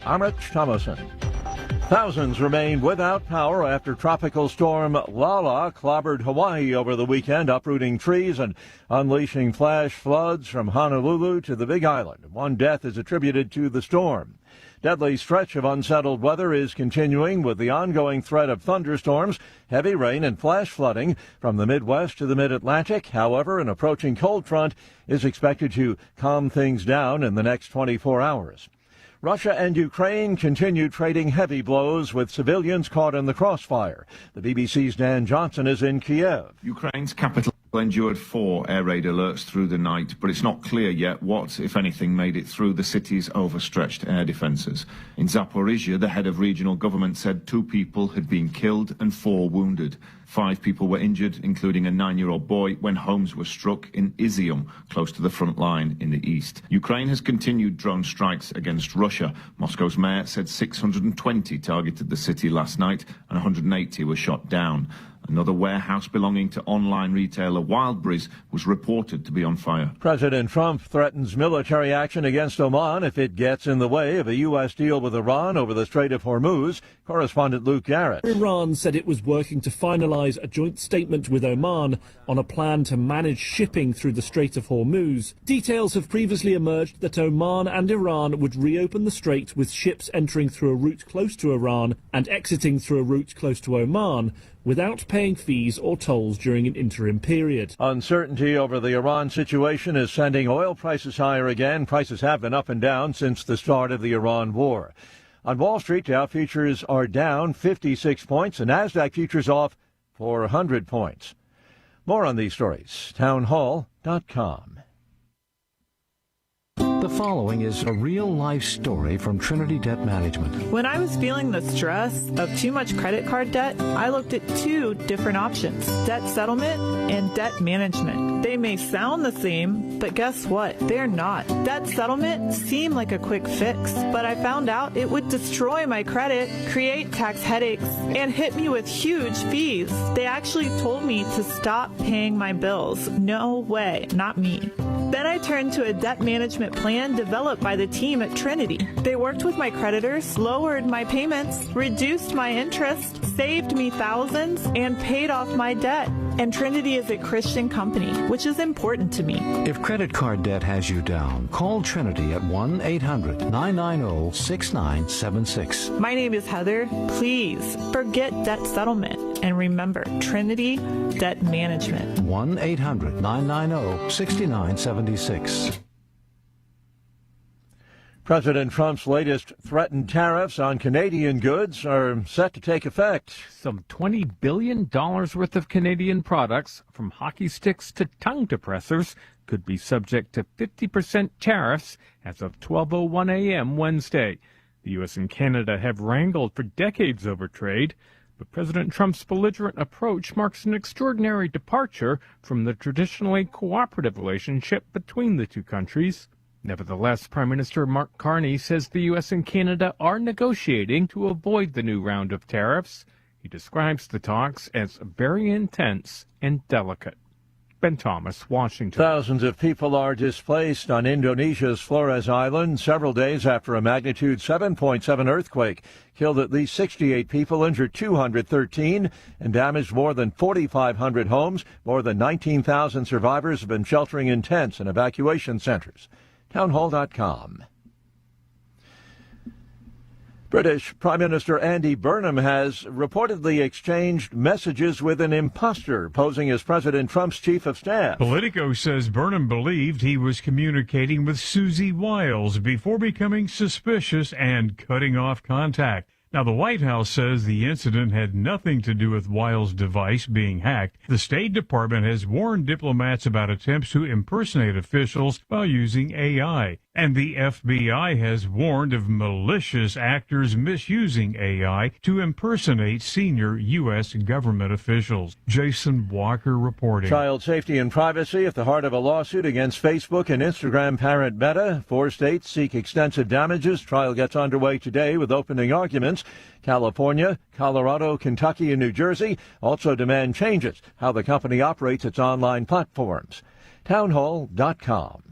I'm Rich Thomason. Thousands remain without power after tropical storm Lala clobbered Hawaii over the weekend, uprooting trees and unleashing flash floods from Honolulu to the Big Island. One death is attributed to the storm. Deadly stretch of unsettled weather is continuing with the ongoing threat of thunderstorms, heavy rain and flash flooding from the Midwest to the Mid-Atlantic. However, an approaching cold front is expected to calm things down in the next 24 hours. Russia and Ukraine continue trading heavy blows with civilians caught in the crossfire. The BBC's Dan Johnson is in Kiev. Ukraine's capital endured 4 air raid alerts through the night, but it's not clear yet what, if anything, made it through the city's overstretched air defences. In Zaporizhia, the head of regional government said 2 people had been killed and 4 wounded. 5 people were injured, including a 9-year-old boy, when homes were struck in Izium, close to the front line in the east. Ukraine has continued drone strikes against Russia. Moscow's mayor said 620 targeted the city last night and 180 were shot down. Another warehouse belonging to online retailer Wildberries was reported to be on fire. President Trump threatens military action against Oman if it gets in the way of a U.S. deal with Iran over the Strait of Hormuz. Correspondent Luke Garrett. Iran said it was working to finalize a joint statement with Oman on a plan to manage shipping through the Strait of Hormuz. Details have previously emerged that Oman and Iran would reopen the strait with ships entering through a route close to Iran and exiting through a route close to Oman, without paying fees or tolls during an interim period. Uncertainty over the Iran situation is sending oil prices higher again. Prices have been up and down since the start of the Iran war. On Wall Street, Dow futures are down 56 points and NASDAQ futures off 400 points. More on these stories, townhall.com. The following is a real-life story from Trinity Debt Management. When I was feeling the stress of too much credit card debt, I looked at 2 different options: debt settlement and debt management. They may sound the same, but guess what? They're not. Debt settlement seemed like a quick fix, but I found out it would destroy my credit, create tax headaches, and hit me with huge fees. They actually told me to stop paying my bills. No way, not me. Then I turned to a debt management plan developed by the team at Trinity. They worked with my creditors, lowered my payments, reduced my interest, saved me thousands, and paid off my debt. And Trinity is a Christian company, which is important to me. If credit card debt has you down, call Trinity at 1-800-990-6976. My name is Heather. Please forget debt settlement and remember Trinity Debt Management. 1-800-990-6976. President Trump's latest threatened tariffs on Canadian goods are set to take effect. Some $20 billion worth of Canadian products, from hockey sticks to tongue depressors, could be subject to 50% tariffs as of 12:01 a.m. Wednesday. The U.S. and Canada have wrangled for decades over trade, but President Trump's belligerent approach marks an extraordinary departure from the traditionally cooperative relationship between the two countries. Nevertheless, Prime Minister Mark Carney says the U.S. and Canada are negotiating to avoid the new round of tariffs. He describes the talks as very intense and delicate. Ben Thomas, Washington. Thousands of people are displaced on Indonesia's Flores Island several days after a magnitude 7.7 earthquake killed at least 68 people, injured 213, and damaged more than 4,500 homes. More than 19,000 survivors have been sheltering in tents and evacuation centers. Townhall.com. British Prime Minister Andy Burnham has reportedly exchanged messages with an imposter posing as President Trump's chief of staff. Politico says Burnham believed he was communicating with Susie Wiles before becoming suspicious and cutting off contact. Now, the White House says the incident had nothing to do with Wiles' device being hacked. The State Department has warned diplomats about attempts to impersonate officials while using AI. And the FBI has warned of malicious actors misusing AI to impersonate senior U.S. government officials. Jason Walker reporting. Child safety and privacy at the heart of a lawsuit against Facebook and Instagram parent Meta. 4 states seek extensive damages. Trial gets underway today with opening arguments. California, Colorado, Kentucky, and New Jersey also demand changes how the company operates its online platforms. Townhall.com.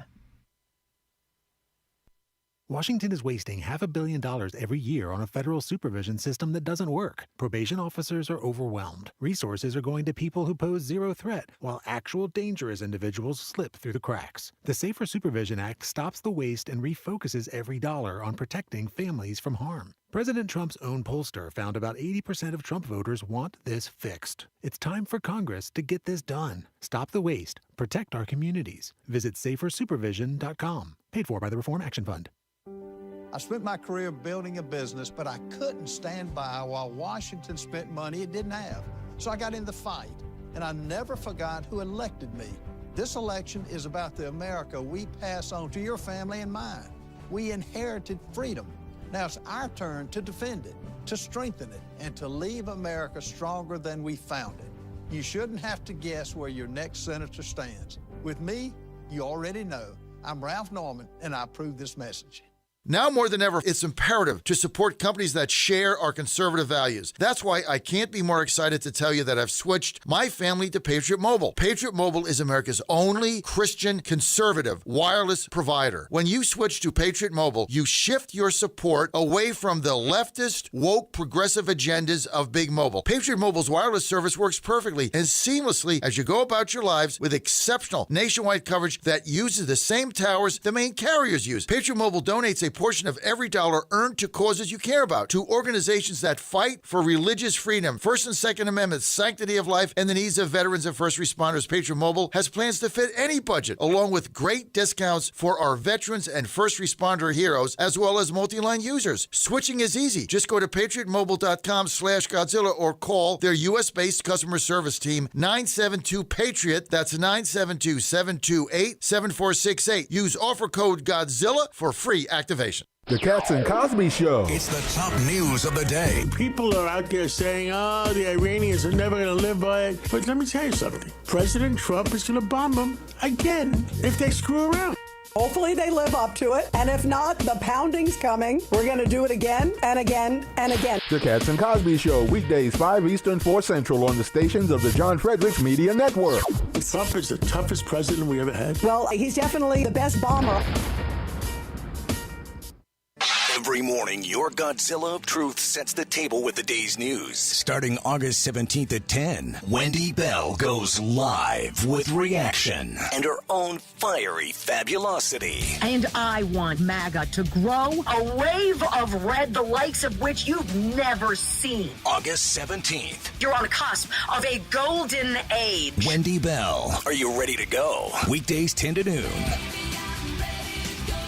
Washington is wasting $500 million every year on a federal supervision system that doesn't work. Probation officers are overwhelmed. Resources are going to people who pose zero threat, while actual dangerous individuals slip through the cracks. The Safer Supervision Act stops the waste and refocuses every dollar on protecting families from harm. President Trump's own pollster found about 80% of Trump voters want this fixed. It's time for Congress to get this done. Stop the waste. Protect our communities. Visit safersupervision.com. Paid for by the Reform Action Fund. I spent my career building a business, but I couldn't stand by while Washington spent money it didn't have. So I got in the fight, and I never forgot who elected me. This election is about the America we pass on to your family and mine. We inherited freedom. Now it's our turn to defend it, to strengthen it, and to leave America stronger than we found it. You shouldn't have to guess where your next senator stands. With me, you already know. I'm Ralph Norman, and I approve this message. Now more than ever, it's imperative to support companies that share our conservative values. That's why I can't be more excited to tell you that I've switched my family to Patriot Mobile. Patriot Mobile is America's only Christian conservative wireless provider. When you switch to Patriot Mobile, you shift your support away from the leftist, woke, progressive agendas of Big Mobile. Patriot Mobile's wireless service works perfectly and seamlessly as you go about your lives with exceptional nationwide coverage that uses the same towers the main carriers use. Patriot Mobile donates a portion of every dollar earned to causes you care about, to organizations that fight for religious freedom, First and Second Amendments, sanctity of life, and the needs of veterans and first responders. Patriot Mobile has plans to fit any budget, along with great discounts for our veterans and first responder heroes, as well as multi-line users. Switching is easy. Just go to patriotmobile.com/Godzilla or call their U.S.-based customer service team, 972-PATRIOT. That's 972-728-7468. Use offer code Godzilla for free activation. The Cats and Cosby Show. It's the top news of the day. People are out there saying, oh, the Iranians are never going to live by it. But let me tell you something. President Trump is going to bomb them again if they screw around. Hopefully they live up to it. And if not, the pounding's coming. We're going to do it again and again and again. The Cats and Cosby Show, weekdays 5 Eastern, 4 Central on the stations of the John Fredericks Media Network. Trump is the toughest president we ever had. Well, he's definitely the best bomber. Every morning, your Godzilla of Truth sets the table with the day's news. Starting August 17th at 10, Wendy Bell goes live with reaction and her own fiery fabulosity. And I want MAGA to grow a wave of red, the likes of which you've never seen. August 17th. You're on the cusp of a golden age. Wendy Bell, are you ready to go? Weekdays 10 to noon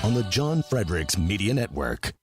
on the John Fredericks Media Network.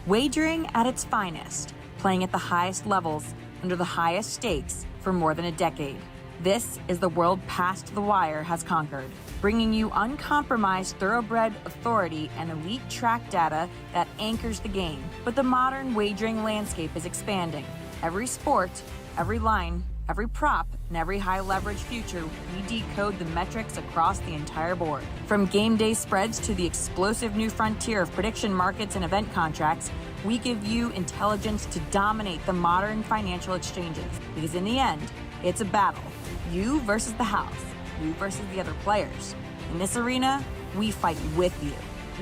Wagering at its finest, playing at the highest levels, under the highest stakes for more than a decade. This is the world Past the Wire has conquered, bringing you uncompromised thoroughbred authority and elite track data that anchors the game. But the modern wagering landscape is expanding. Every sport, every line, every prop, and every high-leverage future, we decode the metrics across the entire board. From game day spreads to the explosive new frontier of prediction markets and event contracts, we give you intelligence to dominate the modern financial exchanges. Because in the end, it's a battle. You versus the house. You versus the other players. In this arena, we fight with you.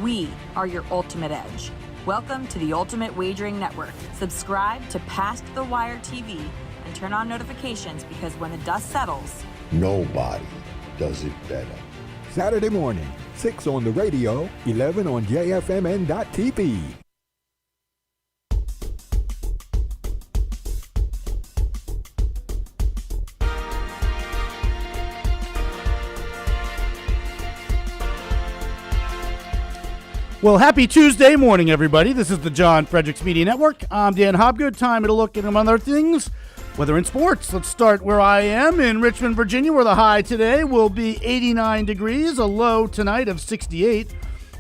We are your ultimate edge. Welcome to the Ultimate Wagering Network. Subscribe to Past the Wire TV and turn on notifications, because when the dust settles, nobody does it better. Saturday morning, 6 on the radio, 11 on JFMN.TV. Well, happy Tuesday morning, everybody. This is the John Fredericks Media Network. I'm Dan Hobgood. Time to look at, among other things, weather in sports. Let's start where I am in Richmond, Virginia, where the high today will be 89 degrees, a low tonight of 68.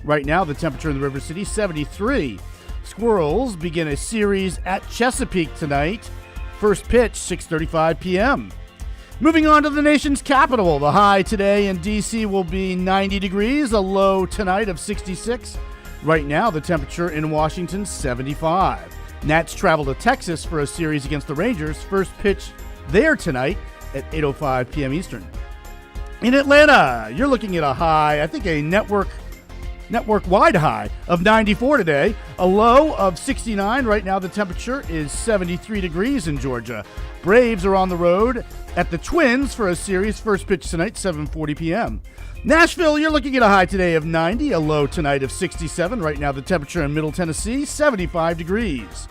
Right now, the temperature in the River City, 73. Squirrels begin a series at Chesapeake tonight. First pitch, 6:35 p.m. Moving on to the nation's capital, the high today in D.C. will be 90 degrees, a low tonight of 66. Right now, the temperature in Washington, 75. Nats travel to Texas for a series against the Rangers. First pitch there tonight at 8:05 p.m. Eastern. In Atlanta, you're looking at a high, I think a network network-wide high of 94 today, a low of 69. Right now the temperature is 73 degrees in Georgia. Braves are on the road at the Twins for a series. First pitch tonight, 7:40 p.m. Nashville, you're looking at a high today of 90, a low tonight of 67. Right now the temperature in Middle Tennessee, 75 degrees.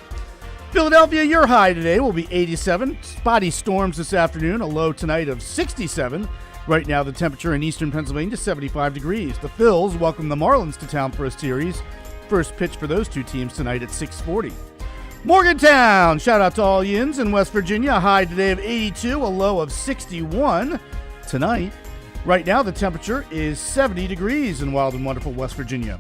Philadelphia, your high today will be 87. Spotty storms this afternoon, a low tonight of 67. Right now, the temperature in eastern Pennsylvania, 75 degrees. The Phils welcome the Marlins to town for a series. First pitch for those two teams tonight at 6:40. Morgantown, shout out to all Yins in West Virginia. A high today of 82, a low of 61 tonight. Right now, the temperature is 70 degrees in wild and wonderful West Virginia.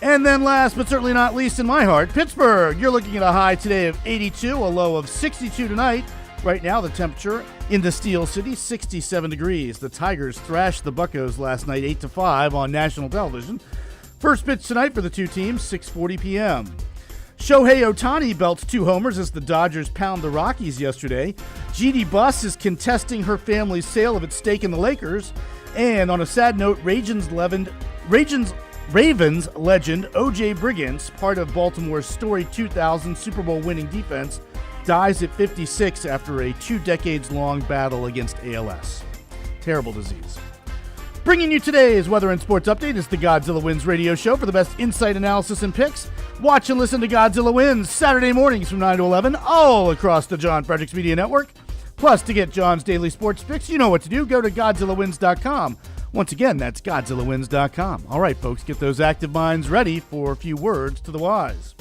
And then last but certainly not least in my heart, Pittsburgh. You're looking at a high today of 82, a low of 62 tonight. Right now, the temperature in the Steel City, 67 degrees. The Tigers thrashed the Buccos last night, 8-5 on national television. First pitch tonight for the two teams, 6:40 p.m. Shohei Ohtani belts 2 homers as the Dodgers pound the Rockies yesterday. GD Buss is contesting her family's sale of its stake in the Lakers. And on a sad note, Ravens legend O.J. Brigance, part of Baltimore's storied 2000 Super Bowl winning defense, dies at 56 after a 2 decades-long battle against ALS. Terrible disease. Bringing you today's weather and sports update is the Godzilla Wins radio show for the best insight, analysis, and picks. Watch and listen to Godzilla Wins Saturday mornings from 9 to 11 all across the John Fredericks Media Network. Plus, to get John's daily sports picks, you know what to do. Go to GodzillaWins.com. Once again, that's GodzillaWins.com. All right, folks, get those active minds ready for a few words to the wise.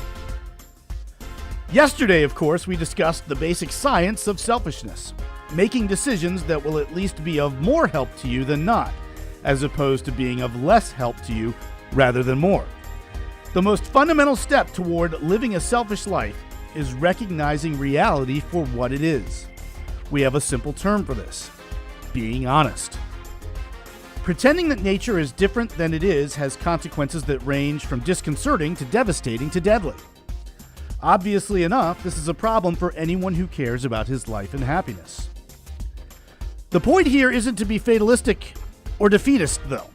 Yesterday, of course, we discussed the basic science of selfishness, making decisions that will at least be of more help to you than not, as opposed to being of less help to you rather than more. The most fundamental step toward living a selfish life is recognizing reality for what it is. We have a simple term for this: being honest. Pretending that nature is different than it is has consequences that range from disconcerting to devastating to deadly. Obviously enough, this is a problem for anyone who cares about his life and happiness. The point here isn't to be fatalistic or defeatist, though.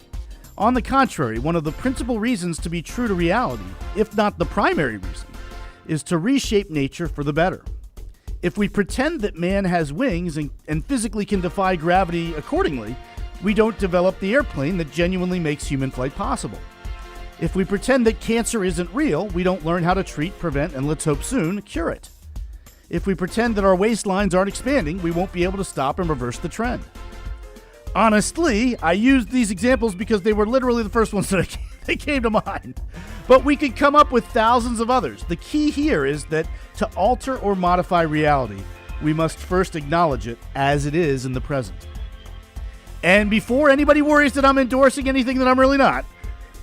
On the contrary, one of the principal reasons to be true to reality, if not the primary reason, is to reshape nature for the better. If we pretend that man has wings and physically can defy gravity accordingly, we don't develop the airplane that genuinely makes human flight possible. If we pretend that cancer isn't real, we don't learn how to treat, prevent, and let's hope soon, cure it. If we pretend that our waistlines aren't expanding, we won't be able to stop and reverse the trend. Honestly, I used these examples because they were literally the first ones that came to mind. But we could come up with thousands of others. The key here is that to alter or modify reality, we must first acknowledge it as it is in the present. And before anybody worries that I'm endorsing anything that I'm really not,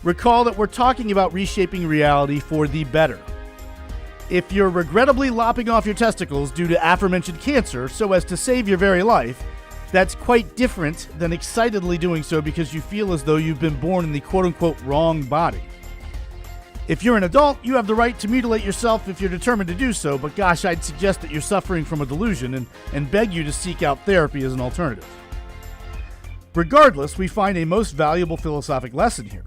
recall that we're talking about reshaping reality for the better. If you're regrettably lopping off your testicles due to aforementioned cancer so as to save your very life, that's quite different than excitedly doing so because you feel as though you've been born in the quote-unquote wrong body. If you're an adult, you have the right to mutilate yourself if you're determined to do so, but gosh, I'd suggest that you're suffering from a delusion and beg you to seek out therapy as an alternative. Regardless, we find a most valuable philosophic lesson here: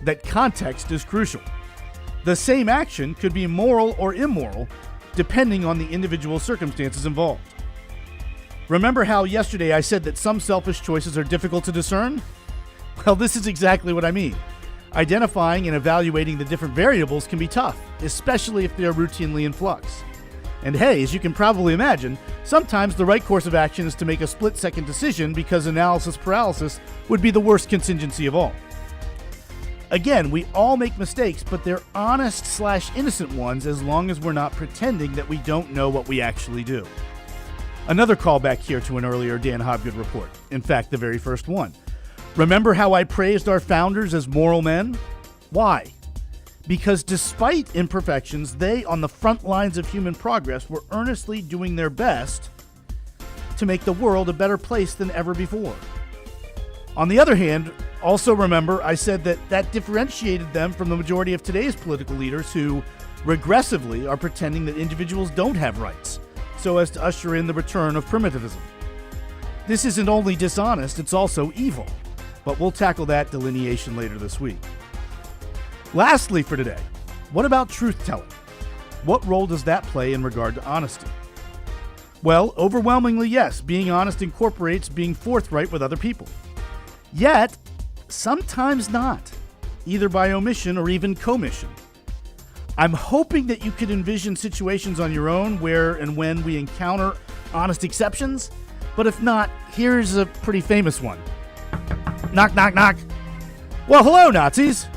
that context is crucial. The same action could be moral or immoral, depending on the individual circumstances involved. Remember how yesterday I said that some selfish choices are difficult to discern? Well, this is exactly what I mean. Identifying and evaluating the different variables can be tough, especially if they are routinely in flux. And hey, as you can probably imagine, sometimes the right course of action is to make a split-second decision because analysis paralysis would be the worst contingency of all. Again, we all make mistakes, but they're honest/innocent ones as long as we're not pretending that we don't know what we actually do. Another callback here to an earlier Dan Hobgood report. In fact, the very first one. Remember how I praised our founders as moral men? Why? Because despite imperfections, they, on the front lines of human progress, were earnestly doing their best to make the world a better place than ever before. On the other hand, also remember I said that differentiated them from the majority of today's political leaders who regressively are pretending that individuals don't have rights, so as to usher in the return of primitivism. This isn't only dishonest, it's also evil, but we'll tackle that delineation later this week. Lastly for today, what about truth-telling? What role does that play in regard to honesty? Well, overwhelmingly, yes. Being honest incorporates being forthright with other people. Yet, sometimes not, either by omission or even commission. I'm hoping that you could envision situations on your own where and when we encounter honest exceptions, but if not, here's a pretty famous one. Knock, knock, knock. Well, hello, Nazis.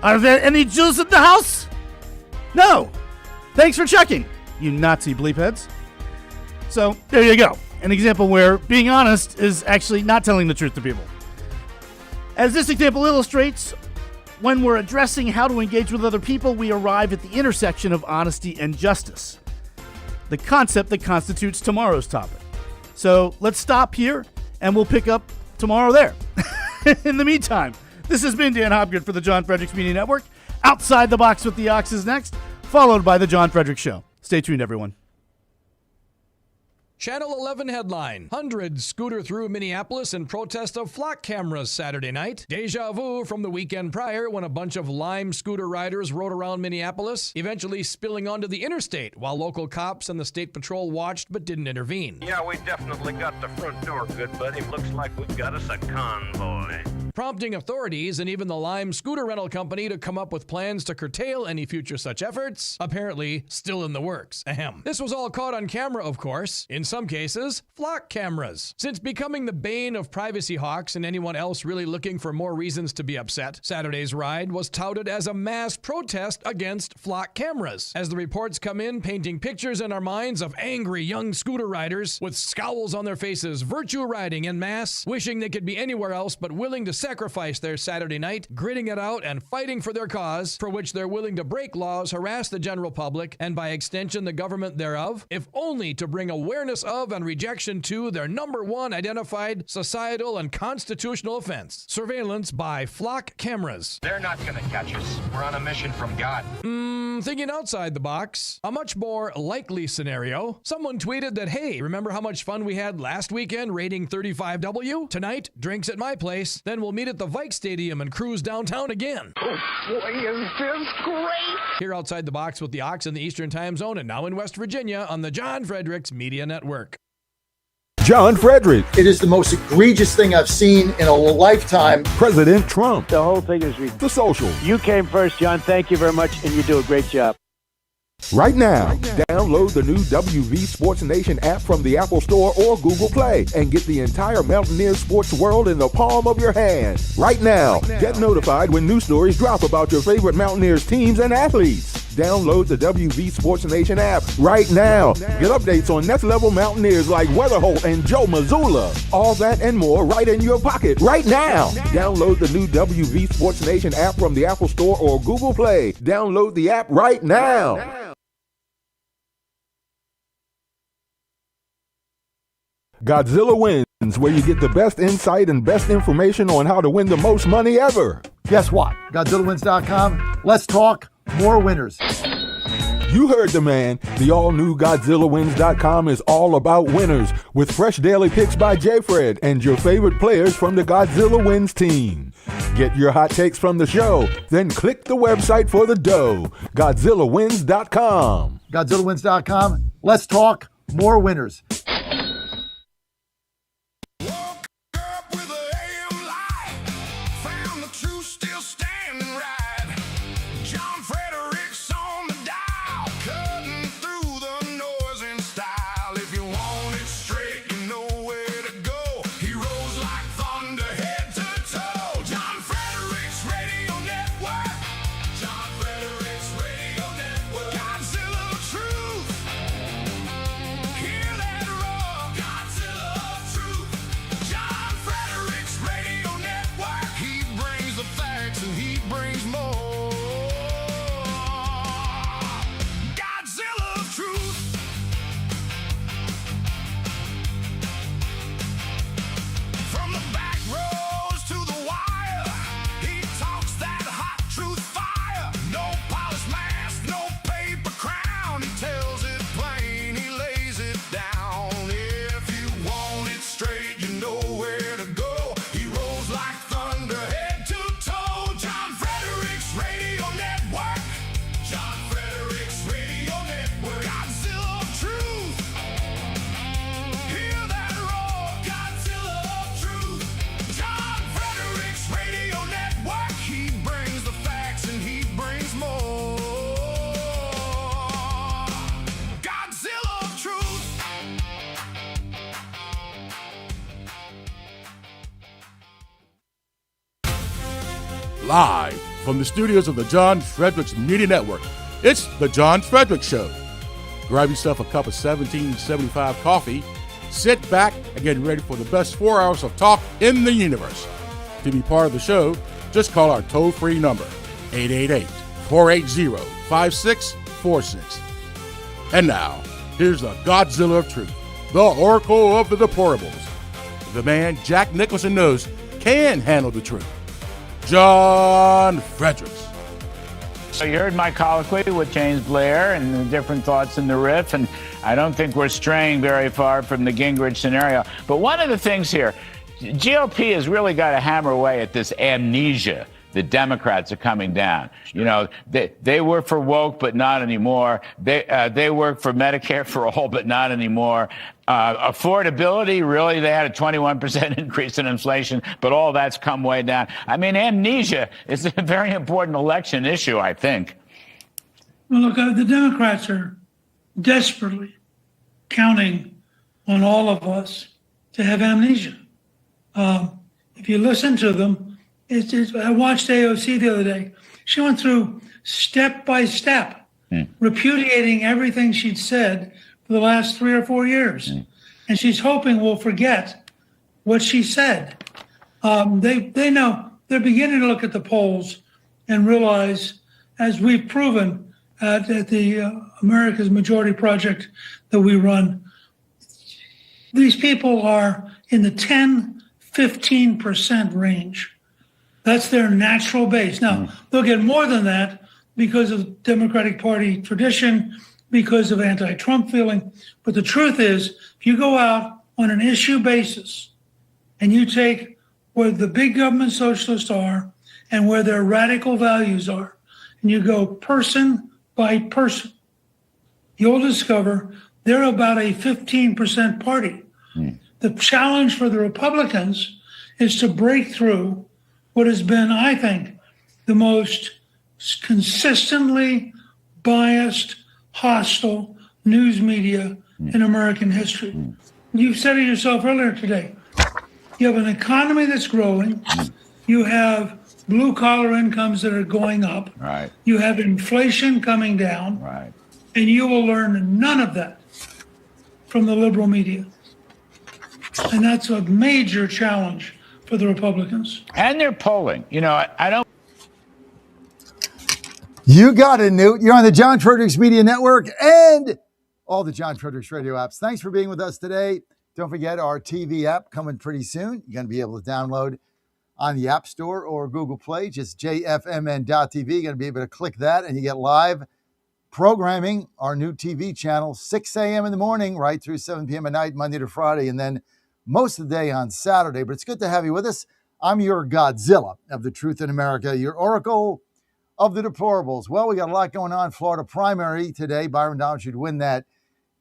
Are there any Jews in the house? No. Thanks for checking, you Nazi bleepheads. So, there you go. An example where being honest is actually not telling the truth to people. As this example illustrates, when we're addressing how to engage with other people, we arrive at the intersection of honesty and justice, the concept that constitutes tomorrow's topic. So, let's stop here, and we'll pick up tomorrow there. In the meantime, this has been Dan Hopgood for the John Fredericks Media Network. Outside the Box with the Ox is next, followed by the John Fredericks Show. Stay tuned, everyone. Channel 11 headline. Hundreds scooter through Minneapolis in protest of flock cameras Saturday night. Deja vu from the weekend prior when a bunch of Lime scooter riders rode around Minneapolis, eventually spilling onto the interstate while local cops and the state patrol watched but didn't intervene. Yeah, we definitely got the front door, good buddy. Looks like we've got us a convoy. Prompting authorities and even the Lime scooter rental company to come up with plans to curtail any future such efforts, apparently still in the works. Ahem. This was all caught on camera, of course. In some cases, flock cameras. Since becoming the bane of privacy hawks and anyone else really looking for more reasons to be upset, Saturday's ride was touted as a mass protest against flock cameras. As the reports come in, painting pictures in our minds of angry young scooter riders with scowls on their faces, virtue riding en masse, wishing they could be anywhere else but willing to sacrifice their Saturday night, gritting it out and fighting for their cause, for which they're willing to break laws, harass the general public, and by extension the government thereof, if only to bring awareness of and rejection to their number one identified societal and constitutional offense: surveillance by flock cameras. They're not gonna catch us. We're on a mission from God. Thinking outside the box, a much more likely scenario. Someone tweeted that, hey, remember how much fun we had last weekend raiding 35W? Tonight, drinks at my place, then we'll meet at the Vike Stadium and cruise downtown again. Oh boy, is this great! Here outside the box with the Ox in the Eastern Time Zone and now in West Virginia on the John Fredericks Media Network. John Fredericks. It is the most egregious thing I've seen in a lifetime. President Trump. The whole thing is ridiculous. The Social. You came first, John. Thank you very much, and you do a great job. Right now, download the new WV Sports Nation app from the Apple Store or Google Play and get the entire Mountaineer sports world in the palm of your hand. Right now, get notified when new stories drop about your favorite Mountaineers teams and athletes. Download the WV Sports Nation app right now. Get updates on next level Mountaineers like Weatherholt and Joe Mazzulla. All that and more right in your pocket right now. Download the new WV Sports Nation app from the Apple Store or Google Play. Download the app right now. Godzilla Wins, where you get the best insight and best information on how to win the most money ever. Guess what? GodzillaWins.com. Let's talk more winners. You heard the man. The all-new GodzillaWins.com is all about winners, with fresh daily picks by J-Fred and your favorite players from the Godzilla Wins team. Get your hot takes from the show, then click the website for the dough. GodzillaWins.com. GodzillaWins.com. Let's talk more winners. Hear that live from the studios of the John Fredericks Media Network. It's the John Fredericks Show. Grab yourself a cup of 1775 coffee, sit back, and get ready for the best 4 hours of talk in the universe. To be part of the show, just call our toll-free number, 888-480-5646. And now, here's the Godzilla of Truth, the Oracle of the Deplorables, the man Jack Nicholson knows can handle the truth, John Fredericks. So you heard my colloquy with James Blair and the different thoughts in the riff, and I don't think we're straying very far from the Gingrich scenario. But one of the things here, GOP has really got to hammer away at this amnesia. The Democrats are coming down. You know, they were for woke, but not anymore. They work for Medicare for all, but not anymore. Affordability, really, they had a 21% increase in inflation, but all that's come way down. I mean, amnesia is a very important election issue, I think. Well, look, the Democrats are desperately counting on all of us to have amnesia. If you listen to them, I watched AOC the other day. She went through step by step, repudiating everything she'd said for the last 3 or 4 years. And she's hoping we'll forget what she said. They know, they're beginning to look at the polls and realize, as we've proven at the America's Majority Project that we run, these people are in the 10-15% range. That's their natural base. Now, they'll get more than that because of Democratic Party tradition, because of anti-Trump feeling. But the truth is, if you go out on an issue basis and you take where the big government socialists are and where their radical values are, and you go person by person, you'll discover they're about a 15% party. The challenge for the Republicans is to break through what has been, I think, the most consistently biased, hostile news media in American history. You said it yourself earlier today. You have an economy that's growing. You have blue-collar incomes that are going up. Right. You have inflation coming down. Right. And you will learn none of that from the liberal media. And that's a major challenge for the Republicans. And they're polling. You know, I don't. You got it, Newt. You're on the John Fredericks Media Network and all the John Fredericks radio apps. Thanks for being with us today. Don't forget our TV app coming pretty soon. You're going to be able to download on the App Store or Google Play, just jfmn.tv. You're going to be able to click that and you get live programming, our new TV channel, 6 a.m. in the morning, right through 7 p.m. at night, Monday to Friday, and then most of the day on Saturday. But it's good to have you with us. I'm your Godzilla of the truth in America, your Oracle of the Deplorables. Well, we got a lot going on. Florida primary today. Byron Donalds should win that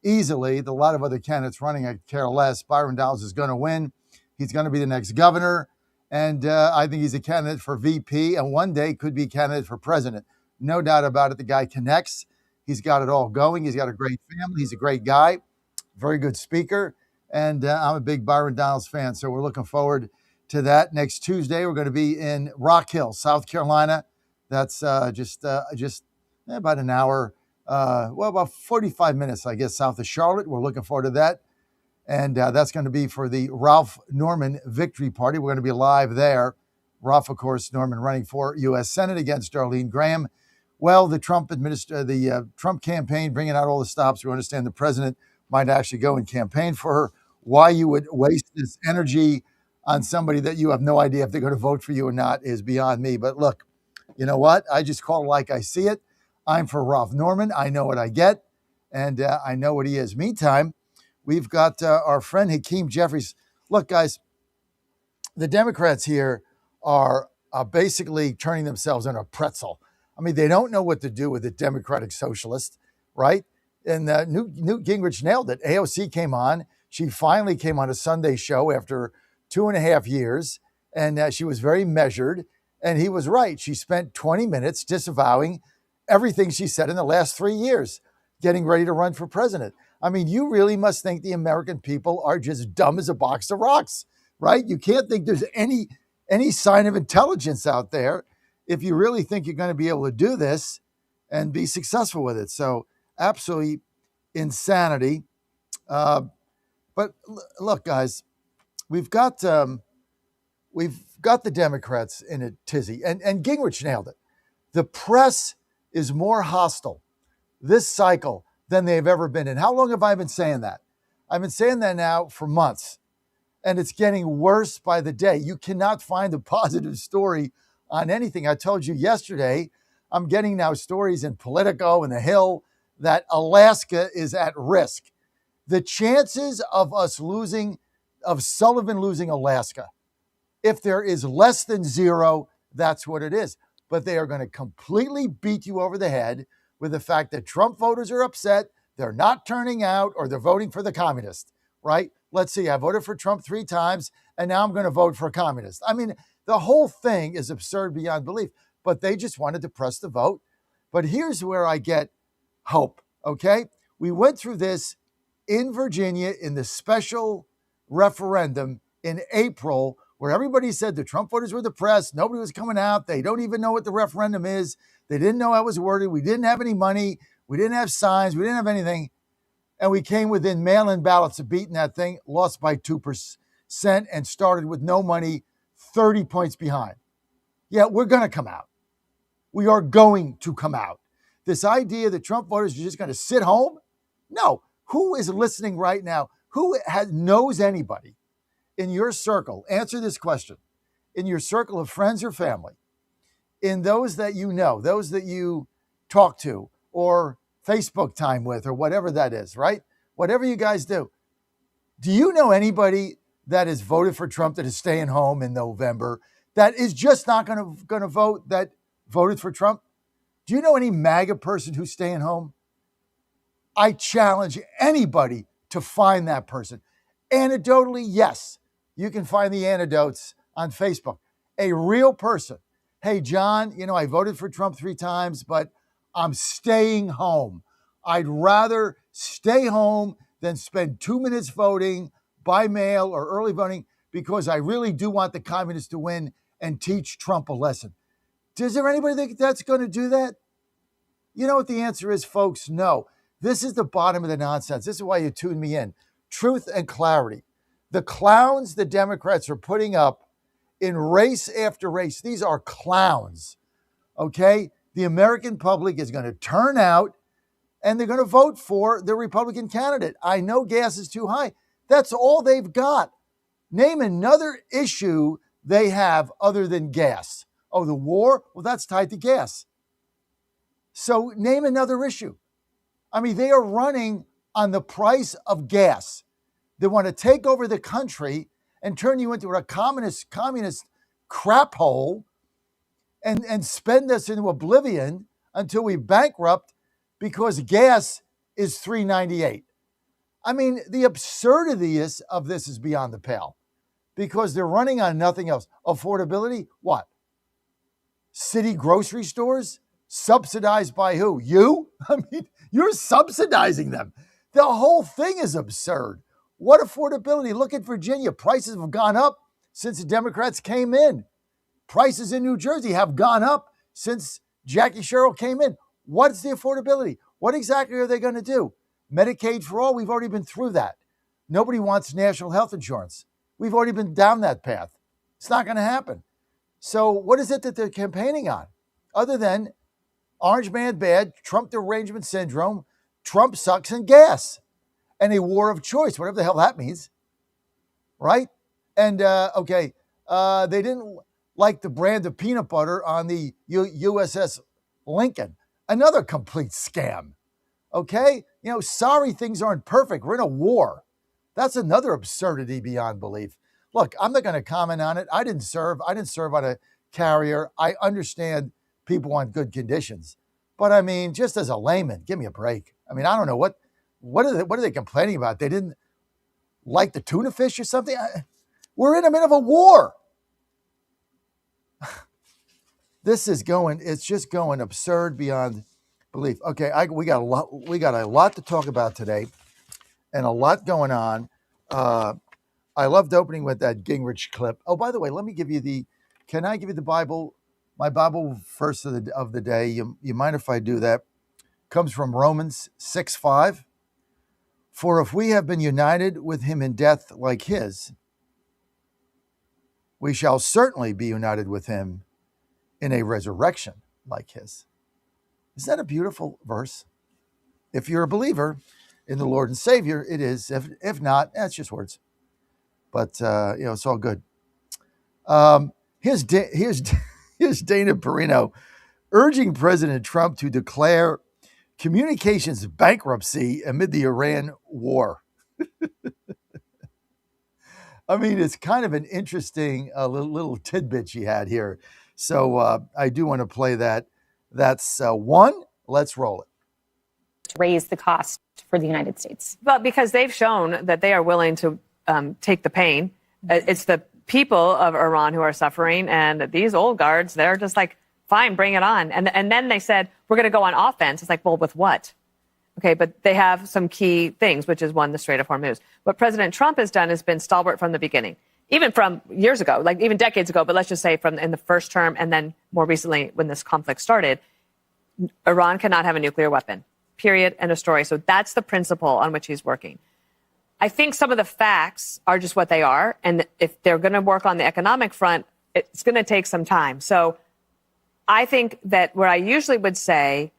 easily. A lot of other candidates running, I care less. Byron Donalds is going to win. He's going to be the next governor. And I think he's a candidate for VP and one day could be a candidate for president. No doubt about it. The guy connects. He's got it all going. He's got a great family. He's a great guy, very good speaker. And I'm a big Byron Donalds fan, so we're looking forward to that. Next Tuesday, we're going to be in Rock Hill, South Carolina. That's just about an hour, about 45 minutes, I guess, south of Charlotte. We're looking forward to that. And that's going to be for the Ralph Norman Victory Party. We're going to be live there. Ralph, of course, Norman running for U.S. Senate against Darlene Graham. Well, the Trump campaign bringing out all the stops. We understand the president might actually go and campaign for her. Why you would waste this energy on somebody that you have no idea if they're going to vote for you or not is beyond me. But look, you know what? I just call it like I see it. I'm for Ralph Norman. I know what I get, and I know what he is. Meantime, we've got our friend Hakeem Jeffries. Look, guys, the Democrats here are basically turning themselves into a pretzel. I mean, they don't know what to do with the Democratic Socialist, right? And Newt Gingrich nailed it. AOC came on. She finally came on a Sunday show after 2.5 years, and she was very measured. And he was right. She spent 20 minutes disavowing everything she said in the last 3 years, getting ready to run for president. I mean, you really must think the American people are just dumb as a box of rocks, right? You can't think there's any sign of intelligence out there if you really think you're going to be able to do this and be successful with it. So absolutely insanity. But look, guys, we've got the Democrats in a tizzy, and Gingrich nailed it. The press is more hostile this cycle than they've ever been. And how long have I been saying that? I've been saying that now for months, and it's getting worse by the day. You cannot find a positive story on anything. I told you yesterday, I'm getting now stories in Politico and The Hill that Alaska is at risk. The chances of Sullivan losing Alaska, if there is less than zero, that's what it is. But they are going to completely beat you over the head with the fact that Trump voters are upset, they're not turning out, or they're voting for the communist, right? Let's see, I voted for Trump 3 times, and now I'm going to vote for a communist. I mean, the whole thing is absurd beyond belief, but they just wanted to press the vote. But here's where I get hope, okay? We went through this in Virginia in the special referendum in April, where everybody said the Trump voters were depressed. Nobody was coming out. They don't even know what the referendum is. They didn't know how it was worded. We didn't have any money. We didn't have signs. We didn't have anything. And we came within mail-in ballots of beating that thing, lost by 2%, and started with no money, 30 points behind. Yeah, we're going to come out. We are going to come out. This idea that Trump voters are just going to sit home? No. Who is listening right now? Who knows anybody in your circle? Answer this question. In your circle of friends or family, in those that you know, those that you talk to or Facebook time with or whatever that is, right? Whatever you guys do. Do you know anybody that has voted for Trump that is staying home in November, that is just not going to vote, that voted for Trump? Do you know any MAGA person who's staying home? I challenge anybody to find that person. Anecdotally, yes, you can find the anecdotes on Facebook. A real person. Hey, John, I voted for Trump 3 times, but I'm staying home. I'd rather stay home than spend 2 minutes voting by mail or early voting because I really do want the communists to win and teach Trump a lesson. Is there anybody think that's going to do that? You know what the answer is, folks? No. This is the bottom of the nonsense. This is why you tune me in. Truth and clarity. The clowns the Democrats are putting up in race after race, these are clowns, okay? The American public is going to turn out and they're going to vote for the Republican candidate. I know gas is too high. That's all they've got. Name another issue they have other than gas. Oh, the war? Well, that's tied to gas. So name another issue. I mean, they are running on the price of gas. They want to take over the country and turn you into a communist crap hole and spend us into oblivion until we bankrupt because gas is $3.98. I mean, the absurdity of this is beyond the pale because they're running on nothing else. Affordability, what? City grocery stores? Subsidized by who? You? I mean, you're subsidizing them. The whole thing is absurd. What affordability? Look at Virginia. Prices have gone up since the Democrats came in. Prices in New Jersey have gone up since Jackie Sherrill came in. What's the affordability? What exactly are they going to do? Medicaid for all? We've already been through that. Nobody wants national health insurance. We've already been down that path. It's not going to happen. So what is it that they're campaigning on? Other than Orange Man bad, Trump derangement syndrome, Trump sucks, and gas. And a war of choice, whatever the hell that means, right? And, they didn't like the brand of peanut butter on the USS Lincoln. Another complete scam, okay? Sorry things aren't perfect. We're in a war. That's another absurdity beyond belief. Look, I'm not going to comment on it. I didn't serve on a carrier. I understand people want good conditions. But, I mean, just as a layman, give me a break. I mean, I don't know what are they complaining about? They didn't like the tuna fish or something? We're in the middle of a war. It's just going absurd beyond belief. Okay, we got a lot to talk about today and a lot going on. I loved opening with that Gingrich clip. Oh, by the way, can I give you the Bible My Bible verse of the day, you mind if I do that, comes from Romans 6:5. For if we have been united with him in death like his, we shall certainly be united with him in a resurrection like his. Is that a beautiful verse? If you're a believer in the Lord and Savior, it is. If not, that's just words. But, it's all good. Here's Dana Perino urging President Trump to declare communications bankruptcy amid the Iran war. I mean, it's kind of an interesting little tidbit she had here. So I do want to play that. That's one. Let's roll it. Raise the cost for the United States. Well, because they've shown that they are willing to take the pain. It's the people of Iran who are suffering, and these old guards, they're just like, fine, bring it on. And then they said, we're going to go on offense. It's like, well, with what? Okay, but they have some key things, which is one, the Strait of Hormuz. What President Trump has done has been stalwart from the beginning, even from years ago, like even decades ago, but let's just say from in the first term and then more recently when this conflict started, Iran cannot have a nuclear weapon, period, end of story. So that's the principle on which he's working. I think some of the facts are just what they are. And if they're going to work on the economic front, it's going to take some time. So I think that where I usually would say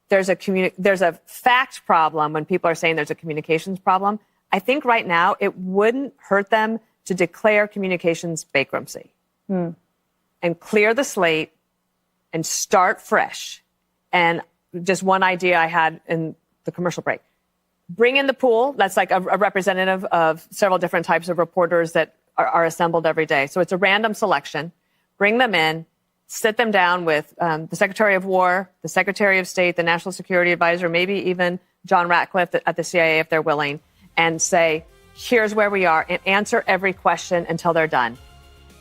there's a fact problem when people are saying there's a communications problem, I think right now it wouldn't hurt them to declare communications bankruptcy and clear the slate and start fresh. And just one idea I had in the commercial break. Bring in the pool. That's like a representative of several different types of reporters that are assembled every day. So it's a random selection. Bring them in, sit them down with the Secretary of War, the Secretary of State, the National Security Advisor, maybe even John Ratcliffe at the CIA if they're willing, and say, here's where we are, and answer every question until they're done.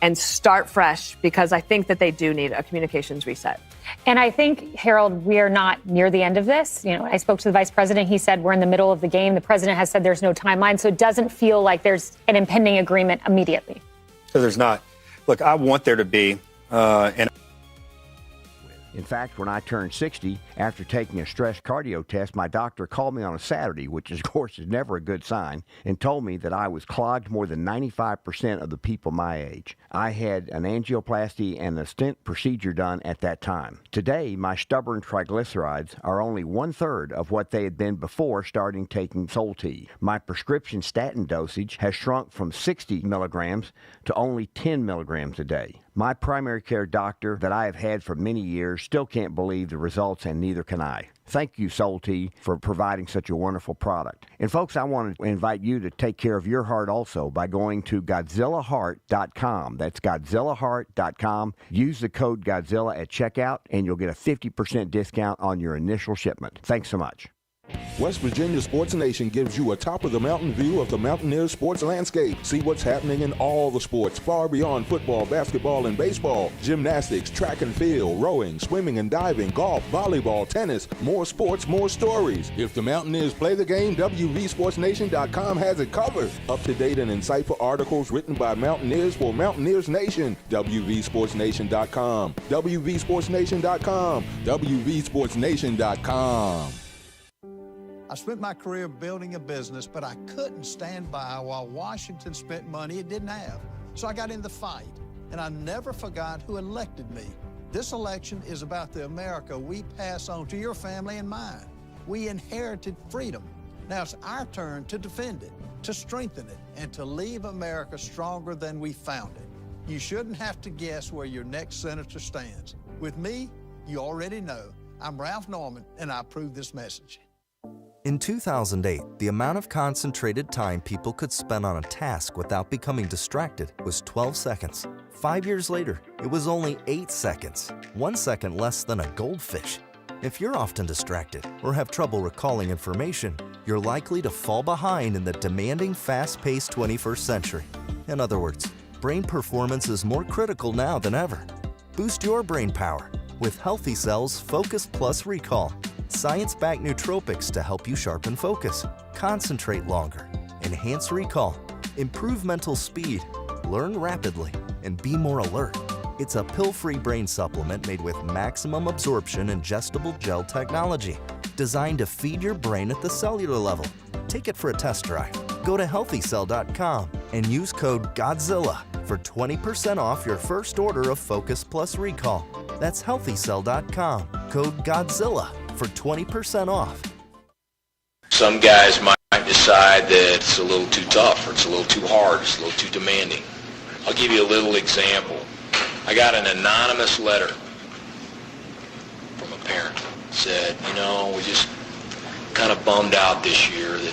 And start fresh, because I think that they do need a communications reset. And I think, Harold, we are not near the end of this. I spoke to the vice president. He said we're in the middle of the game. The president has said there's no timeline. So it doesn't feel like there's an impending agreement immediately. So there's not. Look, I want there to be. In fact, when I turned 60, after taking a stress cardio test, my doctor called me on a Saturday, which of course is never a good sign, and told me that I was clogged more than 95% of the people my age. I had an angioplasty and a stent procedure done at that time. Today, my stubborn triglycerides are only 1/3 of what they had been before starting taking Sol-T. My prescription statin dosage has shrunk from 60 milligrams to only 10 milligrams a day. My primary care doctor that I have had for many years still can't believe the results, and neither can I. Thank you, Sol-T, for providing such a wonderful product. And folks, I want to invite you to take care of your heart also by going to GodzillaHeart.com. That's GodzillaHeart.com. Use the code Godzilla at checkout, and you'll get a 50% discount on your initial shipment. Thanks so much. West Virginia Sports Nation gives you a top-of-the-mountain view of the Mountaineers sports landscape. See what's happening in all the sports, far beyond football, basketball, and baseball. Gymnastics, track and field, rowing, swimming and diving, golf, volleyball, tennis. More sports, more stories. If the Mountaineers play the game, WVSportsNation.com has it covered. Up-to-date and insightful articles written by Mountaineers for Mountaineers Nation. WVSportsNation.com. WVSportsNation.com. WVSportsNation.com. I spent my career building a business, but I couldn't stand by while Washington spent money it didn't have. So I got in the fight, and I never forgot who elected me. This election is about the America we pass on to your family and mine. We inherited freedom. Now it's our turn to defend it, to strengthen it, and to leave America stronger than we found it. You shouldn't have to guess where your next senator stands. With me, you already know. I'm Ralph Norman, and I approve this message. In 2008, the amount of concentrated time people could spend on a task without becoming distracted was 12 seconds. 5 years later, it was only 8 seconds, 1 second less than a goldfish. If you're often distracted or have trouble recalling information, you're likely to fall behind in the demanding, fast-paced 21st century. In other words, brain performance is more critical now than ever. Boost your brain power with Healthy Cells Focus Plus Recall. Science-backed nootropics to help you sharpen focus, concentrate longer, enhance recall, improve mental speed, learn rapidly, and be more alert. It's a pill-free brain supplement made with maximum absorption ingestible gel technology, designed to feed your brain at the cellular level. Take it for a test drive. Go to healthycell.com and use code GODZILLA for 20% off your first order of Focus Plus Recall. That's healthycell.com, code GODZILLA for 20% off. Some guys might decide that it's a little too tough, or it's a little too hard, it's a little too demanding. I'll give you a little example. I got an anonymous letter from a parent. It said, we're just kind of bummed out this year that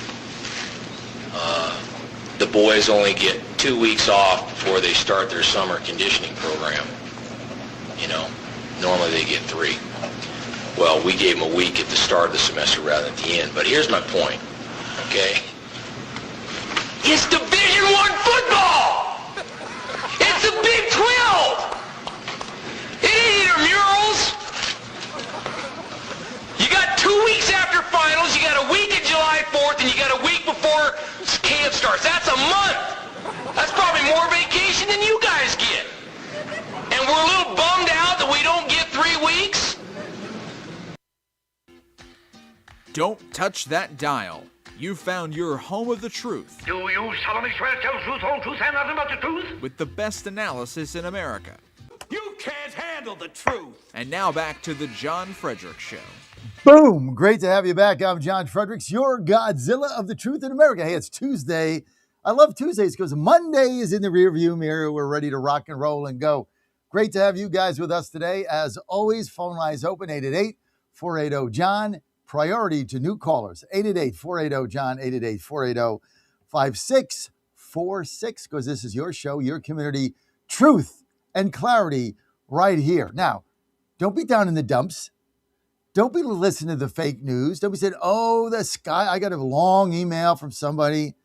the boys only get 2 weeks off before they start their summer conditioning program. Normally they get 3. Well, we gave them a week at the start of the semester rather than at the end. But here's my point, okay? It's Division I football! It's the Big 12! It ain't intramurals! You got 2 weeks after finals, you got a week at July 4th, and you got a week before camp starts. That's a month! That's probably more vacation than you guys get. And we're a little bummed out that we don't get 3 weeks? Don't touch that dial. You found your home of the truth. Do you solemnly swear to tell the truth, whole truth, and nothing but the truth? With the best analysis in America. You can't handle the truth. And now back to the John Fredericks Show. Boom! Great to have you back. I'm John Fredericks, your Godzilla of the truth in America. Hey, it's Tuesday. I love Tuesdays because Monday is in the rearview mirror. We're ready to rock and roll and go. Great to have you guys with us today. As always, phone lines open, 888-480-JOHN. Priority to new callers, 888-480-JOHN, 888-480-5646, because this is your show, your community, truth and clarity right here. Now, don't be down in the dumps. Don't be listening to the fake news. Don't be saying, the sky, I got a long email from somebody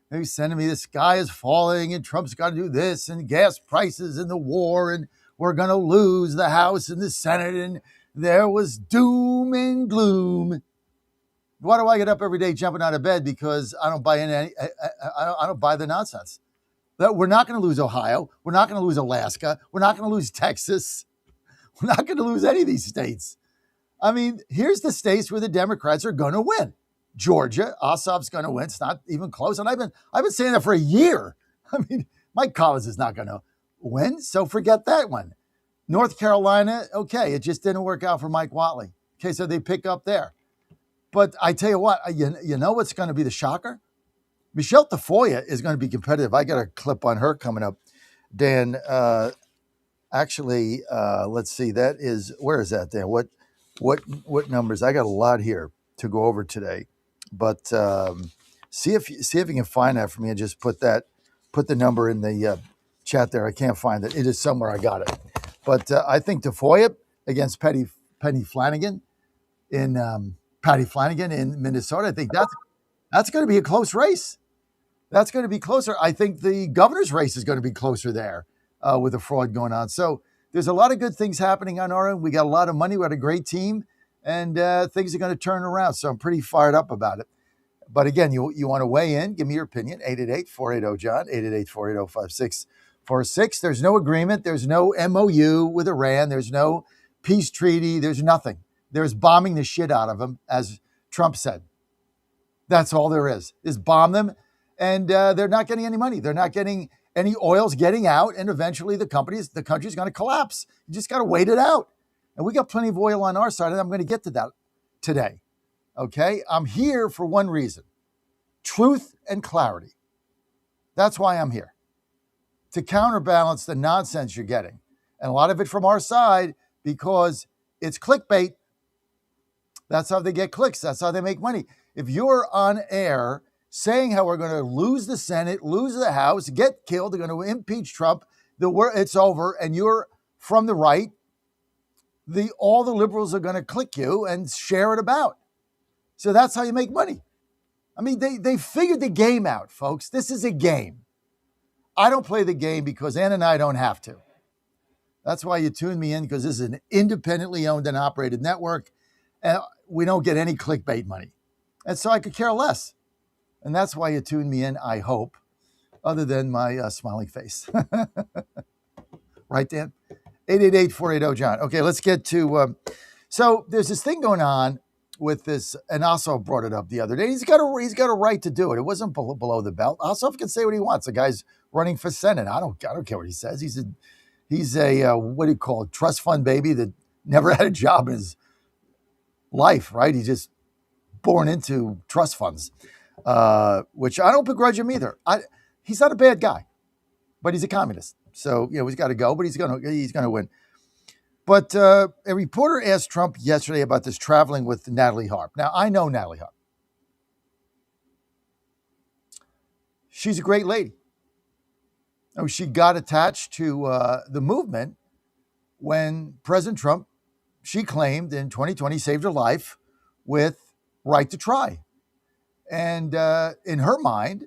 who's sending me the sky is falling and Trump's got to do this and gas prices and the war and we're going to lose the House and the Senate and there was doom and gloom. Why do I get up every day jumping out of bed? Because I don't buy I don't buy the nonsense. That we're not going to lose Ohio. We're not going to lose Alaska. We're not going to lose Texas. We're not going to lose any of these states. I mean, here's the states where the Democrats are going to win. Georgia, Ossoff's going to win. It's not even close. And I've been saying that for a year. I mean, Mike Collins is not going to win, so forget that one. North Carolina, okay, it just didn't work out for Mike Whatley. Okay, so they pick up there. But I tell you what, you know what's going to be the shocker? Michelle Tafoya is going to be competitive. I got a clip on her coming up. Dan, let's see. That is, where is that, Dan? What numbers? I got a lot here to go over today. But see if you can find that for me and just put the number in the chat there. I can't find it. It is somewhere. I got it. But I think Tafoya against Patty Flanagan in Minnesota. I think that's going to be a close race. That's going to be closer. I think the governor's race is going to be closer there with the fraud going on. So there's a lot of good things happening on our end. We got a lot of money. We got a great team, and things are going to turn around. So I'm pretty fired up about it. But again, you want to weigh in, give me your opinion, 888-480-JOHN, 888-480-5646. There's no agreement. There's no MOU with Iran. There's no peace treaty. There's nothing. There's bombing the shit out of them, as Trump said. That's all there is bomb them. And they're not getting any money. They're not getting any oil's getting out. And eventually the country's going to collapse. You just got to wait it out. And we got plenty of oil on our side. And I'm going to get to that today. Okay. I'm here for one reason: truth and clarity. That's why I'm here, to counterbalance the nonsense you're getting. And a lot of it from our side, because it's clickbait. That's how they get clicks. That's how they make money. If you're on air saying how we're going to lose the Senate, lose the House, get killed, they're going to impeach Trump, it's over, and you're from the right, all the liberals are going to click you and share it about. So that's how you make money. I mean, they figured the game out, folks. This is a game. I don't play the game because Ann and I don't have to. That's why you tune me in, because this is an independently owned and operated network, and we don't get any clickbait money. And so I could care less. And that's why you tune me in, I hope, other than my smiling face. Right, Dan? 888-480-JOHN. Okay, let's get to, so there's this thing going on with this, and Ossoff brought it up the other day. He's got a right to do it. It wasn't below the belt. Ossoff can say what he wants. The guy's running for Senate. I don't care what he says. He's a what do you call it, trust fund baby that never had a job in his life, right? He's just born into trust funds, which I don't begrudge him either. He's not a bad guy, but he's a communist. So, he's got to go, but he's going to win. But a reporter asked Trump yesterday about this traveling with Natalie Harp. Now, I know Natalie Harp. She's a great lady. She got attached to the movement when President Trump, she claimed in 2020, saved her life with right to try. And in her mind,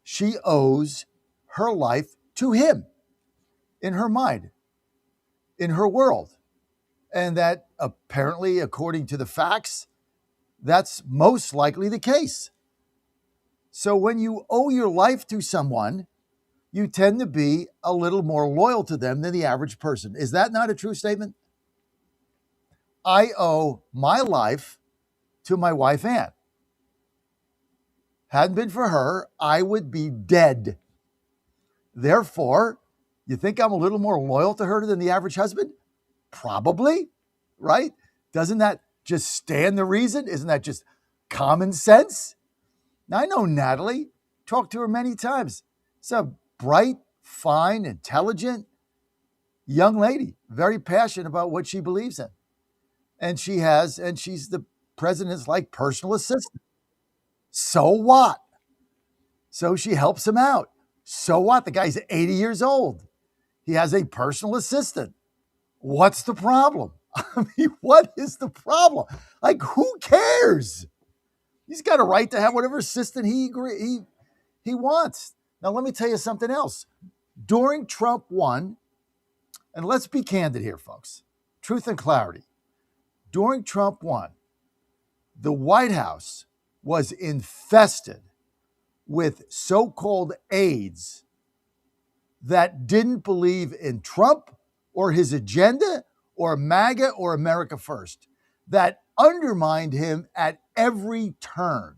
she owes her life to him. In her mind, in her world. And that apparently, according to the facts, that's most likely the case. So when you owe your life to someone, you tend to be a little more loyal to them than the average person. Is that not a true statement? I owe my life to my wife, Ann. Hadn't been for her, I would be dead. Therefore, you think I'm a little more loyal to her than the average husband? Probably, right? Doesn't that just stand the reason? Isn't that just common sense? Now, I know Natalie, talked to her many times. She's a bright, fine, intelligent young lady, very passionate about what she believes in. And she's the president's personal assistant. So what? So she helps him out. So what? The guy's 80 years old. He has a personal assistant. What's the problem? I mean, what is the problem? Who cares? He's got a right to have whatever assistant he wants. Now, let me tell you something else. During Trump 1, and let's be candid here, folks. Truth and clarity. During Trump 1, the White House was infested with so-called aides that didn't believe in Trump or his agenda or MAGA or America First, that undermined him at every turn.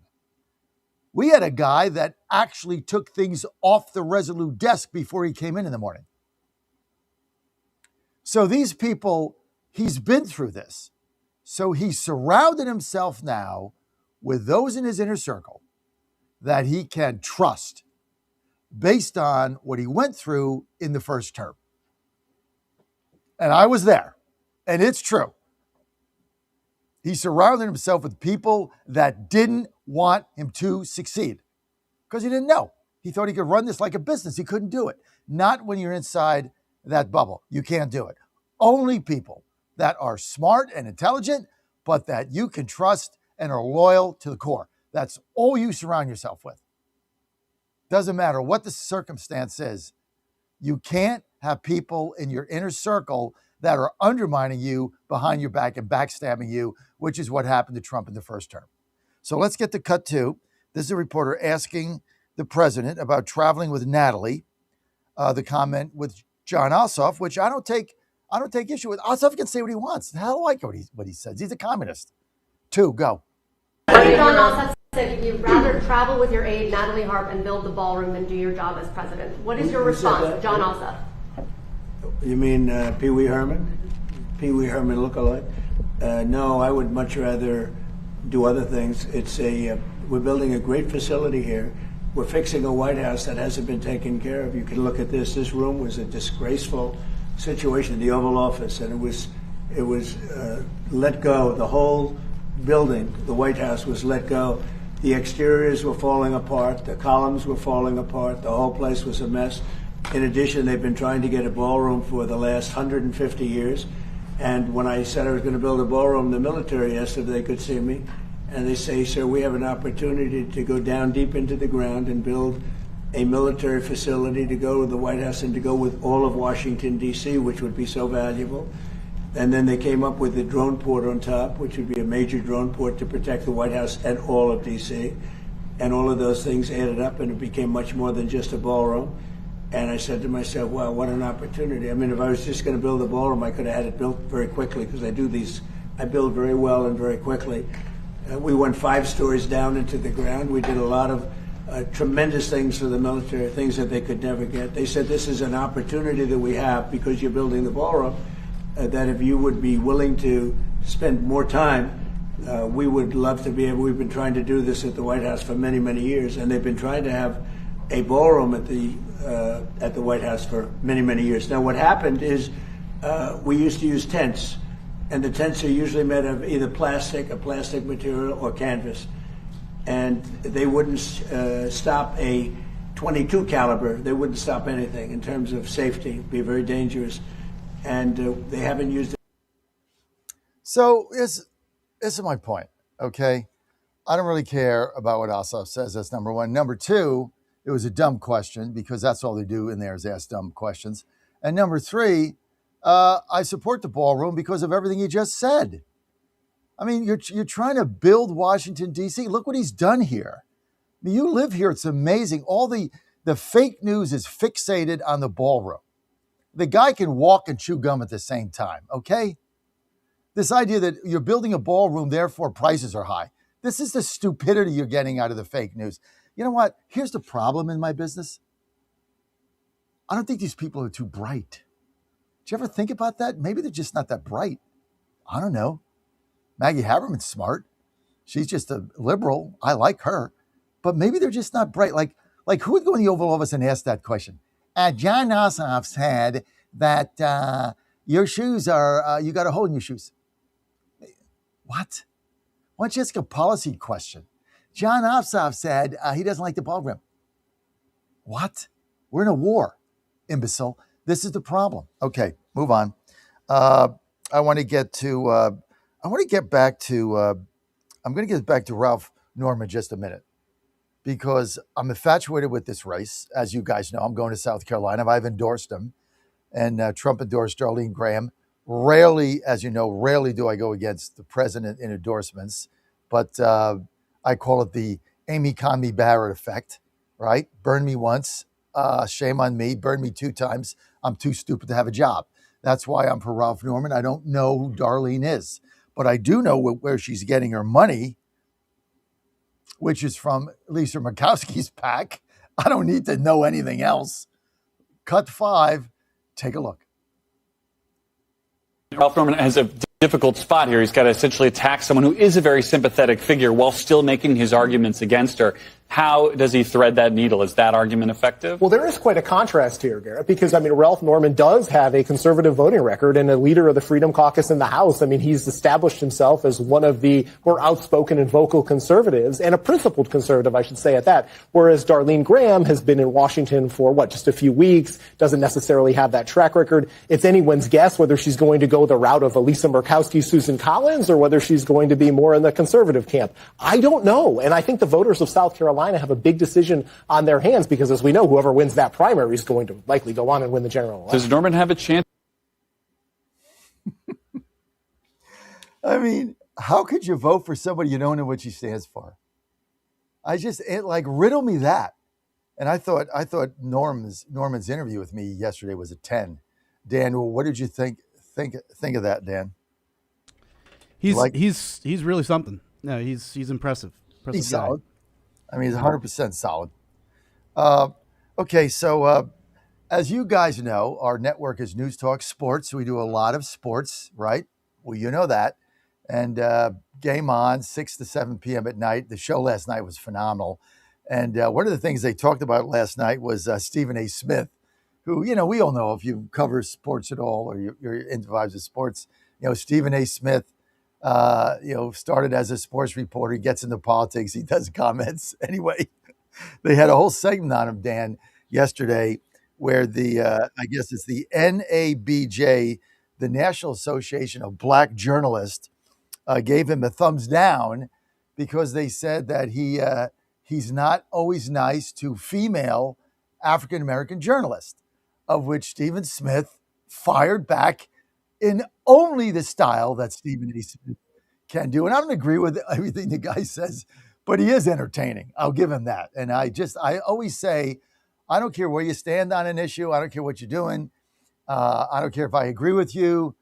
We had a guy that actually took things off the Resolute desk before he came in the morning. So these people, he's been through this. So he surrounded himself now with those in his inner circle that he can trust based on what he went through in the first term. And I was there, and it's true. He surrounded himself with people that didn't want him to succeed because he didn't know. He thought he could run this like a business. He couldn't do it. Not when you're inside that bubble. You can't do it. Only people that are smart and intelligent, but that you can trust and are loyal to the core. That's all you surround yourself with. Doesn't matter what the circumstance is. You can't have people in your inner circle that are undermining you behind your back and backstabbing you, which is what happened to Trump in the first term. So let's get to cut two. This is a reporter asking the president about traveling with Natalie. The comment with John Ossoff, which I don't take issue with. Ossoff can say what he wants. I don't like what he says. He's a communist. Two, go. John Ossoff said you'd rather travel with your aide, Natalie Harp, and build the ballroom than do your job as president. What is your response, John Ossoff? You mean Pee Wee Herman? Pee Wee Herman lookalike? No, I would much rather do other things. We're building a great facility here. We're fixing a White House that hasn't been taken care of. You can look at this. This room was a disgraceful situation in the Oval Office, and it was let go. The whole building, the White House, was let go. The exteriors were falling apart. The columns were falling apart. The whole place was a mess. In addition, they've been trying to get a ballroom for the last 150 years. And when I said I was going to build a ballroom, the military asked if they could see me. And they say, sir, we have an opportunity to go down deep into the ground and build a military facility to go to the White House and to go with all of Washington, D.C., which would be so valuable. And then they came up with the drone port on top, which would be a major drone port to protect the White House and all of D.C. And all of those things added up, and it became much more than just a ballroom. And I said to myself, wow, what an opportunity. I mean, if I was just going to build a ballroom, I could have had it built very quickly because I build very well and very quickly. We went 5 stories down into the ground. We did a lot of tremendous things for the military, things that they could never get. They said this is an opportunity that we have because you're building the ballroom, that if you would be willing to spend more time, we would love to be able. We've been trying to do this at the White House for many, many years, and they've been trying to have a ballroom at the White House for many, many years. Now, what happened is we used to use tents, and the tents are usually made of either a plastic material, or canvas, and they wouldn't stop a .22 caliber. They wouldn't stop anything in terms of safety. It'd be very dangerous, and they haven't used it. So this is my point, okay? I don't really care about what Ossoff says. That's number one. Number two, it was a dumb question because that's all they do in there is ask dumb questions. And number three, I support the ballroom because of everything he just said. I mean, you're trying to build Washington, D.C. Look what he's done here. I mean, you live here. It's amazing. All the fake news is fixated on the ballroom. The guy can walk and chew gum at the same time, okay? This idea that you're building a ballroom, therefore prices are high. This is the stupidity you're getting out of the fake news. You know what? Here's the problem in my business. I don't think these people are too bright. Did you ever think about that? Maybe they're just not that bright. I don't know. Maggie Haberman's smart. She's just a liberal. I like her. But maybe they're just not bright. Like who would go in the Oval Office and ask that question? John Ossoff said that your shoes are, you got a hole in your shoes. What? Why don't you ask a policy question? John Ossoff said he doesn't like the ballroom. What? We're in a war, imbecile. This is the problem. Okay, move on. I'm going to get back to Ralph Norman in just a minute because I'm infatuated with this race. As you guys know, I'm going to South Carolina. I've endorsed him, and Trump endorsed Darlene Graham. Rarely do I go against the president in endorsements, but I call it the Amy Coney Barrett effect, right? Burn me once, shame on me. Burn me 2 times. I'm too stupid to have a job. That's why I'm for Ralph Norman. I don't know who Darlene is, but I do know where she's getting her money, which is from Lisa Murkowski's PAC. I don't need to know anything else. Cut 5. Take a look. Ralph Norman has a difficult spot here. He's got to essentially attack someone who is a very sympathetic figure while still making his arguments against her. How does he thread that needle? Is that argument effective? Well, there is quite a contrast here, Garrett, because, Ralph Norman does have a conservative voting record and a leader of the Freedom Caucus in the House. He's established himself as one of the more outspoken and vocal conservatives, and a principled conservative, I should say, at that. Whereas Darlene Graham has been in Washington for, just a few weeks, doesn't necessarily have that track record. It's anyone's guess whether she's going to go the route of Lisa Murkowski, Susan Collins, or whether she's going to be more in the conservative camp. I don't know. And I think the voters of South Carolina have a big decision on their hands because, as we know, whoever wins that primary is going to likely go on and win the general election. Does Norman have a chance? How could you vote for somebody you don't know what she stands for? Riddle me that. And I thought Norman's interview with me yesterday was a 10. Dan, what did you think of that, Dan? He's really something. No, he's impressive. He's guy. solid. He's 100% solid. Okay, so as you guys know, our network is News Talk Sports. We do a lot of sports, right? Well, you know that. And Game On, 6 to 7 p.m. at night. The show last night was phenomenal. And one of the things they talked about last night was Stephen A. Smith, who, we all know if you cover sports at all or you're into vibes of sports, Stephen A. Smith, started as a sports reporter. He gets into politics. He does comments. Anyway, they had a whole segment on him, Dan, yesterday, where I guess it's the NABJ, the National Association of Black Journalists, gave him a thumbs down because they said that he's not always nice to female African-American journalists, of which Stephen Smith fired back in only the style that Stephen A. Smith can do. And I don't agree with everything the guy says, but he is entertaining. I'll give him that. And I always say, I don't care where you stand on an issue. I don't care what you're doing. I don't care if I agree with you.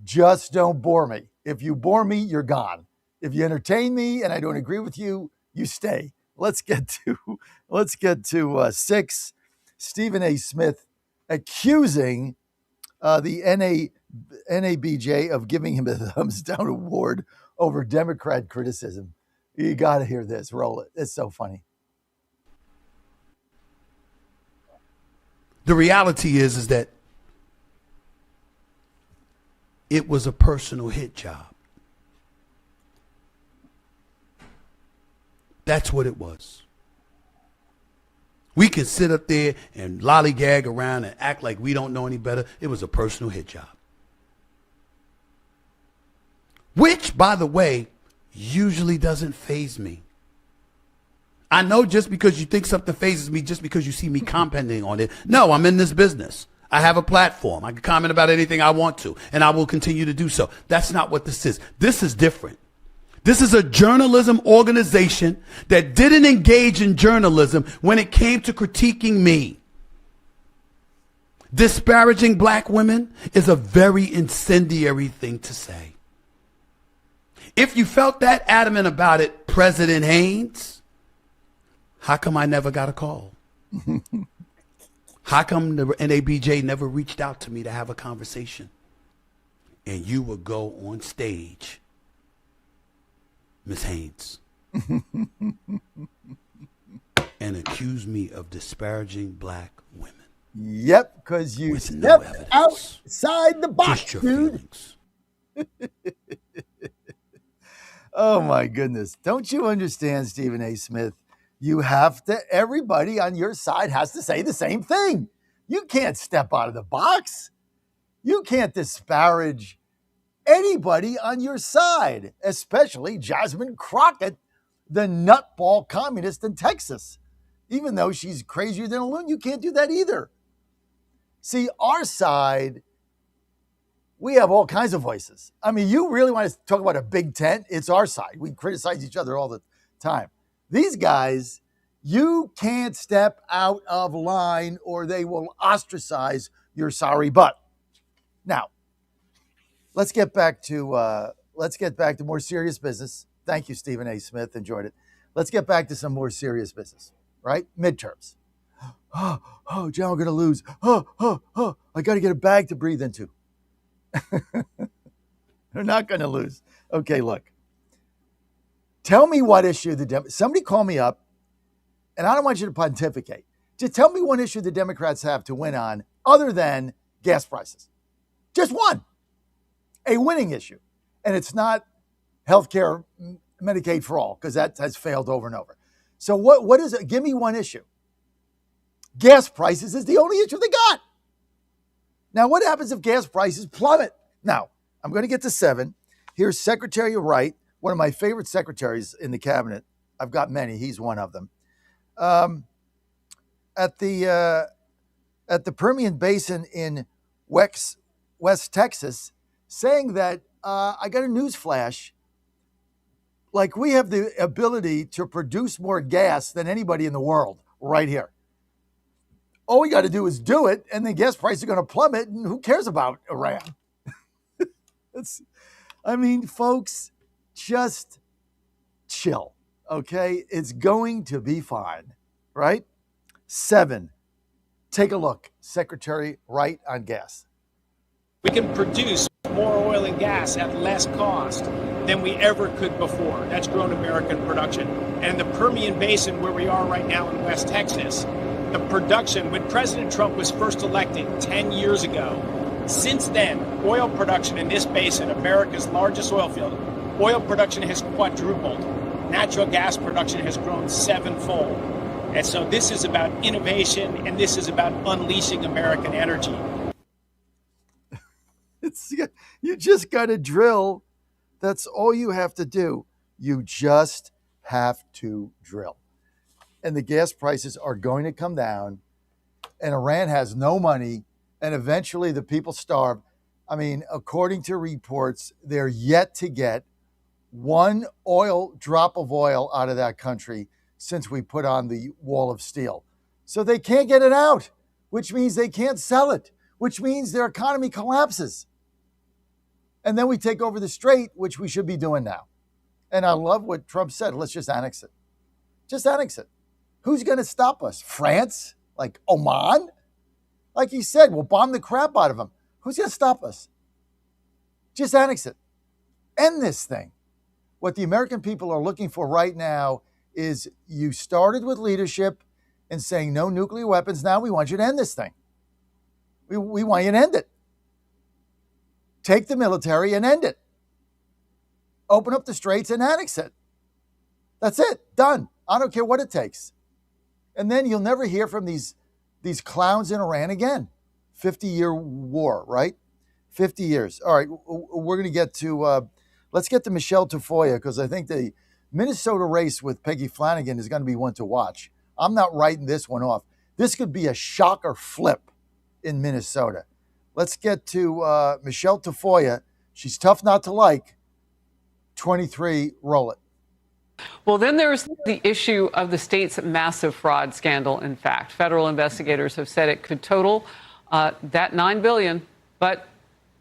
Just don't bore me. If you bore me, you're gone. If you entertain me and I don't agree with you, you stay. Let's get to 6. Stephen A. Smith accusing the NABJ of giving him a thumbs down award over Democrat criticism. You got to hear this. Roll it. It's so funny. The reality is that it was a personal hit job. That's what it was. We can sit up there and lollygag around and act like we don't know any better. It was a personal hit job. Which, by the way, usually doesn't faze me. I know just because you think something fazes me, just because you see me commenting on it. No, I'm in this business. I have a platform. I can comment about anything I want to, and I will continue to do so. That's not what this is. This is different. This is a journalism organization that didn't engage in journalism when it came to critiquing me. Disparaging black women is a very incendiary thing to say. If you felt that adamant about it, President Haynes, how come I never got a call? How come the NABJ never reached out to me to have a conversation? And you would go on stage, Ms. Haynes, and accuse me of disparaging black women. Yep, because you stepped outside the box, Just your dude. feelings. Oh, my goodness. Don't you understand, Stephen A. Smith? You have to, everybody on your side has to say the same thing. You can't step out of the box. You can't disparage anybody on your side, especially Jasmine Crockett, the nutball communist in Texas. Even though she's crazier than a loon, you can't do that either. See, our side, we have all kinds of voices. I mean, you really want to talk about a big tent? It's our side. We criticize each other all the time. These guys, you can't step out of line or they will ostracize your sorry butt. Now, let's get back to more serious business. Thank you, Stephen A. Smith. Enjoyed it. Let's get back to some more serious business, right? Midterms. Oh, John, we're going to lose. I got to get a bag to breathe into. They're not going to lose. Okay, look. Tell me what issue somebody call me up, and I don't want you to pontificate. Just tell me one issue the Democrats have to win on other than gas prices. Just one. A winning issue. And it's not healthcare, Medicaid for all, because that has failed over and over. So what is it? Give me one issue. Gas prices is the only issue they got. Now, what happens if gas prices plummet? Now, I'm going to get to 7. Here's Secretary Wright, one of my favorite secretaries in the cabinet. I've got many. He's one of them. At the Permian Basin in West Texas, saying that I got a news flash. Like, we have the ability to produce more gas than anybody in the world right here. All we got to do is do it, and the gas prices are going to plummet, and who cares about Iran? Folks, just chill, okay? It's going to be fine, right? 7, take a look. Secretary Wright on gas. We can produce more oil and gas at less cost than we ever could before. That's grown American production. And in the Permian Basin, where we are right now in West Texas, the production, when President Trump was first elected 10 years ago, since then, oil production in this basin, America's largest oil field, oil production has quadrupled. Natural gas production has grown 7-fold. And so this is about innovation, and this is about unleashing American energy. You just got to drill. That's all you have to do. You just have to drill. And the gas prices are going to come down, and Iran has no money, and eventually the people starve. I mean, according to reports, they're yet to get one drop of oil out of that country since we put on the wall of steel. So they can't get it out, which means they can't sell it, which means their economy collapses. And then we take over the strait, which we should be doing now. And I love what Trump said. Let's just annex it. Just annex it. Who's going to stop us? France? Like Oman? Like he said, we'll bomb the crap out of them. Who's going to stop us? Just annex it. End this thing. What the American people are looking for right now is you started with leadership and saying no nuclear weapons. Now we want you to end this thing. We want you to end it. Take the military and end it. Open up the straits and annex it. That's it. Done. I don't care what it takes. And then you'll never hear from these clowns in Iran again. 50-year war, right? 50 years. All right, we're going to get to, let's get to Michelle Tafoya, because I think the Minnesota race with Peggy Flanagan is going to be one to watch. I'm not writing this one off. This could be a shocker flip in Minnesota. Let's get to Michelle Tafoya. She's tough not to like. 23, roll it. Well, then there's the issue of the state's massive fraud scandal. In fact, federal investigators have said it could total that $9 billion. But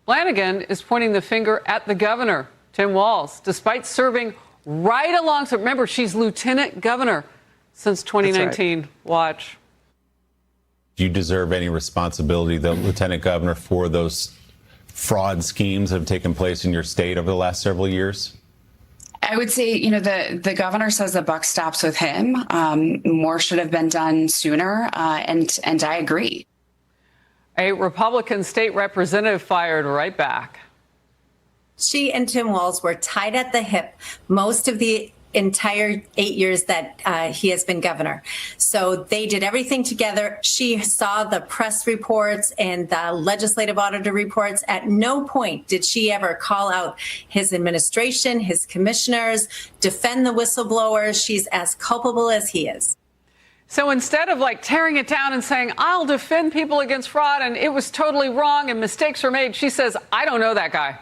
Flanagan is pointing the finger at the governor, Tim Walz, despite serving right alongside. Remember, she's lieutenant governor since 2019. Right. Watch. Do you deserve any responsibility, the lieutenant governor, for those fraud schemes that have taken place in your state over the last several years? I would say, the governor says the buck stops with him. More should have been done sooner, and I agree. A Republican state representative fired right back. She and Tim Walz were tied at the hip most of the entire 8 years that he has been governor. So they did everything together. She saw the press reports and the legislative auditor reports. At no point did she ever call out his administration, his commissioners, defend the whistleblowers. She's as culpable as he is. So instead of tearing it down and saying, I'll defend people against fraud and it was totally wrong and mistakes were made, she says, I don't know that guy.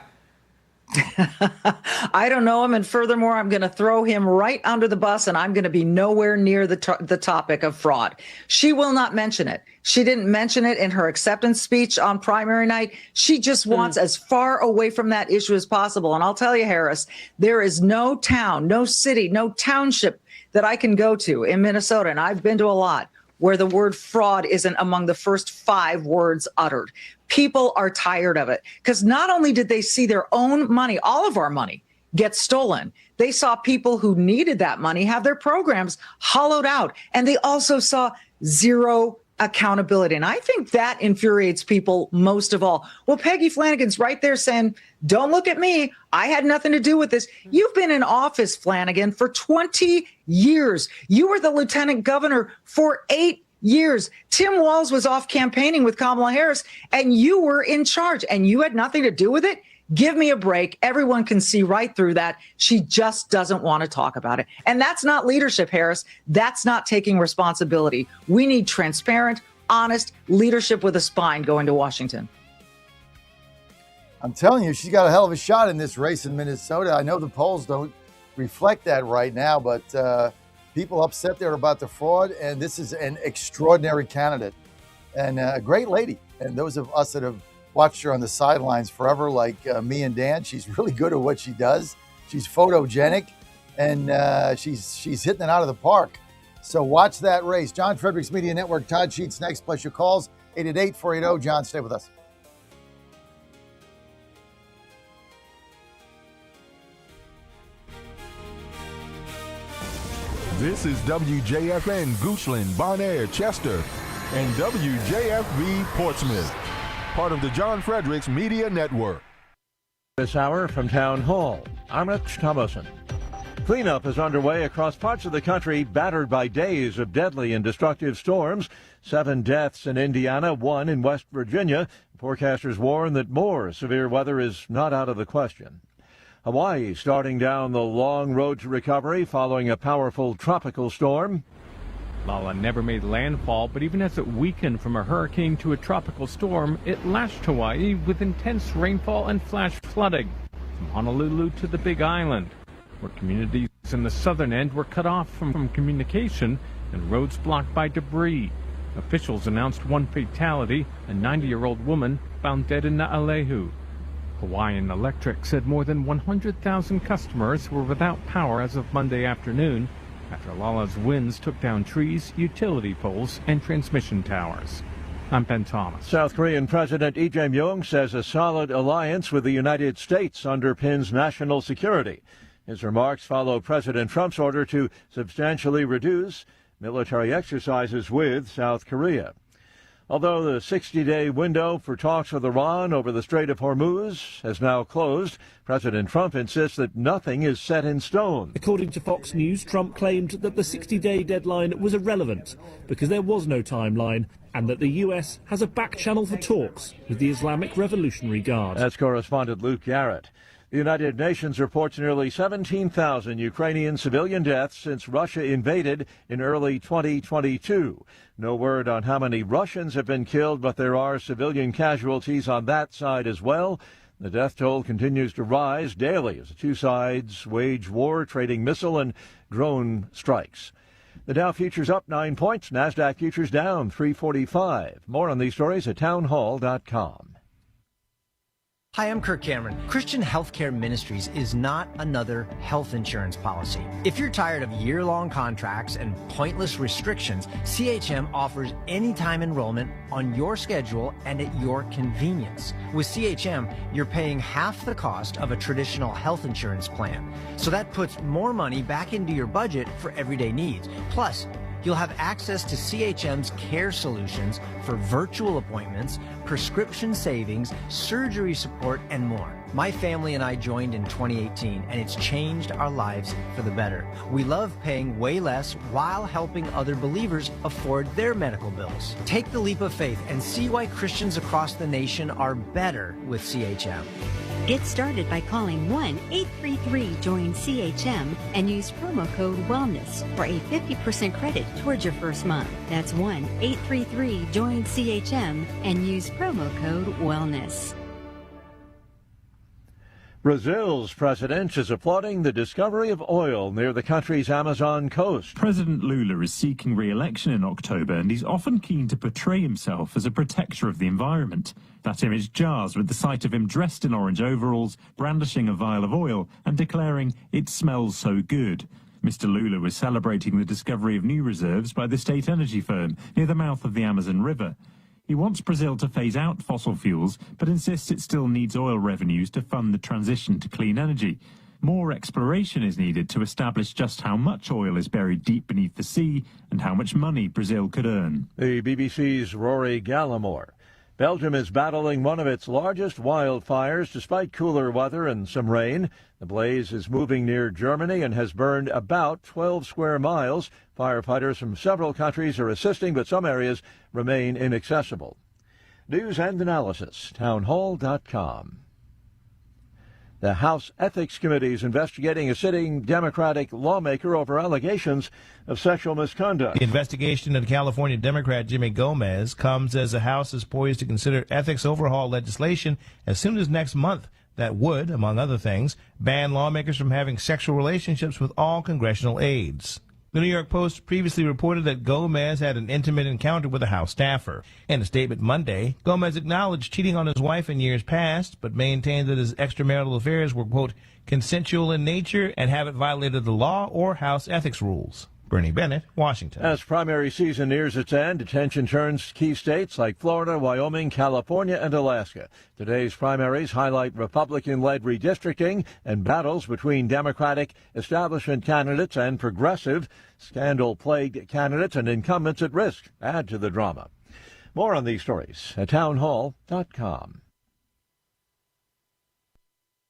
I don't know him, and furthermore, I'm going to throw him right under the bus, and I'm going to be nowhere near the topic of fraud. She will not mention it. She didn't mention it in her acceptance speech on primary night. She just wants as far away from that issue as possible. And I'll tell you, Harris, there is no town, no city, no township that I can go to in Minnesota, and I've been to a lot, where the word fraud isn't among the first 5 words uttered. People are tired of it because not only did they see their own money, all of our money, get stolen, they saw people who needed that money have their programs hollowed out, and they also saw zero accountability. And I think that infuriates people most of all. Well, Peggy Flanagan's right there saying, don't look at me. I had nothing to do with this. You've been in office, Flanagan, for 20 years. You were the lieutenant governor for 8 years. Tim Walz was off campaigning with Kamala Harris, and you were in charge, and you had nothing to do with it. Give me a break. Everyone can see right through that. She just doesn't want to talk about it. And that's not leadership, Harris. That's not taking responsibility. We need transparent, honest leadership with a spine going to Washington. I'm telling you, she's got a hell of a shot in this race in Minnesota. I know the polls don't reflect that right now, but people upset there about the fraud, and this is an extraordinary candidate and a great lady. And those of us that have watched her on the sidelines forever, like me and Dan, she's really good at what she does. She's photogenic, and she's hitting it out of the park. So watch that race. John Fredericks Media Network, Todd Sheets next, plus your calls, 888-480. John, stay with us. This is WJFN Goochland, Bonaire, Chester, and WJFB Portsmouth, part of the John Fredericks Media Network. This hour from Town Hall, I'm Rich Thomason. Cleanup is underway across parts of the country battered by days of deadly and destructive storms. 7 deaths in Indiana, 1 in West Virginia. Forecasters warn that more severe weather is not out of the question. Hawaii starting down the long road to recovery following a powerful tropical storm. Lala never made landfall, but even as it weakened from a hurricane to a tropical storm, it lashed Hawaii with intense rainfall and flash flooding from Honolulu to the Big Island, where communities in the southern end were cut off from communication and roads blocked by debris. Officials announced one fatality, a 90-year-old woman found dead in Naalehu. Hawaiian Electric said more than 100,000 customers were without power as of Monday afternoon after Lala's winds took down trees, utility poles, and transmission towers. I'm Ben Thomas. South Korean President Lee Jae-myung says a solid alliance with the United States underpins national security. His remarks follow President Trump's order to substantially reduce military exercises with South Korea. Although the 60-day window for talks with Iran over the Strait of Hormuz has now closed, President Trump insists that nothing is set in stone. According to Fox News, Trump claimed that the 60-day deadline was irrelevant because there was no timeline and that the U.S. has a back channel for talks with the Islamic Revolutionary Guard. That's correspondent Luke Garrett. The United Nations reports nearly 17,000 Ukrainian civilian deaths since Russia invaded in early 2022. No word on how many Russians have been killed, but there are civilian casualties on that side as well. The death toll continues to rise daily as the two sides wage war, trading missile and drone strikes. The Dow futures up 9 points, NASDAQ futures down 345. More on these stories at townhall.com. Hi, I'm Kirk Cameron. Christian Healthcare Ministries is not another health insurance policy. If you're tired of year-long contracts and pointless restrictions, CHM offers anytime enrollment on your schedule and at your convenience. With CHM, you're paying half the cost of a traditional health insurance plan. So that puts more money back into your budget for everyday needs. Plus, you'll have access to CHM's care solutions for virtual appointments, prescription savings, surgery support, and more. My family and I joined in 2018, and it's changed our lives for the better. We love paying way less while helping other believers afford their medical bills. Take the leap of faith and see why Christians across the nation are better with CHM. Get started by calling 1-833-JOIN-CHM and use promo code WELLNESS for a 50% credit towards your first month. That's 1-833-JOIN-CHM and use promo code WELLNESS. Brazil's president is applauding the discovery of oil near the country's Amazon coast. President Lula is seeking re-election in October, and he's often keen to portray himself as a protector of the environment. That image jars with the sight of him dressed in orange overalls, brandishing a vial of oil and declaring, "It smells so good." Mr. Lula was celebrating the discovery of new reserves by the state energy firm near the mouth of the Amazon River. He wants Brazil to phase out fossil fuels, but insists it still needs oil revenues to fund the transition to clean energy. More exploration is needed to establish just how much oil is buried deep beneath the sea and how much money Brazil could earn. The BBC's Rory Gallimore. Belgium is battling one of its largest wildfires despite cooler weather and some rain. The blaze is moving near Germany and has burned about 12 square miles. Firefighters from several countries are assisting, but some areas remain inaccessible. News and analysis, townhall.com. The House Ethics Committee is investigating a sitting Democratic lawmaker over allegations of sexual misconduct. The investigation of California Democrat Jimmy Gomez comes as the House is poised to consider ethics overhaul legislation as soon as next month that would, among other things, ban lawmakers from having sexual relationships with all congressional aides. The New York Post previously reported that Gomez had an intimate encounter with a House staffer. In a statement Monday, Gomez acknowledged cheating on his wife in years past, but maintained that his extramarital affairs were, quote, consensual in nature and haven't violated the law or House ethics rules. Bernie Bennett, Washington. As primary season nears its end, attention turns to key states like Florida, Wyoming, California, and Alaska. Today's primaries highlight Republican-led redistricting and battles between Democratic establishment candidates and progressive, scandal-plagued candidates and incumbents at risk. Add to the drama. More on these stories at townhall.com.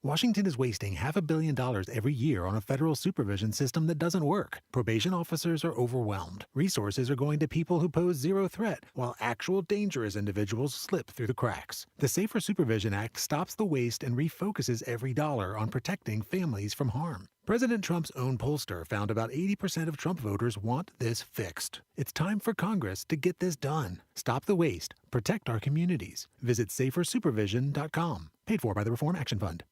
Washington is wasting $500 million every year on a federal supervision system that doesn't work. Probation officers are overwhelmed. Resources are going to people who pose zero threat, while actual dangerous individuals slip through the cracks. The Safer Supervision Act stops the waste and refocuses every dollar on protecting families from harm. President Trump's own pollster found about 80% of Trump voters want this fixed. It's time for Congress to get this done. Stop the waste. Protect our communities. Visit safersupervision.com. Paid for by the Reform Action Fund.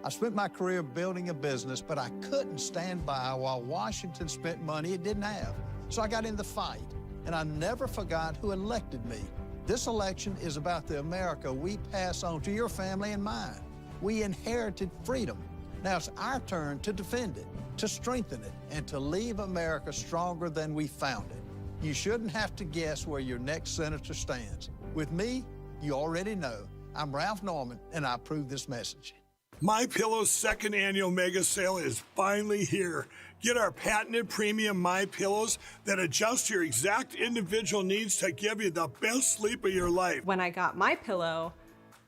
I spent my career building a business, but I couldn't stand by while Washington spent money it didn't have. So I got in the fight. and I never forgot who elected me. This election is about the America we pass on to your family and mine. We inherited freedom. Now it's our turn to defend it, to strengthen it, and to leave America stronger than we found it. You shouldn't have to guess where your next senator stands. With me, you already know. I'm Ralph Norman, and I approve this message. MyPillow's second annual mega sale is finally here. Get our patented premium MyPillows that adjust to your exact individual needs to give you the best sleep of your life. When I got MyPillow,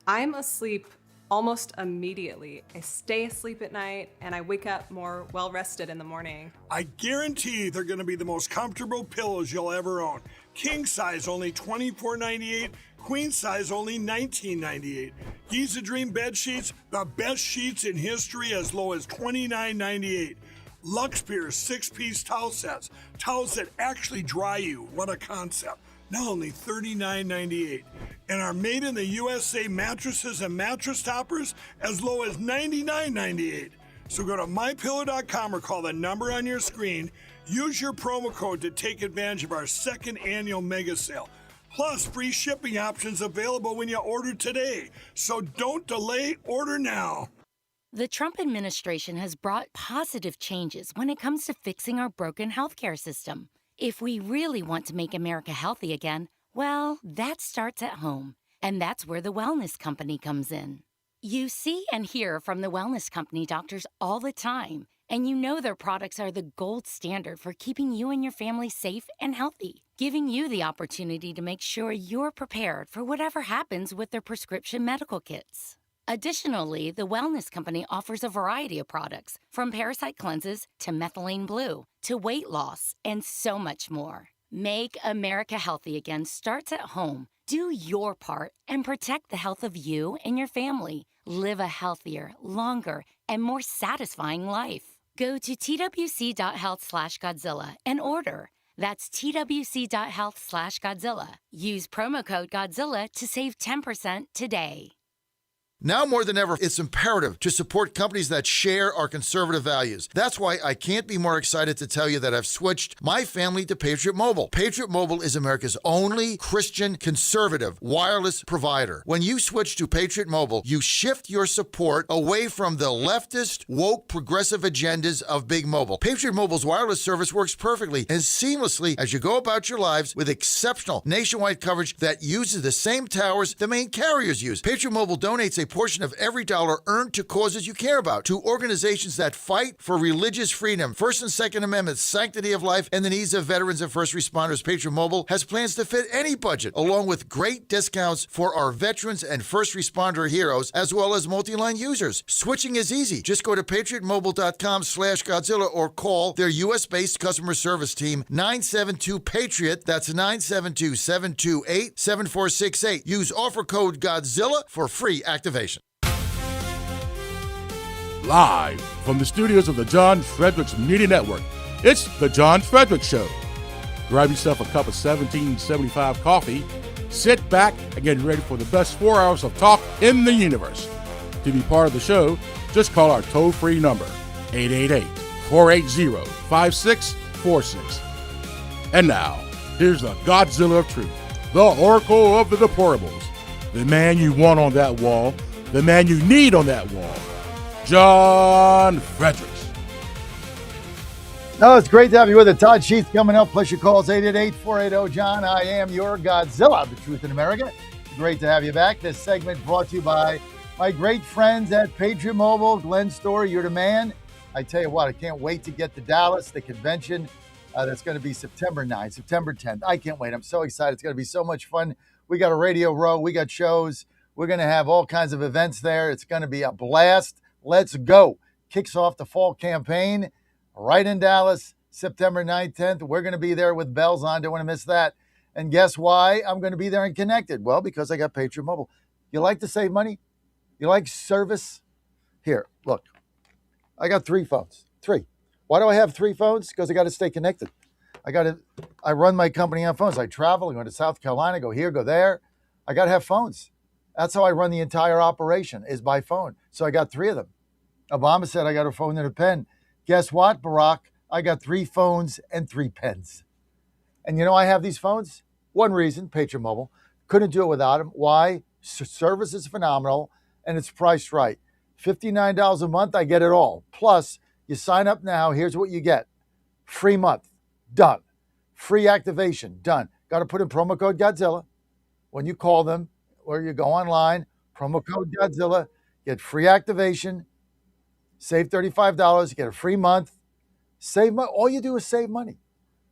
I'm asleep almost immediately. I stay asleep at night and I wake up more well-rested in the morning. I guarantee they're going to be the most comfortable pillows you'll ever own. King size only $24.98, queen size only $19.98. Giza Dream bed sheets, the best sheets in history, as low as $29.98. Lux Pierce 6-piece towel sets, towels that actually dry you. What a concept. Now only $39.98. And our made in the USA mattresses and mattress toppers as low as $99.98. So go to mypillow.com or call the number on your screen. Use your promo code to take advantage of our second annual mega sale. Plus, free shipping options available when you order today. So don't delay, order now. The Trump administration has brought positive changes when it comes to fixing our broken healthcare system. If we really want to make America healthy again, well, that starts at home. And that's where the Wellness Company comes in. You see and hear from the Wellness Company doctors all the time, and you know their products are the gold standard for keeping you and your family safe and healthy, giving you the opportunity to make sure you're prepared for whatever happens with their prescription medical kits. Additionally, the Wellness Company offers a variety of products, from parasite cleanses to methylene blue to weight loss and so much more. Make America healthy again starts at home. Do your part and protect the health of you and your family. Live a healthier, longer, and more satisfying life. Go to twc.health/Godzilla and order. That's twc.health/Godzilla. Use promo code Godzilla to save 10% today. Now more than ever, it's imperative to support companies that share our conservative values. That's why I can't be more excited to tell you that I've switched my family to Patriot Mobile. Patriot Mobile is America's only Christian conservative wireless provider. When you switch to Patriot Mobile, you shift your support away from the leftist, woke, progressive agendas of Big Mobile. Patriot Mobile's wireless service works perfectly and seamlessly as you go about your lives with exceptional nationwide coverage that uses the same towers the main carriers use. Patriot Mobile donates a portion of every dollar earned to causes you care about, to organizations that fight for religious freedom, First and Second Amendments, sanctity of life, and the needs of veterans and first responders. Patriot Mobile has plans to fit any budget, along with great discounts for our veterans and first responder heroes, as well as multi-line users. Switching is easy. Just go to patriotmobile.com/Godzilla or call their U.S.-based customer service team, 972-PATRIOT. That's 972-728-7468. Use offer code Godzilla for free activation. Live from the studios of the John Fredericks Media Network, it's The John Fredericks Show. Grab yourself a cup of 1775 coffee, sit back, and get ready for the best 4 hours of talk in the universe. To be part of the show, just call our toll-free number, 888-480-5646. And now, here's the Godzilla of Truth, the Oracle of the Deplorables, the man you want on that wall, the man you need on that wall, John Fredericks. No, it's great to have you with us. Todd Sheets coming up, plus your calls, 888-480-JOHN. I am your Godzilla, the truth in America. Great to have you back. This segment brought to you by my great friends at Patriot Mobile. Glenn Story, you're the man. I tell you what, I can't wait to get to Dallas, the convention. That's going to be September 9th, September 10th. I can't wait. I'm so excited. It's going to be so much fun. We got a radio row. We got shows. We're going to have all kinds of events there. It's going to be a blast. Let's go. Kicks off the fall campaign right in Dallas, September 9th, 10th. We're going to be there with bells on. Don't want to miss that. And guess why I'm going to be there and connected? Well, because I got Patriot Mobile. You like to save money? You like service? Here, look. I got 3 phones. 3. Why do I have 3 phones? Because I got to stay connected. I run my company on phones. I travel. I go to South Carolina, go here, go there. I got to have phones. That's how I run the entire operation, is by phone. So I got 3 of them. Obama said I got a phone and a pen. Guess what, Barack? I got 3 phones and 3 pens. And I have these phones. One reason, Patriot Mobile. Couldn't do it without them. Why? Service is phenomenal and it's priced right. $59 a month, I get it all. Plus, you sign up now, here's what you get. Free month, done. Free activation, done. Got to put in promo code Godzilla when you call them or you go online, promo code Godzilla, get free activation, save $35, get a free month, save money. All you do is save money,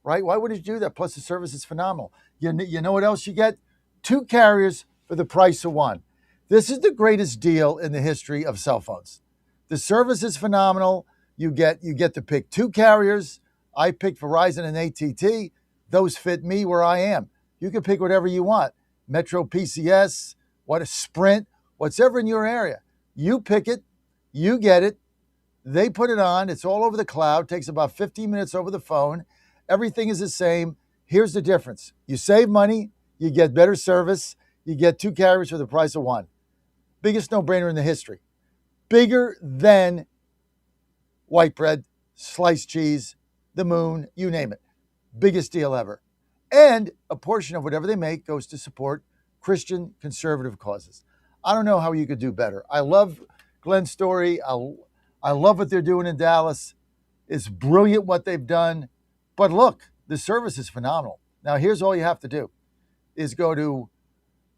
right? Why wouldn't you do that? Plus, the service is phenomenal. You know what else you get? 2 carriers for the price of 1. This is the greatest deal in the history of cell phones. The service is phenomenal. You get to pick 2 carriers. I picked Verizon and AT&T. Those fit me where I am. You can pick whatever you want. Metro PCS, what a Sprint, whatever in your area. You pick it, you get it. They put it on. It's all over the cloud. Takes about 15 minutes over the phone. Everything is the same. Here's the difference. You save money. You get better service. You get 2 carriers for the price of 1. Biggest no-brainer in the history. Bigger than white bread, sliced cheese, the moon, you name it. Biggest deal ever. And a portion of whatever they make goes to support Christian conservative causes. I don't know how you could do better. I love Glenn's story. I love what they're doing in Dallas. It's brilliant what they've done. But look, the service is phenomenal. Now, here's all you have to do is go to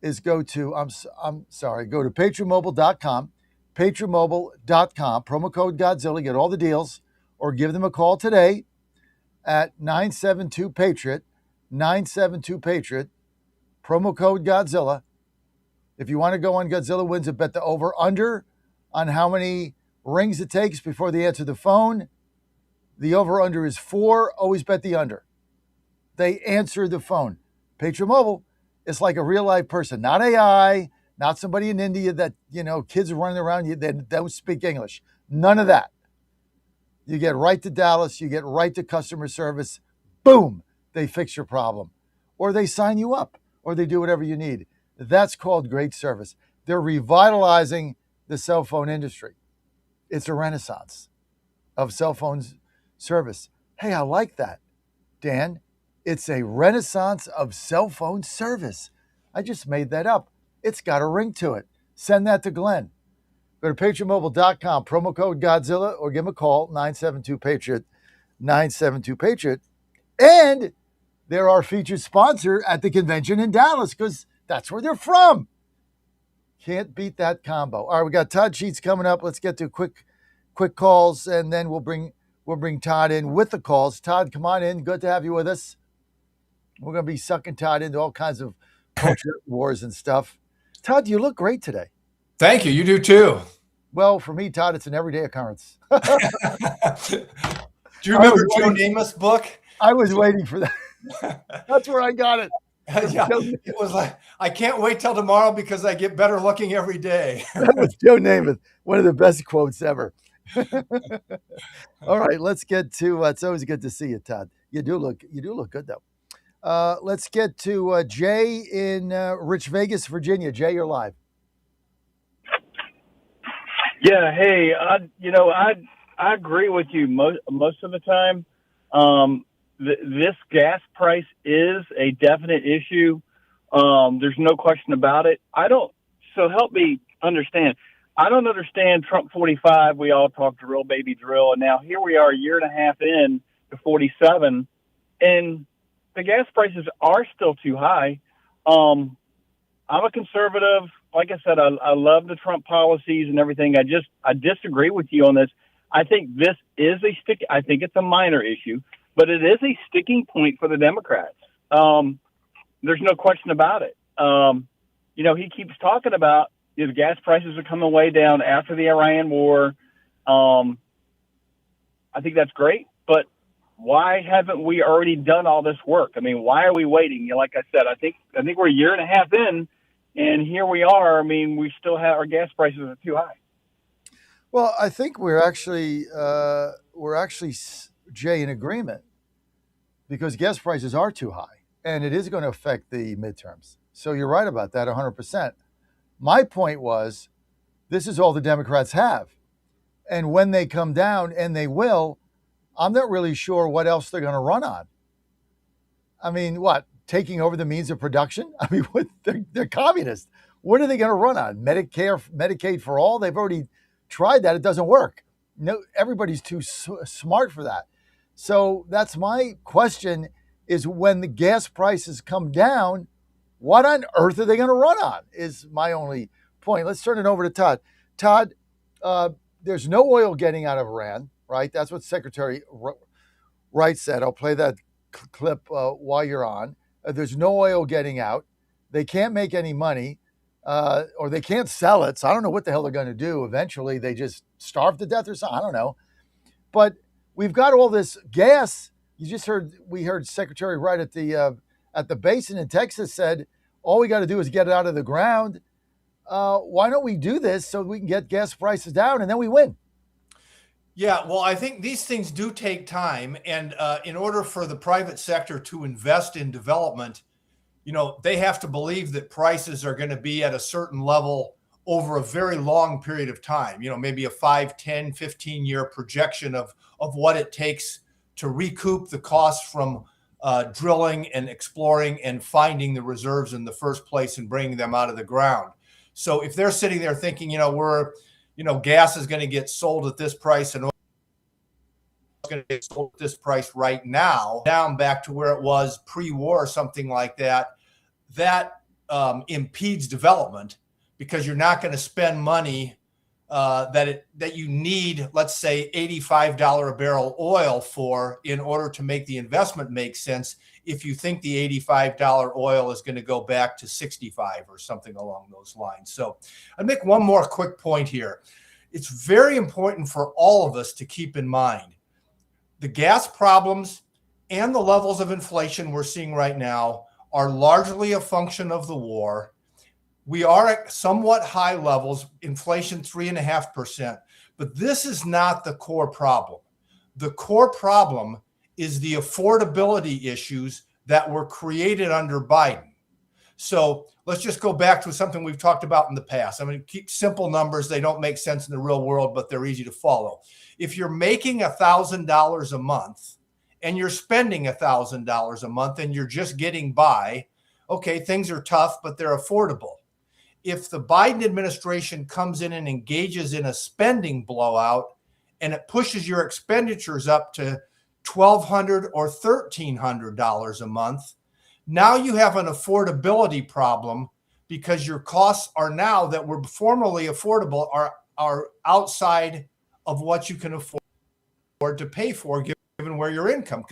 patriotmobile.com, patriotmobile.com, promo code Godzilla, get all the deals, or give them a call today at 972-PATRIOT, 972-PATRIOT, promo code Godzilla. If you want to go on Godzilla Wins and bet the over-under on how many rings it takes before they answer the phone, the over-under is 4. Always bet the under. They answer the phone. Patriot Mobile is like a real-life person, not AI, not somebody in India that, kids are running around you that don't speak English. None of that. You get right to Dallas. You get right to customer service. Boom, they fix your problem. Or they sign you up, or they do whatever you need. That's called great service. They're revitalizing the cell phone industry. It's a renaissance of cell phones service. Hey, I like that, Dan. It's a renaissance of cell phone service. I just made that up. It's got a ring to it. Send that to Glenn. Go to patriotmobile.com, promo code Godzilla, or give him a call, 972-PATRIOT, 972-PATRIOT. And they're our featured sponsor at the convention in Dallas because that's where they're from. Can't beat that combo. All right, we got Todd Sheets coming up. Let's get to quick calls, and then we'll bring Todd in with the calls. Todd, come on in. Good to have you with us. We're going to be sucking Todd into all kinds of culture wars and stuff. Todd, you look great today. Thank you. You do too. Well, for me, Todd, it's an everyday occurrence. Do you remember Joe Namath's book? I was waiting for that. That's where I got it. Yeah, it was like, I can't wait till tomorrow because I get better looking every day. That was Joe Namath, one of the best quotes ever. All right, let's get to. It's always good to see you, Todd. You do look good though. Let's get to Jay in Rich Vegas, Virginia. Jay, you're live. Yeah, hey, I agree with you most of the time. This gas price is a definite issue. There's no question about it. So help me understand. I don't understand Trump 45. We all talk drill, baby, drill. And now here we are a year and a half in to 47, and the gas prices are still too high. I'm a conservative. Like I said, I love the Trump policies and everything. I disagree with you on this. I think this is I think it's a minor issue, but it is a sticking point for the Democrats. There's no question about it. He keeps talking about the gas prices are coming way down after the Iran war. I think that's great, but why haven't we already done all this work? I mean, why are we waiting? Like I said, I think we're a year and a half in, and here we are. I mean, we still have our gas prices are too high. Well, I think we're actually Jay in agreement because gas prices are too high, and it is going to affect the midterms. So you're right about that, 100%. My point was, this is all the Democrats have, and when they come down, and they will, I'm not really sure what else they're going to run on. I mean, what? Taking over the means of production? I mean, they're communists. What are they going to run on? Medicaid for all? They've already tried that. It doesn't work. No, everybody's too smart for that. So that's my question: is when the gas prices come down, what on earth are they going to run on? Is my only point. Let's turn it over to Todd. Todd, there's no oil getting out of Iran, right? That's what Secretary Wright said. I'll play that clip while you're on. There's no oil getting out. They can't make any money, or they can't sell it. So I don't know what the hell they're going to do. Eventually, they just starve to death or something. I don't know. But we've got all this gas. We heard Secretary Wright at the basin in Texas said, all we got to do is get it out of the ground. Why don't we do this so we can get gas prices down and then we win? Yeah, well, I think these things do take time. And in order for the private sector to invest in development, they have to believe that prices are going to be at a certain level over a very long period of time, maybe a 5, 10, 15-year projection of what it takes to recoup the costs from drilling and exploring and finding the reserves in the first place and bringing them out of the ground. So if they're sitting there thinking, gas is going to get sold at this price and oil is going to get sold at this price right now, down back to where it was pre-war or something like that, that impedes development, because you're not going to spend money that you need, let's say, $85 a barrel oil for in order to make the investment make sense if you think the $85 oil is going to go back to 65 or something along those lines. So I'd make one more quick point here. It's very important for all of us to keep in mind the gas problems and the levels of inflation we're seeing right now are largely a function of the war. We are at somewhat high levels, inflation 3.5%, but this is not the core problem. The core problem is the affordability issues that were created under Biden. So let's just go back to something we've talked about in the past. I'm going to keep simple numbers. They don't make sense in the real world, but they're easy to follow. If you're making $1,000 a month and you're spending $1,000 a month and you're just getting by, okay, things are tough, but they're affordable. If the Biden administration comes in and engages in a spending blowout and it pushes your expenditures up to $1,200 or $1,300 a month, now you have an affordability problem, because your costs are now that were formerly affordable are outside of what you can afford to pay for, given where your income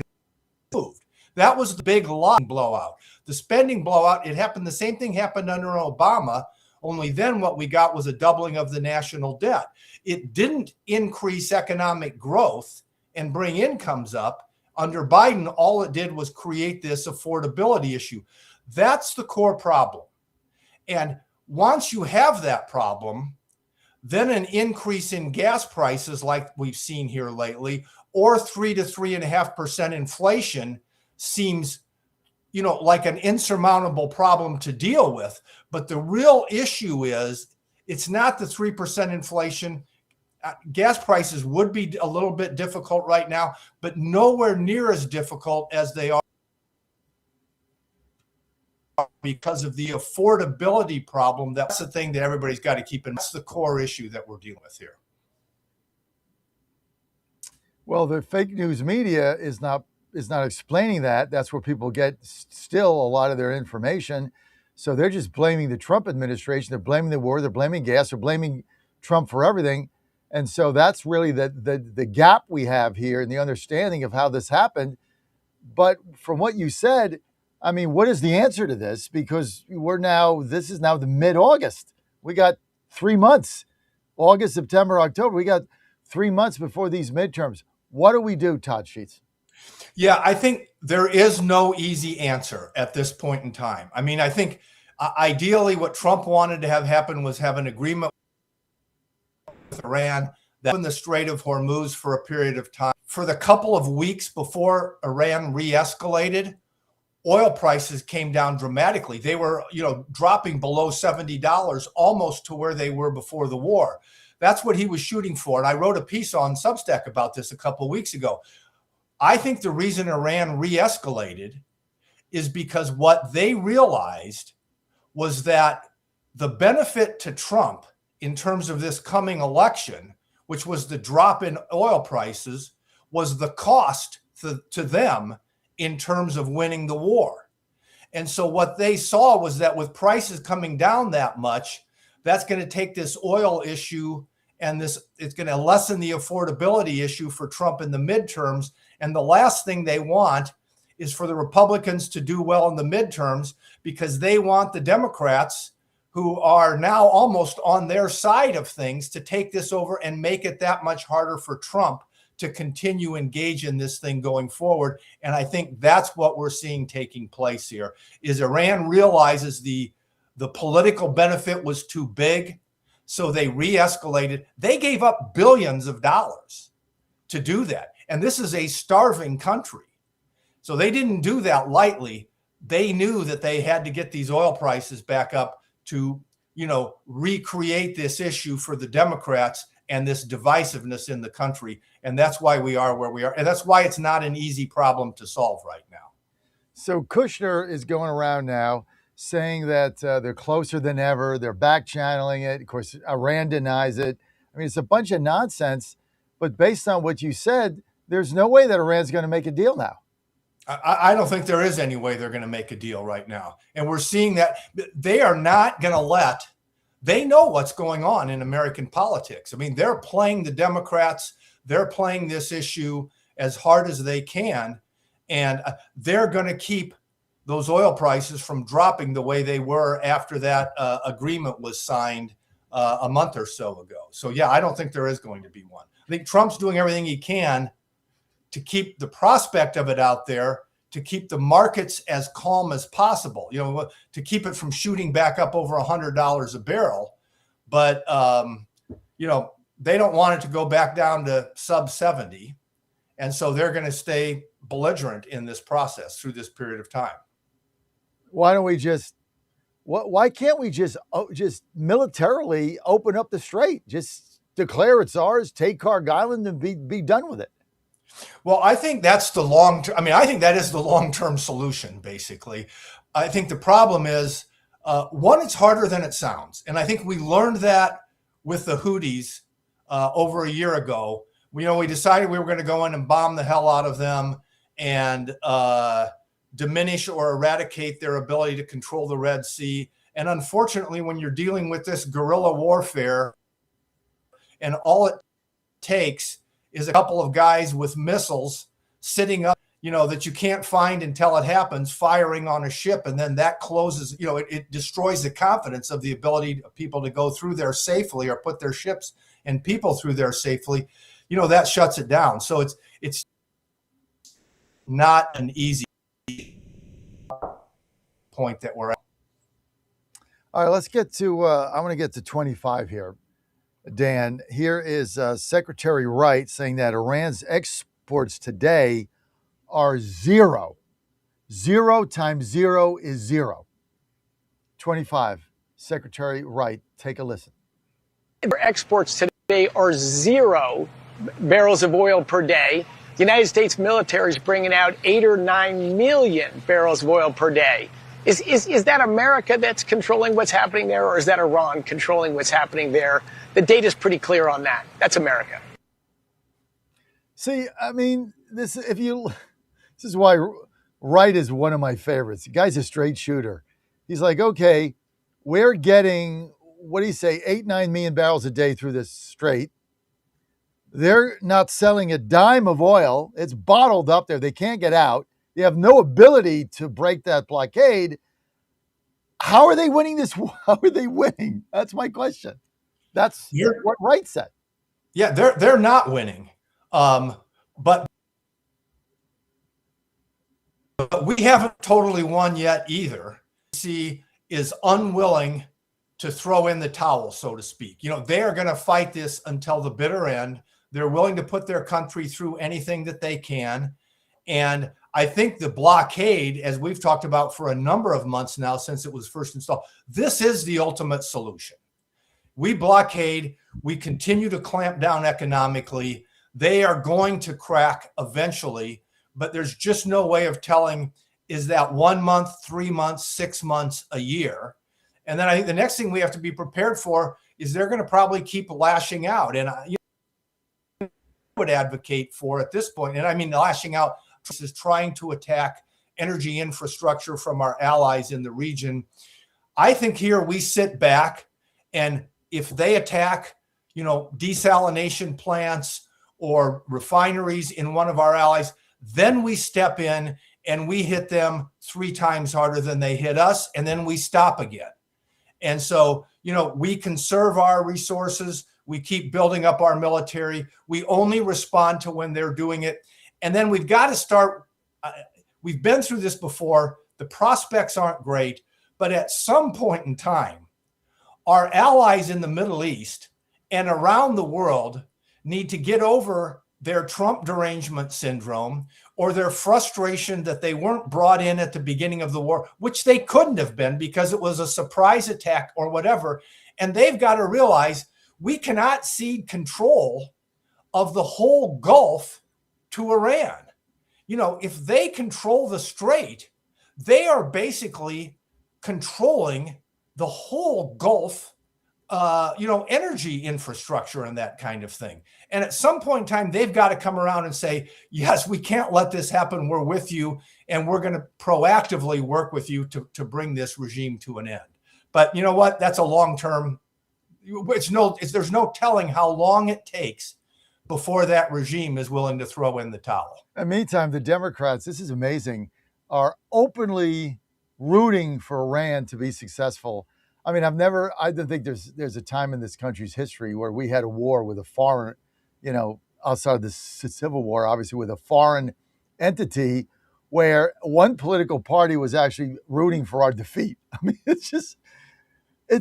moved. That was the big blowout. The spending blowout, the same thing happened under Obama, only then what we got was a doubling of the national debt. It didn't increase economic growth and bring incomes up. Under Biden, all it did was create this affordability issue. That's the core problem. And once you have that problem, then an increase in gas prices like we've seen here lately, or 3 to 3.5% inflation seems like an insurmountable problem to deal with. But the real issue is it's not the 3% inflation. Gas prices would be a little bit difficult right now, but nowhere near as difficult as they are because of the affordability problem. That's the thing that everybody's got to keep in mind. That's the core issue that we're dealing with here. Well, the fake news media is not explaining that. That's where people get still a lot of their information. So they're just blaming the Trump administration. They're blaming the war. They're blaming gas. They're blaming Trump for everything. And so that's really the gap we have here in the understanding of how this happened. But from what you said, I mean, what is the answer to this? Because this is now the mid-August. We got 3 months, August, September, October. We got 3 months before these midterms. What do we do, Todd Sheets? Yeah, I think there is no easy answer at this point in time. I mean, I think ideally what Trump wanted to have happen was have an agreement with Iran that opened the Strait of Hormuz for a period of time. For the couple of weeks before Iran re-escalated, oil prices came down dramatically. They were, dropping below $70, almost to where they were before the war. That's what he was shooting for. And I wrote a piece on Substack about this a couple of weeks ago. I think the reason Iran re-escalated is because what they realized was that the benefit to Trump in terms of this coming election, which was the drop in oil prices, was the cost to them in terms of winning the war. And so what they saw was that with prices coming down that much, that's going to take this oil issue and it's going to lessen the affordability issue for Trump in the midterms. And the last thing they want is for the Republicans to do well in the midterms, because they want the Democrats, who are now almost on their side of things, to take this over and make it that much harder for Trump to continue engage in this thing going forward. And I think that's what we're seeing taking place here, is Iran realizes the political benefit was too big, so they re-escalated. They gave up billions of dollars to do that. And this is a starving country. So they didn't do that lightly. They knew that they had to get these oil prices back up to, recreate this issue for the Democrats and this divisiveness in the country. And that's why we are where we are. And that's why it's not an easy problem to solve right now. So Kushner is going around now saying that they're closer than ever. They're back channeling it. Of course, Iran denies it. I mean, it's a bunch of nonsense. But based on what you said, there's no way that Iran's going to make a deal now. I don't think there is any way they're going to make a deal right now. And we're seeing that they are not going to they know what's going on in American politics. I mean, they're playing the Democrats. They're playing this issue as hard as they can. And they're going to keep those oil prices from dropping the way they were after that agreement was signed a month or so ago. So, yeah, I don't think there is going to be one. I think Trump's doing everything he can to keep the prospect of it out there, to keep the markets as calm as possible, to keep it from shooting back up over $100 a barrel. But, they don't want it to go back down to sub 70. And so they're going to stay belligerent in this process through this period of time. Why don't we why can't we just militarily open up the strait? Just declare it's ours, take Carg Island, and be done with it. Well, I think that's the I think that is the long-term solution, basically. I think the problem is, one, it's harder than it sounds. And I think we learned that with the Houthis over a year ago. We decided we were going to go in and bomb the hell out of them and diminish or eradicate their ability to control the Red Sea. And unfortunately, when you're dealing with this guerrilla warfare, and all it takes is a couple of guys with missiles sitting up, that you can't find until it happens, firing on a ship. And then that closes, it destroys the confidence of the ability of people to go through there safely or put their ships and people through there safely. That shuts it down. So it's not an easy point that we're at. All right, let's get to, I want to get to 25 here. Dan, here is Secretary Wright saying that Iran's exports today are zero. 0 times 0 is 0. 25, Secretary Wright, take a listen. Exports today are 0 barrels of oil per day. The United States military is bringing out 8 or 9 million barrels of oil per day. Is that America that's controlling what's happening there, or is that Iran controlling what's happening there? The data's pretty clear on that. That's America. See, I mean, this is why Wright is one of my favorites. The guy's a straight shooter. He's like, okay, we're getting, what do you say, 8-9 million barrels a day through this strait. They're not selling a dime of oil. It's bottled up there. They can't get out. They have no ability to break that blockade. How are they winning this? How are they winning? That's my question. That's what Wright said. Yeah, they're not winning. But we haven't totally won yet either. C is unwilling to throw in the towel, so to speak. They are going to fight this until the bitter end. They're willing to put their country through anything that they can. And I think the blockade, as we've talked about for a number of months now since it was first installed, this is the ultimate solution. We blockade, we continue to clamp down economically. They are going to crack eventually, but there's just no way of telling is that 1 month, 3 months, 6 months, a year. And then I think the next thing we have to be prepared for is they're going to probably keep lashing out. And I would advocate for at this point, and I mean lashing out is trying to attack energy infrastructure from our allies in the region. I think here we sit back, and if they attack, desalination plants or refineries in one of our allies, then we step in and we hit them 3 times harder than they hit us, and then we stop again. And so, we conserve our resources. We keep building up our military. We only respond to when they're doing it. And then we've got to start. We've been through this before. The prospects aren't great, but at some point in time, our allies in the Middle East and around the world need to get over their Trump derangement syndrome or their frustration that they weren't brought in at the beginning of the war, which they couldn't have been because it was a surprise attack or whatever. And they've got to realize we cannot cede control of the whole Gulf to Iran. If they control the strait, they are basically controlling the whole Gulf, energy infrastructure and that kind of thing. And at some point in time, they've got to come around and say, yes, we can't let this happen. We're with you, and we're going to proactively work with you to bring this regime to an end. But you know what? That's a long-term. There's no telling how long it takes before that regime is willing to throw in the towel. In the meantime, the Democrats, this is amazing, are openly rooting for Iran to be successful. I mean, I don't think there's a time in this country's history where we had a war with a foreign, outside of the Civil War, obviously with a foreign entity where one political party was actually rooting for our defeat. I mean,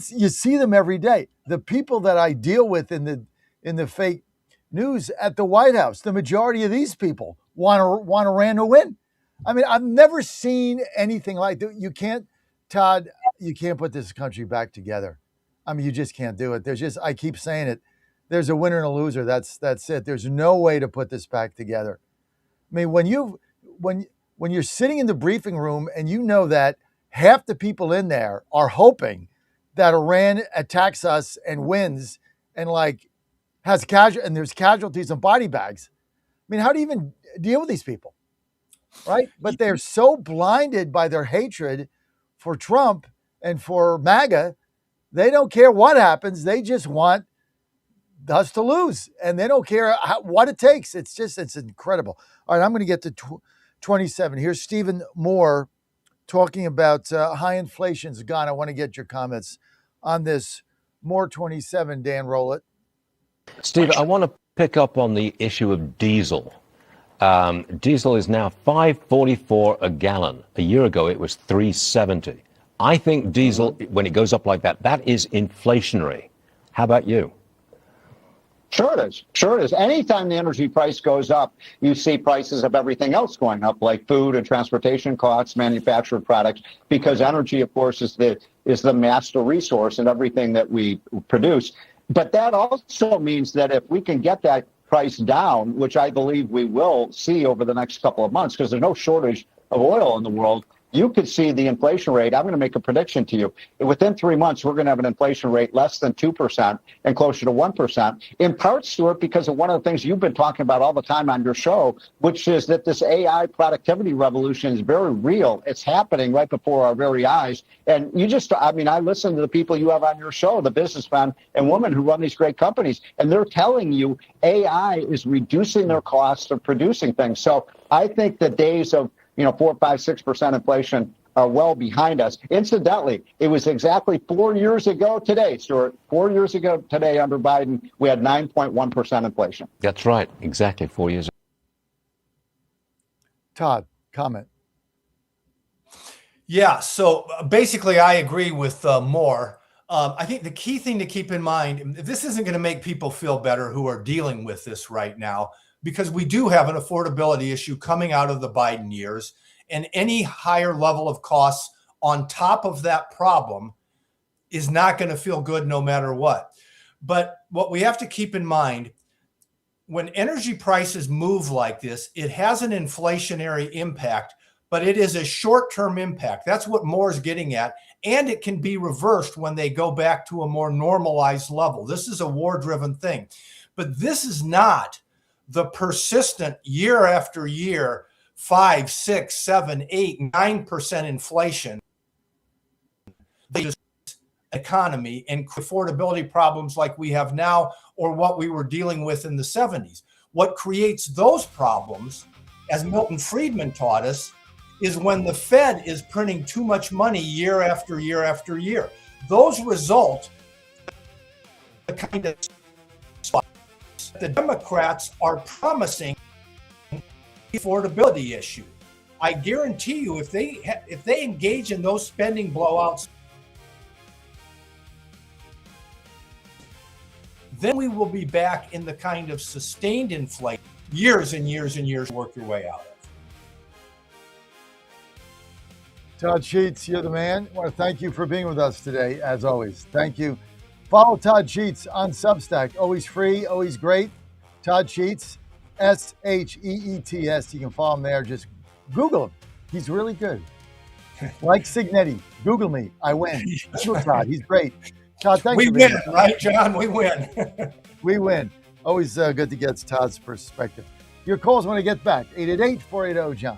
you see them every day. The people that I deal with in the fake news at the White House, the majority of these people want Iran to win. I mean, I've never seen anything like that. Todd, you can't put this country back together. I mean, you just can't do it. I keep saying it. There's a winner and a loser. That's it. There's no way to put this back together. I mean, when you're sitting in the briefing room and you know that half the people in there are hoping that Iran attacks us and wins and there's casualties and body bags. I mean, how do you even deal with these people? Right? But they're so blinded by their hatred for Trump and for MAGA, they don't care what happens. They just want us to lose, and they don't care what it takes. It's incredible. All right, I'm going to get to 27. Here's Stephen Moore talking about high inflation's gone. I want to get your comments on this. Moore 27, Dan, roll it. Steve, I want to pick up on the issue of diesel. Diesel is now $5.44 a gallon. A year ago, it was $3.70. I think diesel, when it goes up like that, that is inflationary. How about you? Sure it is. Sure it is. Anytime the energy price goes up, you see prices of everything else going up, like food and transportation costs, manufactured products, because energy, of course, is the master resource in everything that we produce. But that also means that if we can get that price down, which I believe we will see over the next couple of months, because there's no shortage of oil in the world, you could see the inflation rate. I'm going to make a prediction to you. Within 3 months, we're going to have an inflation rate less than 2% and closer to 1%, in part, Stuart, because of one of the things you've been talking about all the time on your show, which is that this AI productivity revolution is very real. It's happening right before our very eyes. And I listen to the people you have on your show, the businessmen and women who run these great companies, and they're telling you AI is reducing their costs of producing things. So I think the days of 4, 5, 6% inflation are well behind us. Incidentally, it was exactly 4 years ago today, Stuart. 4 years ago today under Biden, we had 9.1% inflation. That's right. Exactly 4 years ago. Todd, comment. Yeah, so basically I agree with Moore. I think the key thing to keep in mind, this isn't going to make people feel better who are dealing with this right now, because we do have an affordability issue coming out of the Biden years, and any higher level of costs on top of that problem is not going to feel good no matter what. But what we have to keep in mind, when energy prices move like this, it has an inflationary impact, but it is a short-term impact. That's what Moore's getting at. And it can be reversed when they go back to a more normalized level. This is a war-driven thing. But this is not the persistent year after year, 5, 6, 7, 8, 9% inflation. The economy and affordability problems like we have now or what we were dealing with in the 70s. What creates those problems, as Milton Friedman taught us, is when the Fed is printing too much money year after year after year. Those result the kind of the Democrats are promising affordability issue. I guarantee you, if they engage in those spending blowouts, then we will be back in the kind of sustained inflation years and years and years to work your way out of. Todd Sheets, you're the man. I want to thank you for being with us today, as always. Thank you. Follow Todd Sheets on Substack. Always free, always great. Todd Sheets, Sheets. You can follow him there. Just Google him. He's really good. Like Signetti. Google me. I win. Google Todd. He's great. Todd, thanks we for being win, here. right, John? We win. We win. Always good to get Todd's perspective. Your calls when I get back. 888-480-JOHN.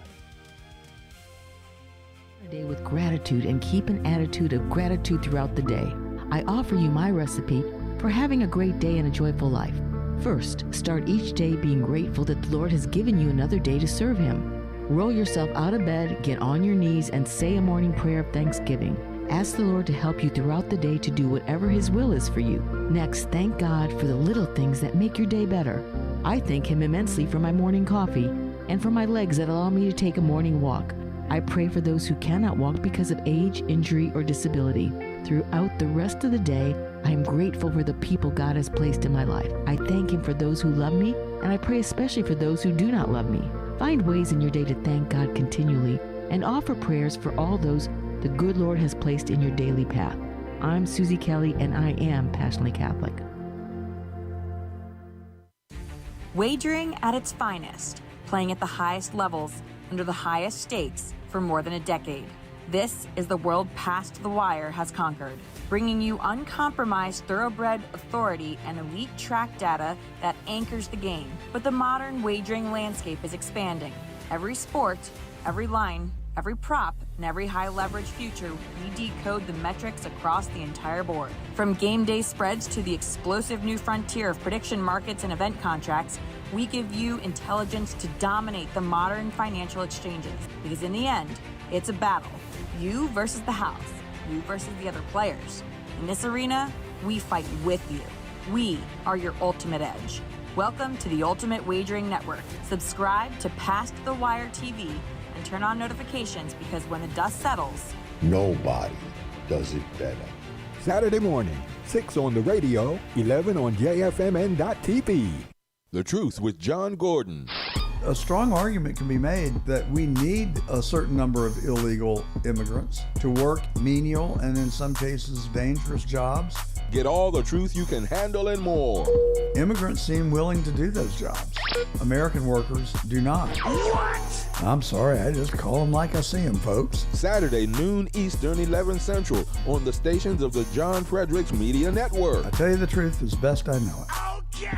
A day with gratitude and keep an attitude of gratitude throughout the day. I offer you my recipe for having a great day and a joyful life. First, start each day being grateful that the Lord has given you another day to serve Him. Roll yourself out of bed, get on your knees, and say a morning prayer of thanksgiving. Ask the Lord to help you throughout the day to do whatever His will is for you. Next, thank God for the little things that make your day better. I thank Him immensely for my morning coffee and for my legs that allow me to take a morning walk. I pray for those who cannot walk because of age, injury, or disability. Throughout the rest of the day, I am grateful for the people God has placed in my life. I thank Him for those who love me, and I pray especially for those who do not love me. Find ways in your day to thank God continually and offer prayers for all those the good Lord has placed in your daily path. I'm Susie Kelly, and I am passionately Catholic. Wagering at its finest, playing at the highest levels, under the highest stakes for more than a decade. This is the world Past the Wire has conquered, bringing you uncompromised thoroughbred authority and elite track data that anchors the game. But the modern wagering landscape is expanding. Every sport, every line, every prop, and every high-leverage future, we decode the metrics across the entire board. From game day spreads to the explosive new frontier of prediction markets and event contracts, we give you intelligence to dominate the modern financial exchanges. Because in the end, it's a battle. You versus the house. You versus the other players. In this arena, we fight with you. We are your ultimate edge. Welcome to the Ultimate Wagering Network. Subscribe to Past the Wire TV and turn on notifications, because when the dust settles, nobody does it better. Saturday morning, 6 on the radio, 11 on JFMN.TV. The Truth with John Gordon. A strong argument can be made that we need a certain number of illegal immigrants to work menial and in some cases dangerous jobs. Get all the truth you can handle and more. Immigrants seem willing to do those jobs. American workers do not. What? I'm sorry, I just call them like I see them, folks. Saturday, noon Eastern, 11 Central, on the stations of the John Fredericks Media Network. I tell you the truth as best I know it. Okay!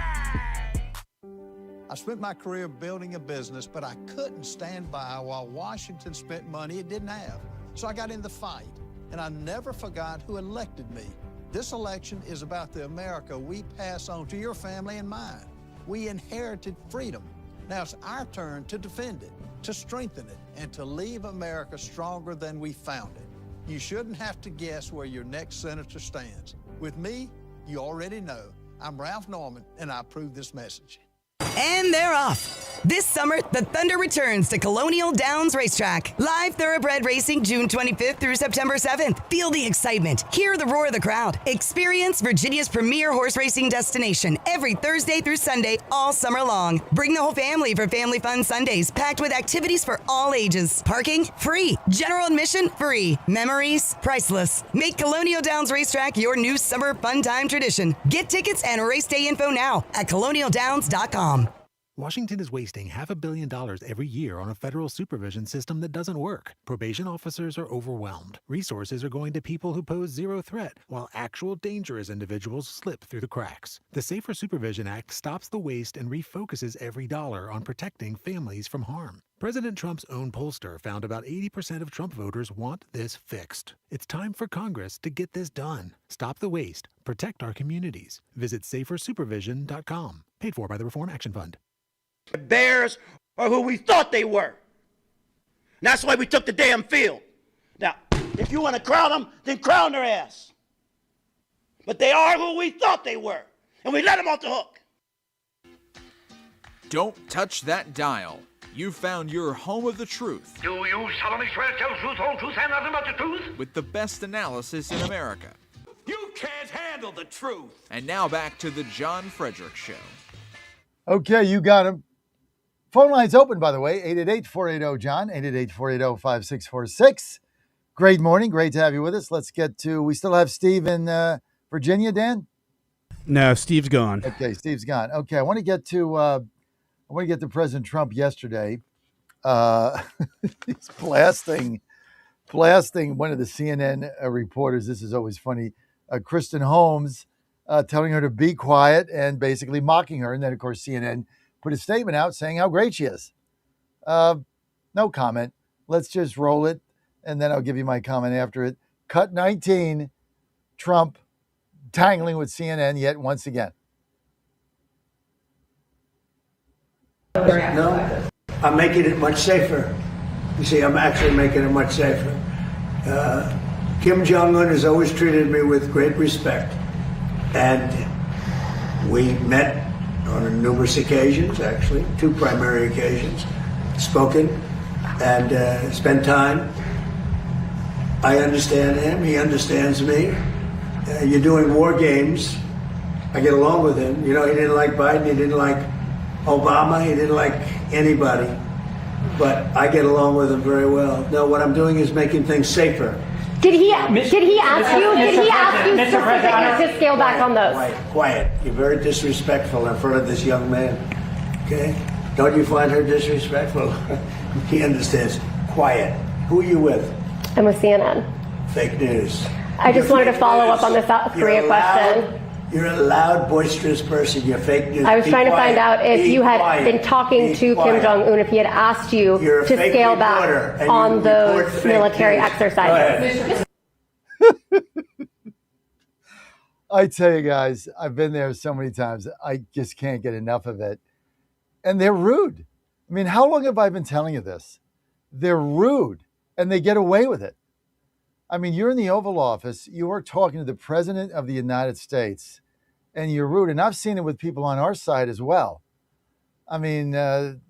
I spent my career building a business, but I couldn't stand by while Washington spent money it didn't have. So I got in the fight, and I never forgot who elected me. This election is about the America we pass on to your family and mine. We inherited freedom. Now it's our turn to defend it, to strengthen it, and to leave America stronger than we found it. You shouldn't have to guess where your next senator stands. With me, you already know. I'm Ralph Norman, and I approve this message. And they're off. This summer, the Thunder returns to Colonial Downs Racetrack. Live thoroughbred racing June 25th through September 7th. Feel the excitement. Hear the roar of the crowd. Experience Virginia's premier horse racing destination every Thursday through Sunday all summer long. Bring the whole family for Family Fun Sundays, packed with activities for all ages. Parking? Free. General admission? Free. Memories? Priceless. Make Colonial Downs Racetrack your new summer fun time tradition. Get tickets and race day info now at colonialdowns.com. Washington is wasting $500 million every year on a federal supervision system that doesn't work. Probation officers are overwhelmed. Resources are going to people who pose zero threat, while actual dangerous individuals slip through the cracks. The Safer Supervision Act stops the waste and refocuses every dollar on protecting families from harm. President Trump's own pollster found about 80% of Trump voters want this fixed. It's time for Congress to get this done. Stop the waste. Protect our communities. Visit safersupervision.com. Paid for by the Reform Action Fund. The Bears are who we thought they were. And that's why we took the damn field. Now, if you want to crown them, then crown their ass. But they are who we thought they were. And we let them off the hook. Don't touch that dial. You found your home of the truth. Do you solemnly swear to tell the truth, whole truth, and nothing but the truth? With the best analysis in America. You can't handle the truth. And now back to the John Fredericks Show. Okay, you got him. Phone line's open, by the way, 888-480-JOHN, 888-480-5646. Great morning. Great to have you with us. Let's get to, we still have Steve in Virginia, Dan? No, Steve's gone. Okay, Steve's gone. Okay, I want to get to President Trump yesterday. He's blasting one of the CNN reporters. This is always funny. Kristen Holmes telling her to be quiet and basically mocking her. And then, of course, CNN put a statement out saying how great she is. No comment. Let's just roll it, and then I'll give you my comment after it. Cut 19, Trump tangling with CNN yet once again. No, I'm making it much safer. You see, I'm actually making it much safer. Kim Jong-un has always treated me with great respect. And we met on numerous occasions, actually, 2 primary occasions, spoken and spent time. I understand him. He understands me. You're doing war games. I get along with him. You know, he didn't like Biden. He didn't like Obama. He didn't like anybody. But I get along with him very well. No, what I'm doing is making things safer. Did he ask you specifically to scale back on those? Quiet. You're very disrespectful in front of this young man. Okay? Don't you find her disrespectful? He understands. Quiet. Who are you with? I'm with CNN. Fake news. I just wanted to follow up on the South Korea question. You're a loud, boisterous person. You're fake news. I was trying to find out if you had been talking to Kim Jong-un, if he had asked you to scale back on those military exercises. I tell you guys, I've been there so many times. I just can't get enough of it. And they're rude. I mean, how long have I been telling you this? They're rude, and they get away with it. I mean, you're in the Oval Office, you are talking to the President of the United States, and you're rude. And I've seen it with people on our side as well. I mean,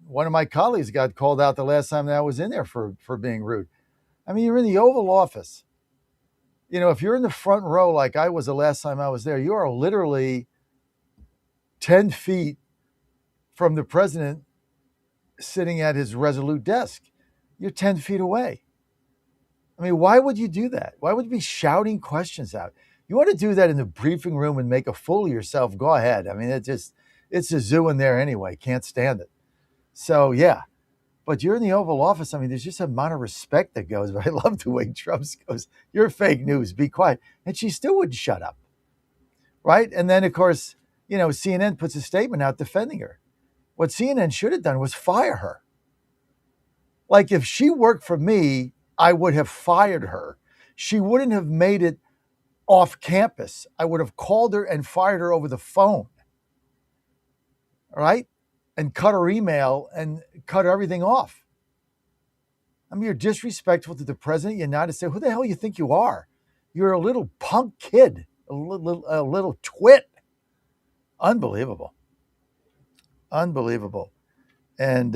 one of my colleagues got called out the last time that I was in there for being rude. I mean, you're in the Oval Office. You know, if you're in the front row like I was the last time I was there, you are literally 10 feet from the president sitting at his resolute desk. You're 10 feet away. I mean, why would you do that? Why would you be shouting questions out? You want to do that in the briefing room and make a fool of yourself, go ahead. I mean, it's a zoo in there anyway. Can't stand it. So, yeah. But you're in the Oval Office. I mean, there's just a amount of respect that goes. But I love the way Trump goes, you're fake news, be quiet. And she still wouldn't shut up. Right? And then, of course, you know, CNN puts a statement out defending her. What CNN should have done was fire her. Like, if she worked for me, I would have fired her. She wouldn't have made it off campus. I would have called her and fired her over the phone. All right? And cut her email and cut everything off. I mean, you're disrespectful to the President of the United States. Who the hell you think you are? You're a little punk kid, a little twit. Unbelievable. Unbelievable. And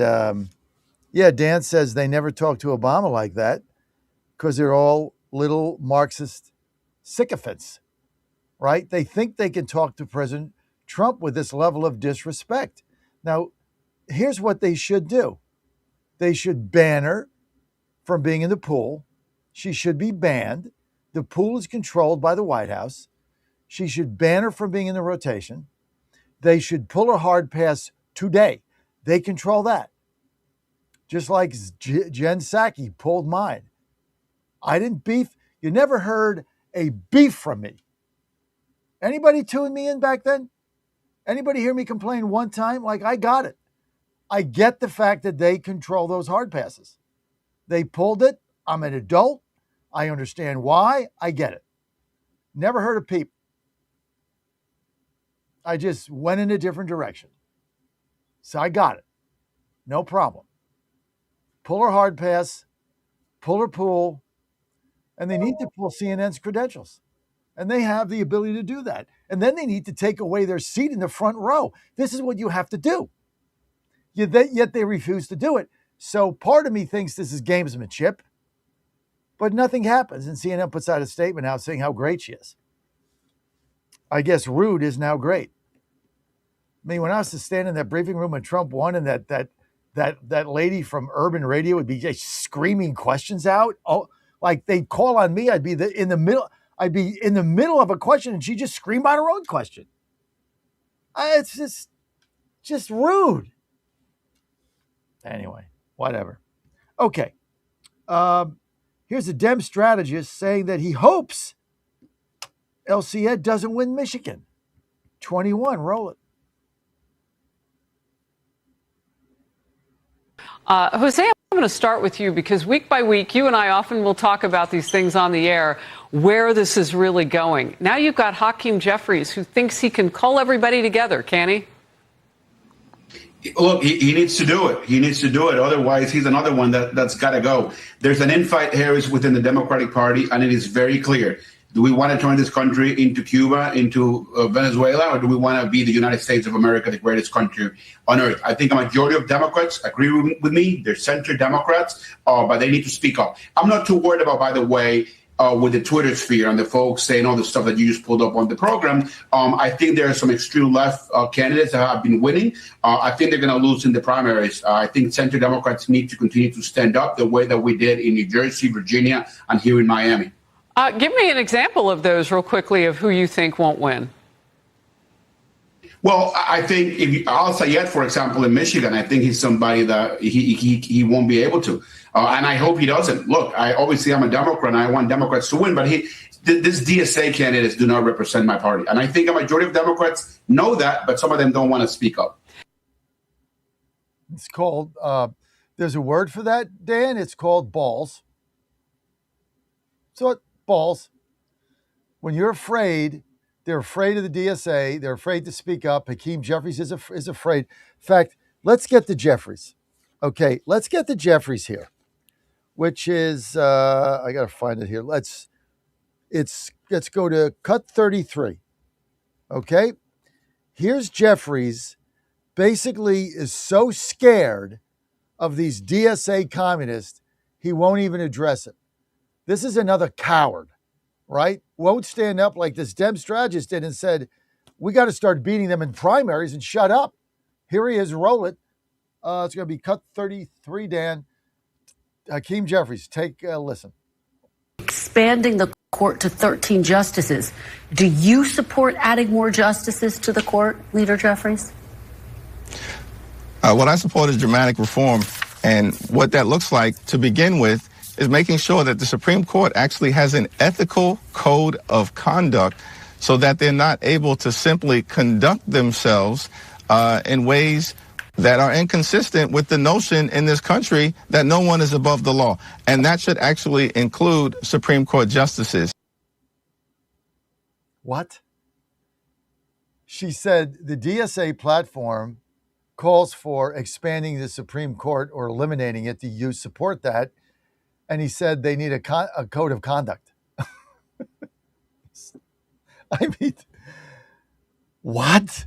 yeah, Dan says they never talk to Obama like that because they're all little Marxist sycophants, right? They think they can talk to President Trump with this level of disrespect. Now, here's what they should do. They should ban her from being in the pool. She should be banned. The pool is controlled by the White House. She should ban her from being in the rotation. They should pull a hard pass today. They control that. Just like Jen Psaki pulled mine. I didn't beef. You never heard a beef from me. Anybody tune me in back then? Anybody hear me complain one time? Like, I got it. I get the fact that they control those hard passes. They pulled it. I'm an adult. I understand why. I get it. Never heard a peep. I just went in a different direction. So I got it. No problem. Pull her hard pass, pull her pool, and they need to pull CNN's credentials. And they have the ability to do that. And then they need to take away their seat in the front row. This is what you have to do. Yet they refuse to do it. So part of me thinks this is gamesmanship, but nothing happens. And CNN puts out a statement out saying how great she is. I guess rude is now great. I mean, when I was to stand in that briefing room when Trump won and that lady from Urban Radio would be just screaming questions out, like they'd call on me, I'd be in the middle of a question and she'd just scream out her own question. It's just rude. Anyway, whatever. Okay. Here's a Dem strategist saying that he hopes LC Ed doesn't win Michigan. 21, roll it. Jose, I'm going to start with you because week by week, you and I often will talk about these things on the air, where this is really going. Now you've got Hakeem Jeffries, who thinks he can cull everybody together, can he? Look, he needs to do it. He needs to do it. Otherwise, he's another one that's got to go. There's an infight here within the Democratic Party, and it is very clear. Do we want to turn this country into Cuba, into Venezuela, or do we want to be the United States of America, the greatest country on earth? I think a majority of Democrats agree with me. They're center Democrats, but they need to speak up. I'm not too worried about, by the way, with the Twitter sphere and the folks saying all the stuff that you just pulled up on the program. I think there are some extreme left candidates that have been winning. I think they're going to lose in the primaries. I think center Democrats need to continue to stand up the way that we did in New Jersey, Virginia, and here in Miami. Give me an example of those real quickly of who you think won't win. Well, I think Al Sayed, for example, in Michigan, I think he's somebody that he won't be able to. And I hope he doesn't. Look, obviously I'm a Democrat and I want Democrats to win, but this DSA candidates do not represent my party. And I think a majority of Democrats know that, but some of them don't want to speak up. It's called, there's a word for that, Dan. It's called balls. So balls. When you're afraid, they're afraid of the DSA. They're afraid to speak up. Hakeem Jeffries is afraid. In fact, let's get to Jeffries. Okay, let's get to Jeffries here, which is, I got to find it here. Let's go to cut 33. Okay, here's Jeffries. Basically, is so scared of these DSA communists, he won't even address it. This is another coward, right? Won't stand up like this Dem strategist did and said, we got to start beating them in primaries and shut up. Here he is, roll it. It's going to be cut 33, Dan. Hakeem Jeffries, take a listen. Expanding the court to 13 justices. Do you support adding more justices to the court, Leader Jeffries? What I support is dramatic reform. And what that looks like, to begin with, is making sure that the Supreme Court actually has an ethical code of conduct so that they're not able to simply conduct themselves in ways that are inconsistent with the notion in this country that no one is above the law. And that should actually include Supreme Court justices. What? She said the DSA platform calls for expanding the Supreme Court or eliminating it. Do you support that? And he said they need a code of conduct. I mean, what?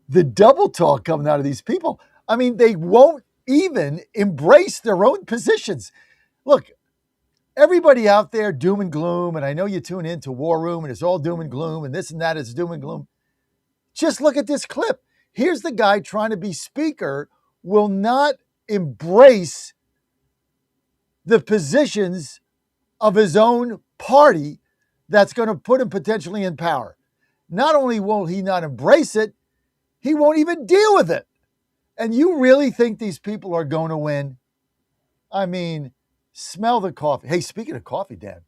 The double talk coming out of these people. I mean, they won't even embrace their own positions. Look, everybody out there, doom and gloom, and I know you tune in to War Room and it's all doom and gloom and this and that is doom and gloom. Just look at this clip. Here's the guy trying to be speaker, will not embrace the positions of his own party that's going to put him potentially in power. Not only will he not embrace it, he won't even deal with it. And you really think these people are going to win? I mean, smell the coffee. Hey, speaking of coffee, Dan,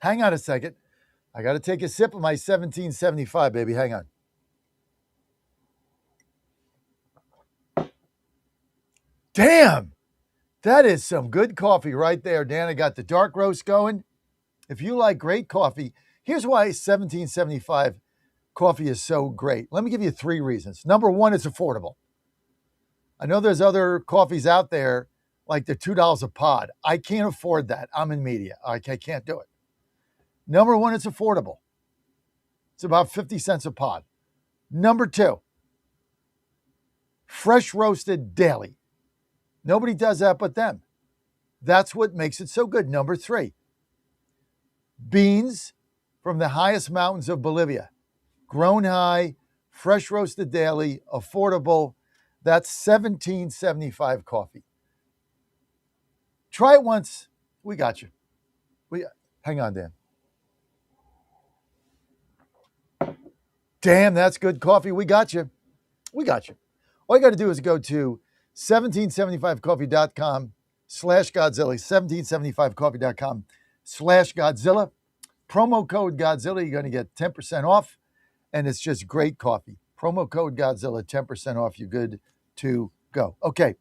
hang on a second. I got to take a sip of my 1775, baby. Hang on. Damn, that is some good coffee right there, Dan. I got the dark roast going. If you like great coffee, here's why 1775 coffee is so great. Let me give you 3 reasons. Number 1, it's affordable. I know there's other coffees out there like they're $2 a pod. I can't afford that. I'm in media. I can't do it. Number 1, it's affordable. It's about 50 cents a pod. Number 2, fresh roasted daily. Nobody does that but them. That's what makes it so good. Number 3, beans from the highest mountains of Bolivia. Grown high, fresh roasted daily, affordable. That's 1775 coffee. Try it once. We got you. Hang on, Dan. Damn, that's good coffee. We got you. We got you. All you got to do is go to 1775coffee.com/Godzilla, 1775coffee.com/Godzilla. Promo code Godzilla, you're going to get 10% off, and it's just great coffee. Promo code Godzilla, 10% off. You're good to go. Okay.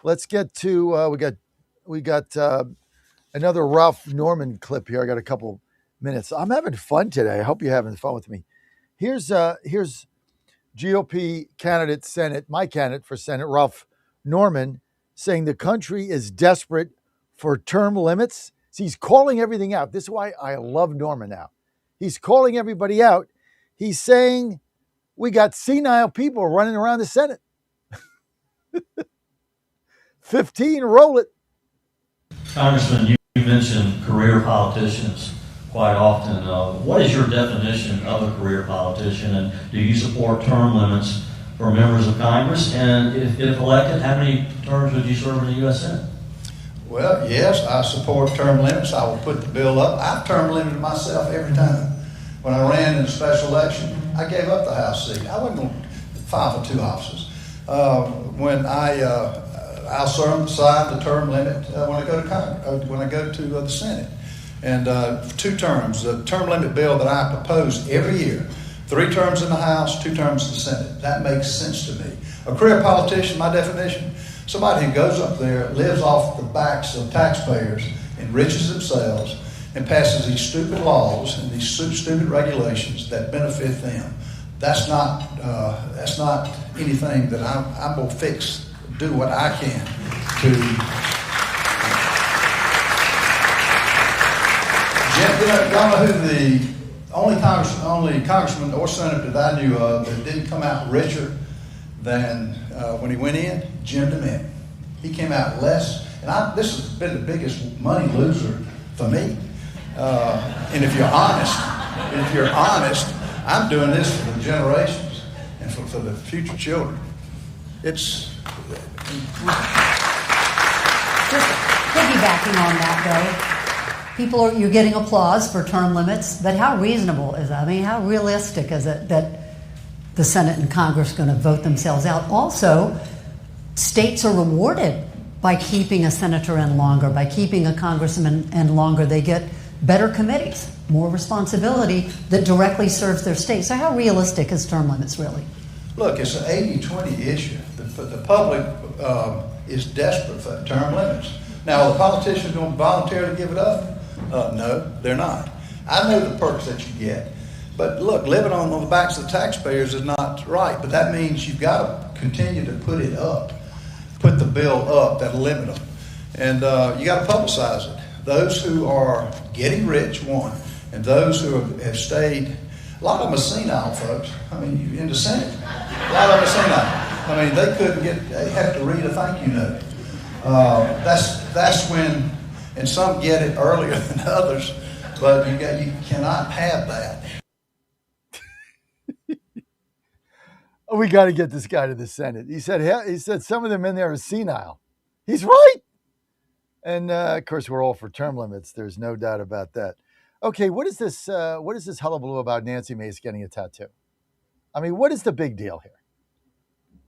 Let's get to, we got another Ralph Norman clip here. I got a couple minutes. I'm having fun today. I hope you're having fun with me. Here's GOP candidate Senate, my candidate for Senate, Ralph Norman, saying the country is desperate for term limits. See, he's calling everything out. This is why I love Norman now. He's calling everybody out. He's saying we got senile people running around the Senate. 15, roll it. Congressman, you mentioned career politicians quite often. What is your definition of a career politician, and do you support term limits for members of Congress? And if elected, how many terms would you serve in the U.S. Senate? Well, yes, I support term limits. I will put the bill up. I've term limited myself every time. When I ran in a special election, I gave up the House seat. I wasn't going to file for 2 offices. When I'll sign the term limit when I go to Congress, when I go to the Senate. And 2 terms, the term limit bill that I propose every year, 3 terms in the House, 2 terms in the Senate. That makes sense to me. A career politician, my definition, somebody who goes up there, lives off the backs of taxpayers, enriches themselves, and passes these stupid laws and these stupid regulations that benefit them. That's not anything that I will do what I can to. Y'all know who the only congressman or senator that I knew of that didn't come out richer than when he went in? Jim DeMint. He came out less, and this has been the biggest money loser for me. And if you're honest, I'm doing this for the generations and for the future children. It's just piggybacking on that, though. You're getting applause for term limits, but how reasonable is that? I mean, how realistic is it that the Senate and Congress are going to vote themselves out? Also, states are rewarded by keeping a senator in longer, by keeping a congressman in longer. They get better committees, more responsibility that directly serves their state. So how realistic is term limits really? Look, it's an 80-20 issue. The public is desperate for term limits. Now, are the politicians going to voluntarily give it up? No, they're not. I know the perks that you get. But look, living on the backs of the taxpayers is not right. But that means you've got to continue to put it up, put the bill up that'll limit them. And you got to publicize it. Those who are getting rich, one, and those who have stayed, a lot of them are senile, folks. I mean, in the Senate, a lot of them are senile. I mean, they have to read a thank you note. That's when, and some get it earlier than others, but you cannot have that. We got to get this guy to the Senate. He said some of them in there are senile. He's right. And of course, we're all for term limits. There's no doubt about that. Okay, what is this hullabaloo about Nancy Mace getting a tattoo? I mean, what is the big deal here?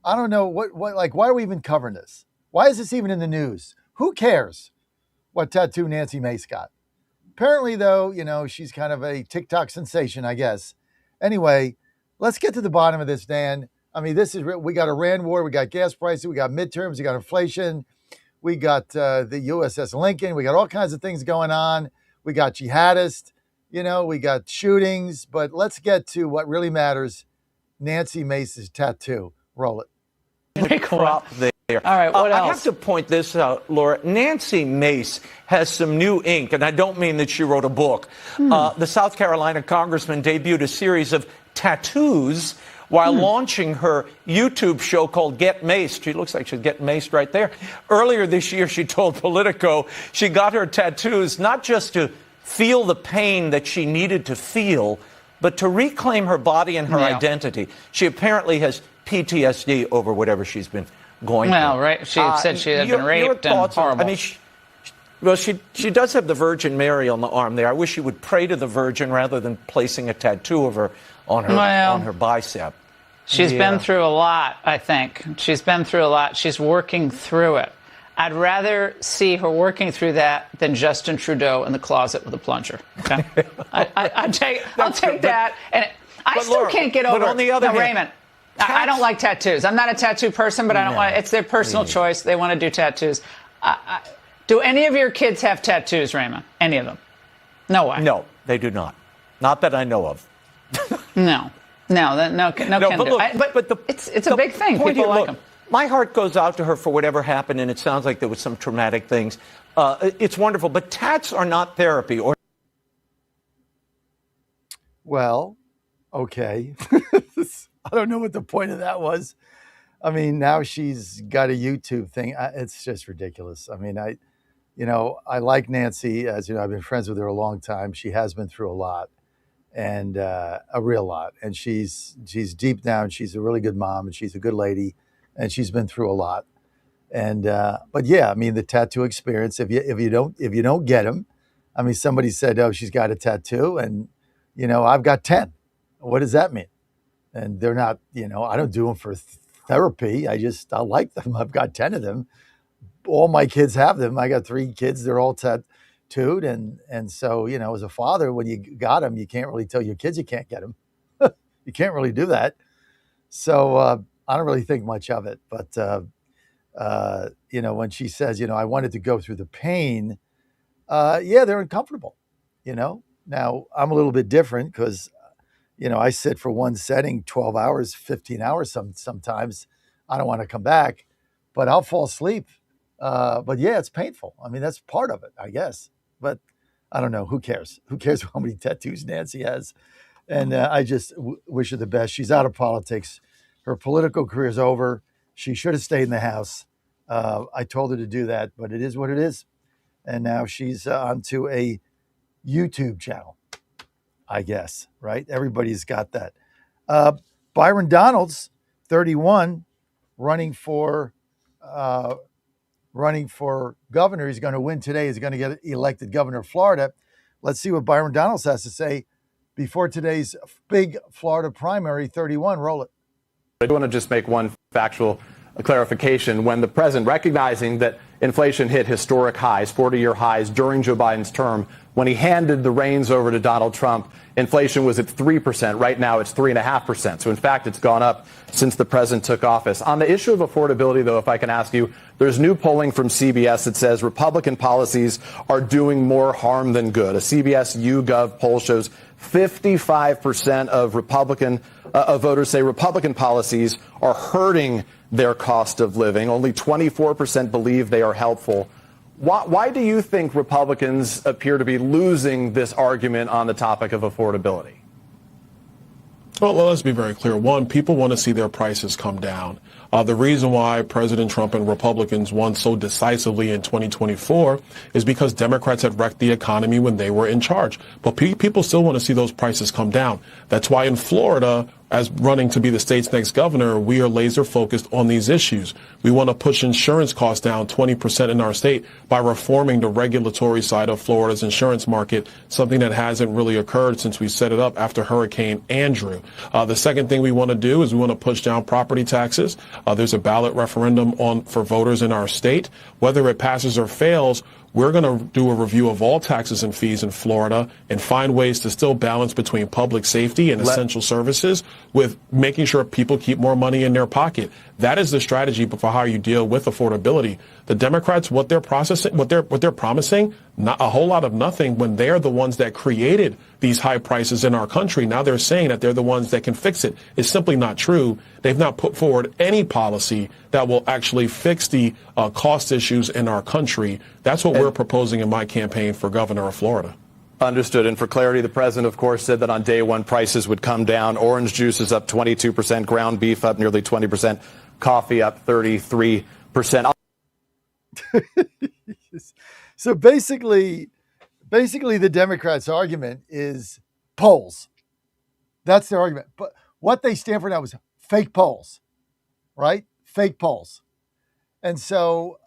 I don't know what why are we even covering this? Why is this even in the news? Who cares what tattoo Nancy Mace got? Apparently, though, she's kind of a TikTok sensation, I guess. Anyway, let's get to the bottom of this, Dan. I mean, we got a Iran war, we got gas prices, we got midterms, we got inflation, we got the USS Lincoln, we got all kinds of things going on. We got jihadists, we got shootings, but let's get to what really matters. Nancy Mace's tattoo. Roll it. Crop there. All right, what else? I have to point this out, Laura. Nancy Mace has some new ink, and I don't mean that she wrote a book. The South Carolina congressman debuted a series of tattoos while launching her YouTube show called Get Maced. She looks like she's getting maced right there. Earlier this year, she told Politico she got her tattoos not just to feel the pain that she needed to feel, but to reclaim her body and her identity. She apparently has PTSD over whatever she's been going through. Well, right. She said she had been raped and horrible. I mean, she does have the Virgin Mary on the arm there. I wish she would pray to the Virgin rather than placing a tattoo of her on her bicep. She's been through a lot, I think. She's been through a lot. She's working through it. I'd rather see her working through that than Justin Trudeau in the closet with a plunger. Okay, I'll take that. And I still Laura, can't get over. But on the other hand, Raymond, I don't like tattoos. I'm not a tattoo person, but I don't want. It's their personal choice. They want to do tattoos. Do any of your kids have tattoos, Raymond? Any of them? No way. No, they do not. Not that I know of. No, but it's a big thing. People like them. My heart goes out to her for whatever happened, and it sounds like there was some traumatic things. It's wonderful, but tats are not therapy. Well, okay. I don't know what the point of that was. I mean, now she's got a YouTube thing. It's just ridiculous. I mean, I like Nancy. As you know, I've been friends with her a long time. She has been through a lot, and a real lot. And she's deep down, she's a really good mom, and she's a good lady. And she's been through a lot, and but yeah, I mean the tattoo experience. If you don't get them, I mean somebody said, oh, she's got a tattoo, and I've got 10. What does that mean? And they're not, I don't do them for therapy. I like them. I've got 10 of them. All my kids have them. I got 3 kids. They're all tattooed, and so as a father, when you got them, you can't really tell your kids you can't get them. You can't really do that. So. I don't really think much of it, but, when she says, I wanted to go through the pain, they're uncomfortable, Now, I'm a little bit different because, I sit for one setting 12 hours, 15 hours sometimes. I don't want to come back, but I'll fall asleep. But, yeah, it's painful. I mean, that's part of it, I guess. But I don't know. Who cares? Who cares how many tattoos Nancy has? And I just wish her the best. She's out of politics. Her political career is over. She should have stayed in the House. I told her to do that, but it is what it is. And now she's onto a YouTube channel, I guess, right? Everybody's got that. Byron Donalds, 31, running for governor. He's going to win today. He's going to get elected governor of Florida. Let's see what Byron Donalds has to say before today's big Florida primary. 31, roll it. I do want to just make one factual clarification. When the president, recognizing that inflation hit historic highs, 40-year highs during Joe Biden's term, when he handed the reins over to Donald Trump, inflation was at 3%. Right now, it's 3.5%. So, in fact, it's gone up since the president took office. On the issue of affordability, though, if I can ask you, there's new polling from CBS that says Republican policies are doing more harm than good. A CBS YouGov poll shows 55% of voters say Republican policies are hurting their cost of living. Only 24% believe they are helpful. Why do you think Republicans appear to be losing this argument on the topic of affordability? Well, let's be very clear. One, people want to see their prices come down. The reason why President Trump and Republicans won so decisively in 2024 is because Democrats had wrecked the economy when they were in charge. But people still want to see those prices come down. That's why in Florida, as running to be the state's next governor, we are laser focused on these issues. We want to push insurance costs down 20% in our state by reforming the regulatory side of Florida's insurance market, something that hasn't really occurred since we set it up after Hurricane Andrew. The second thing we want to do is we want to push down property taxes. There's a ballot referendum for voters in our state. Whether it passes or fails, we're going to do a review of all taxes and fees in Florida and find ways to still balance between public safety and essential services with making sure people keep more money in their pocket. That is the strategy for how you deal with affordability. The Democrats, what they're promising, not a whole lot of nothing when they're the ones that created these high prices in our country. Now they're saying that they're the ones that can fix it. It's simply not true. They've not put forward any policy that will actually fix the cost issues in our country. That's what we're proposing in my campaign for governor of Florida. Understood. And for clarity, the president, of course, said that on day one prices would come down. Orange juice is up 22%, ground beef up nearly 20%, coffee up 33%. So basically the Democrats' argument is polls. That's their argument. But what they stand for now is fake polls, right? Fake polls. And so,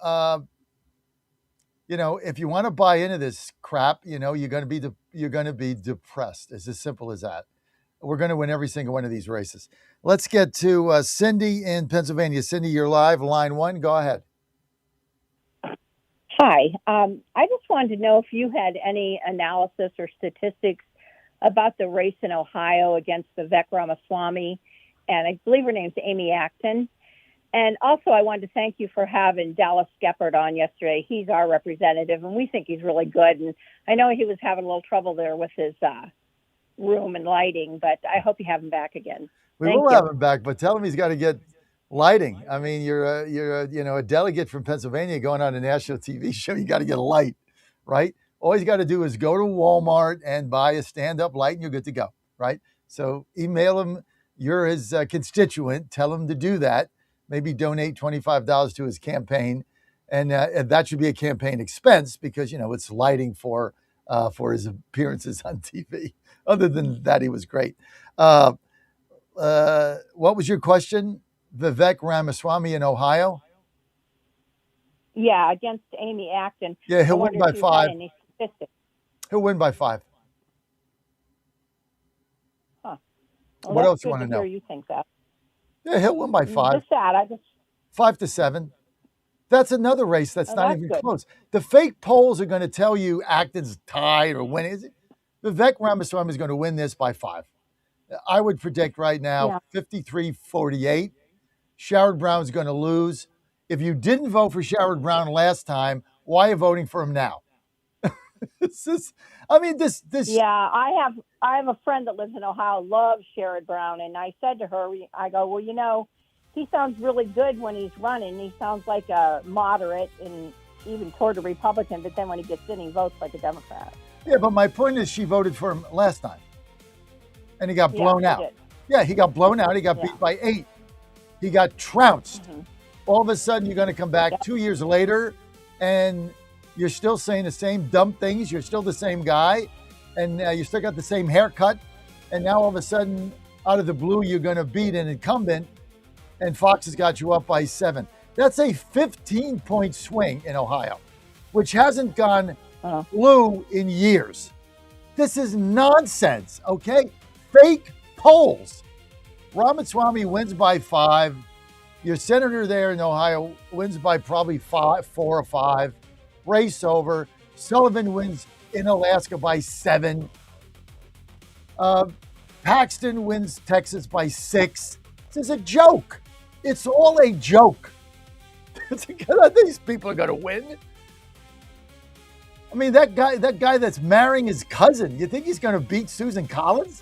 if you want to buy into this crap, you're going to be depressed. It's as simple as that. We're going to win every single one of these races. Let's get to Cindy in Pennsylvania. Cindy, you're live, line 1. Go ahead. Hi. I just wanted to know if you had any analysis or statistics about the race in Ohio against Vivek Ramaswamy, and I believe her name's Amy Acton. And also, I wanted to thank you for having Dallas Gephardt on yesterday. He's our representative, and we think he's really good. And I know he was having a little trouble there with his room and lighting, but I hope you have him back again. We will have him back, but tell him he's got to get lighting. I mean, you're a delegate from Pennsylvania going on a national TV show. You got to get a light, right? All he's got to do is go to Walmart and buy a stand-up light, and you're good to go, right? So email him. You're his constituent. Tell him to do that. Maybe donate $25 to his campaign, and that should be a campaign expense because it's lighting for his appearances on TV. Other than that, he was great. What was your question? Vivek Ramaswamy in Ohio? Yeah, against Amy Acton. Yeah, he'll win by 5. He'll win by 5. Huh. Well, what else you want to know? You think that? Yeah, he'll win by 5. Just that. 5-7. That's another race that's not even close. The fake polls are going to tell you Acton's tied or winning. Vivek Ramaswamy is going to win this by 5. I would predict right now 53-48. Sherrod Brown's going to lose. If you didn't vote for Sherrod Brown last time, why are you voting for him now? This. Yeah, I have a friend that lives in Ohio, loves Sherrod Brown, and I said to her, I go, well, he sounds really good when he's running. He sounds like a moderate and even toward a Republican, but then when he gets in, he votes like a Democrat. Yeah, but my point is she voted for him last time, and he got blown out. Did. Yeah, he got blown out. He got beat by 8. He got trounced. Mm-hmm. All of a sudden, you're going to come back 2 years later, and you're still saying the same dumb things. You're still the same guy, and you still got the same haircut. And now all of a sudden, out of the blue, you're going to beat an incumbent, and Fox has got you up by 7. That's a 15-point swing in Ohio, which hasn't gone blue in years. This is nonsense, okay? Fake polls. Ramaswamy wins by 5. Your senator there in Ohio wins by probably 4 or 5. Race over. Sullivan wins in Alaska by 7. Paxton wins Texas by 6. This is a joke. It's all a joke. These people are going to win. I mean, that guy that's marrying his cousin, you think he's going to beat Susan Collins?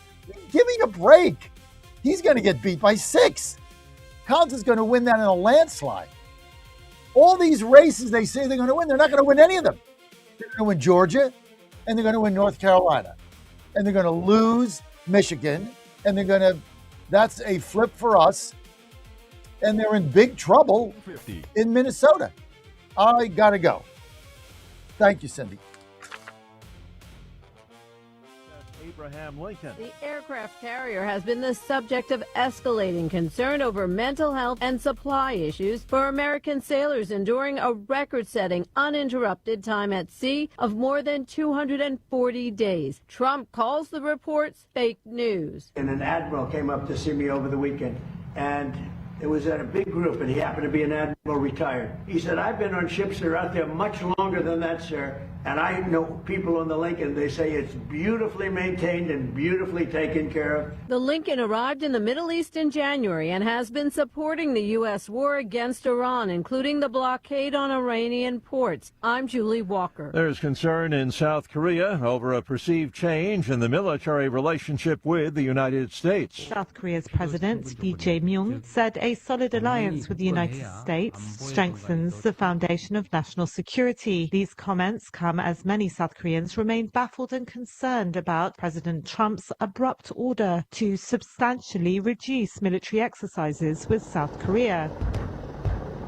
Give me a break. He's going to get beat by 6. Collins is going to win that in a landslide. All these races they say they're going to win, they're not going to win any of them. They're going to win Georgia, and they're going to win North Carolina. And they're going to lose Michigan, and that's a flip for us. And they're in big trouble in Minnesota. I got to go. Thank you, Cindy. Abraham Lincoln. The aircraft carrier has been the subject of escalating concern over mental health and supply issues for American sailors enduring a record-setting uninterrupted time at sea of more than 240 days. Trump calls the reports fake news. And an admiral came up to see me over the weekend, and it was at a big group, and he happened to be an admiral retired. He said, I've been on ships that are out there much longer than that, sir, and I know people on the Lincoln, they say it's beautifully maintained and beautifully taken care of. The Lincoln arrived in the Middle East in January and has been supporting the U.S. war against Iran, including the blockade on Iranian ports. I'm Julie Walker. There's concern in South Korea over a perceived change in the military relationship with the United States. South Korea's President Lee Jae-myung said a solid alliance with the United States strengthens the foundation of national security. These comments come as many South Koreans remain baffled and concerned about President Trump's abrupt order to substantially reduce military exercises with South Korea.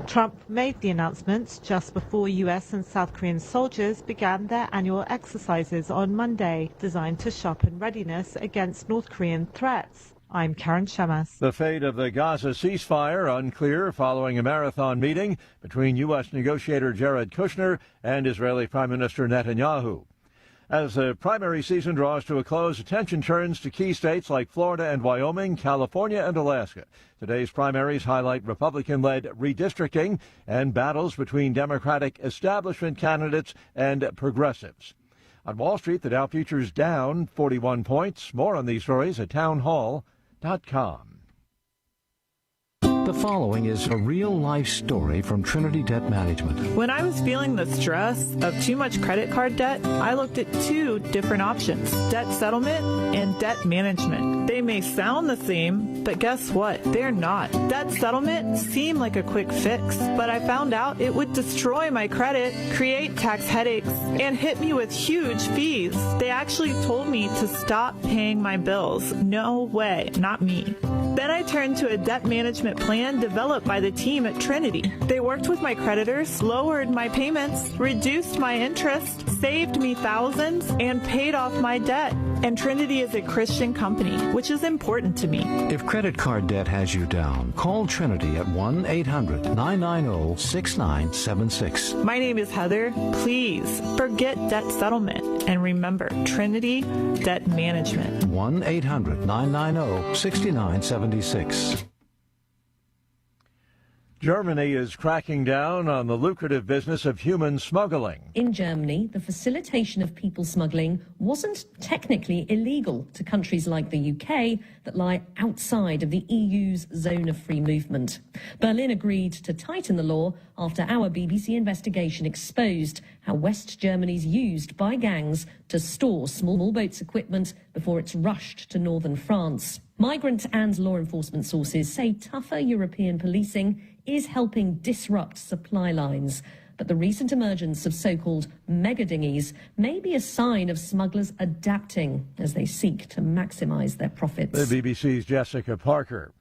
Trump made the announcement just before U.S. and South Korean soldiers began their annual exercises on Monday, designed to sharpen readiness against North Korean threats. I'm Karen Shamas. The fate of the Gaza ceasefire unclear following a marathon meeting between U.S. negotiator Jared Kushner and Israeli Prime Minister Netanyahu. As the primary season draws to a close, attention turns to key states like Florida and Wyoming, California and Alaska. Today's primaries highlight Republican-led redistricting and battles between Democratic establishment candidates and progressives. On Wall Street, the Dow futures down 41 points. More on these stories at townhall.com. The following is a real-life story from Trinity Debt Management. When I was feeling the stress of too much credit card debt, I looked at two different options: debt settlement and debt management. They may sound the same, but guess what? They're not. Debt settlement seemed like a quick fix, but I found out it would destroy my credit, create tax headaches, and hit me with huge fees. They actually told me to stop paying my bills. No way, not me. Then I turned to a debt management plan developed by the team at Trinity. They worked with my creditors, lowered my payments, reduced my interest, saved me thousands, and paid off my debt. And Trinity is a Christian company, which is important to me. If credit card debt has you down, call Trinity at 1-800-990-6976. My name is Heather. Please forget debt settlement and remember Trinity Debt Management. 1-800-990-6976. Germany is cracking down on the lucrative business of human smuggling. In Germany, the facilitation of people smuggling wasn't technically illegal to countries like the UK that lie outside of the EU's zone of free movement. Berlin agreed to tighten the law after our BBC investigation exposed how West Germany's used by gangs to store small boats' equipment before it's rushed to northern France. Migrant and law enforcement sources say tougher European policing is helping disrupt supply lines. But the recent emergence of so-called mega dinghies may be a sign of smugglers adapting as they seek to maximize their profits. The BBC's Jessica Parker.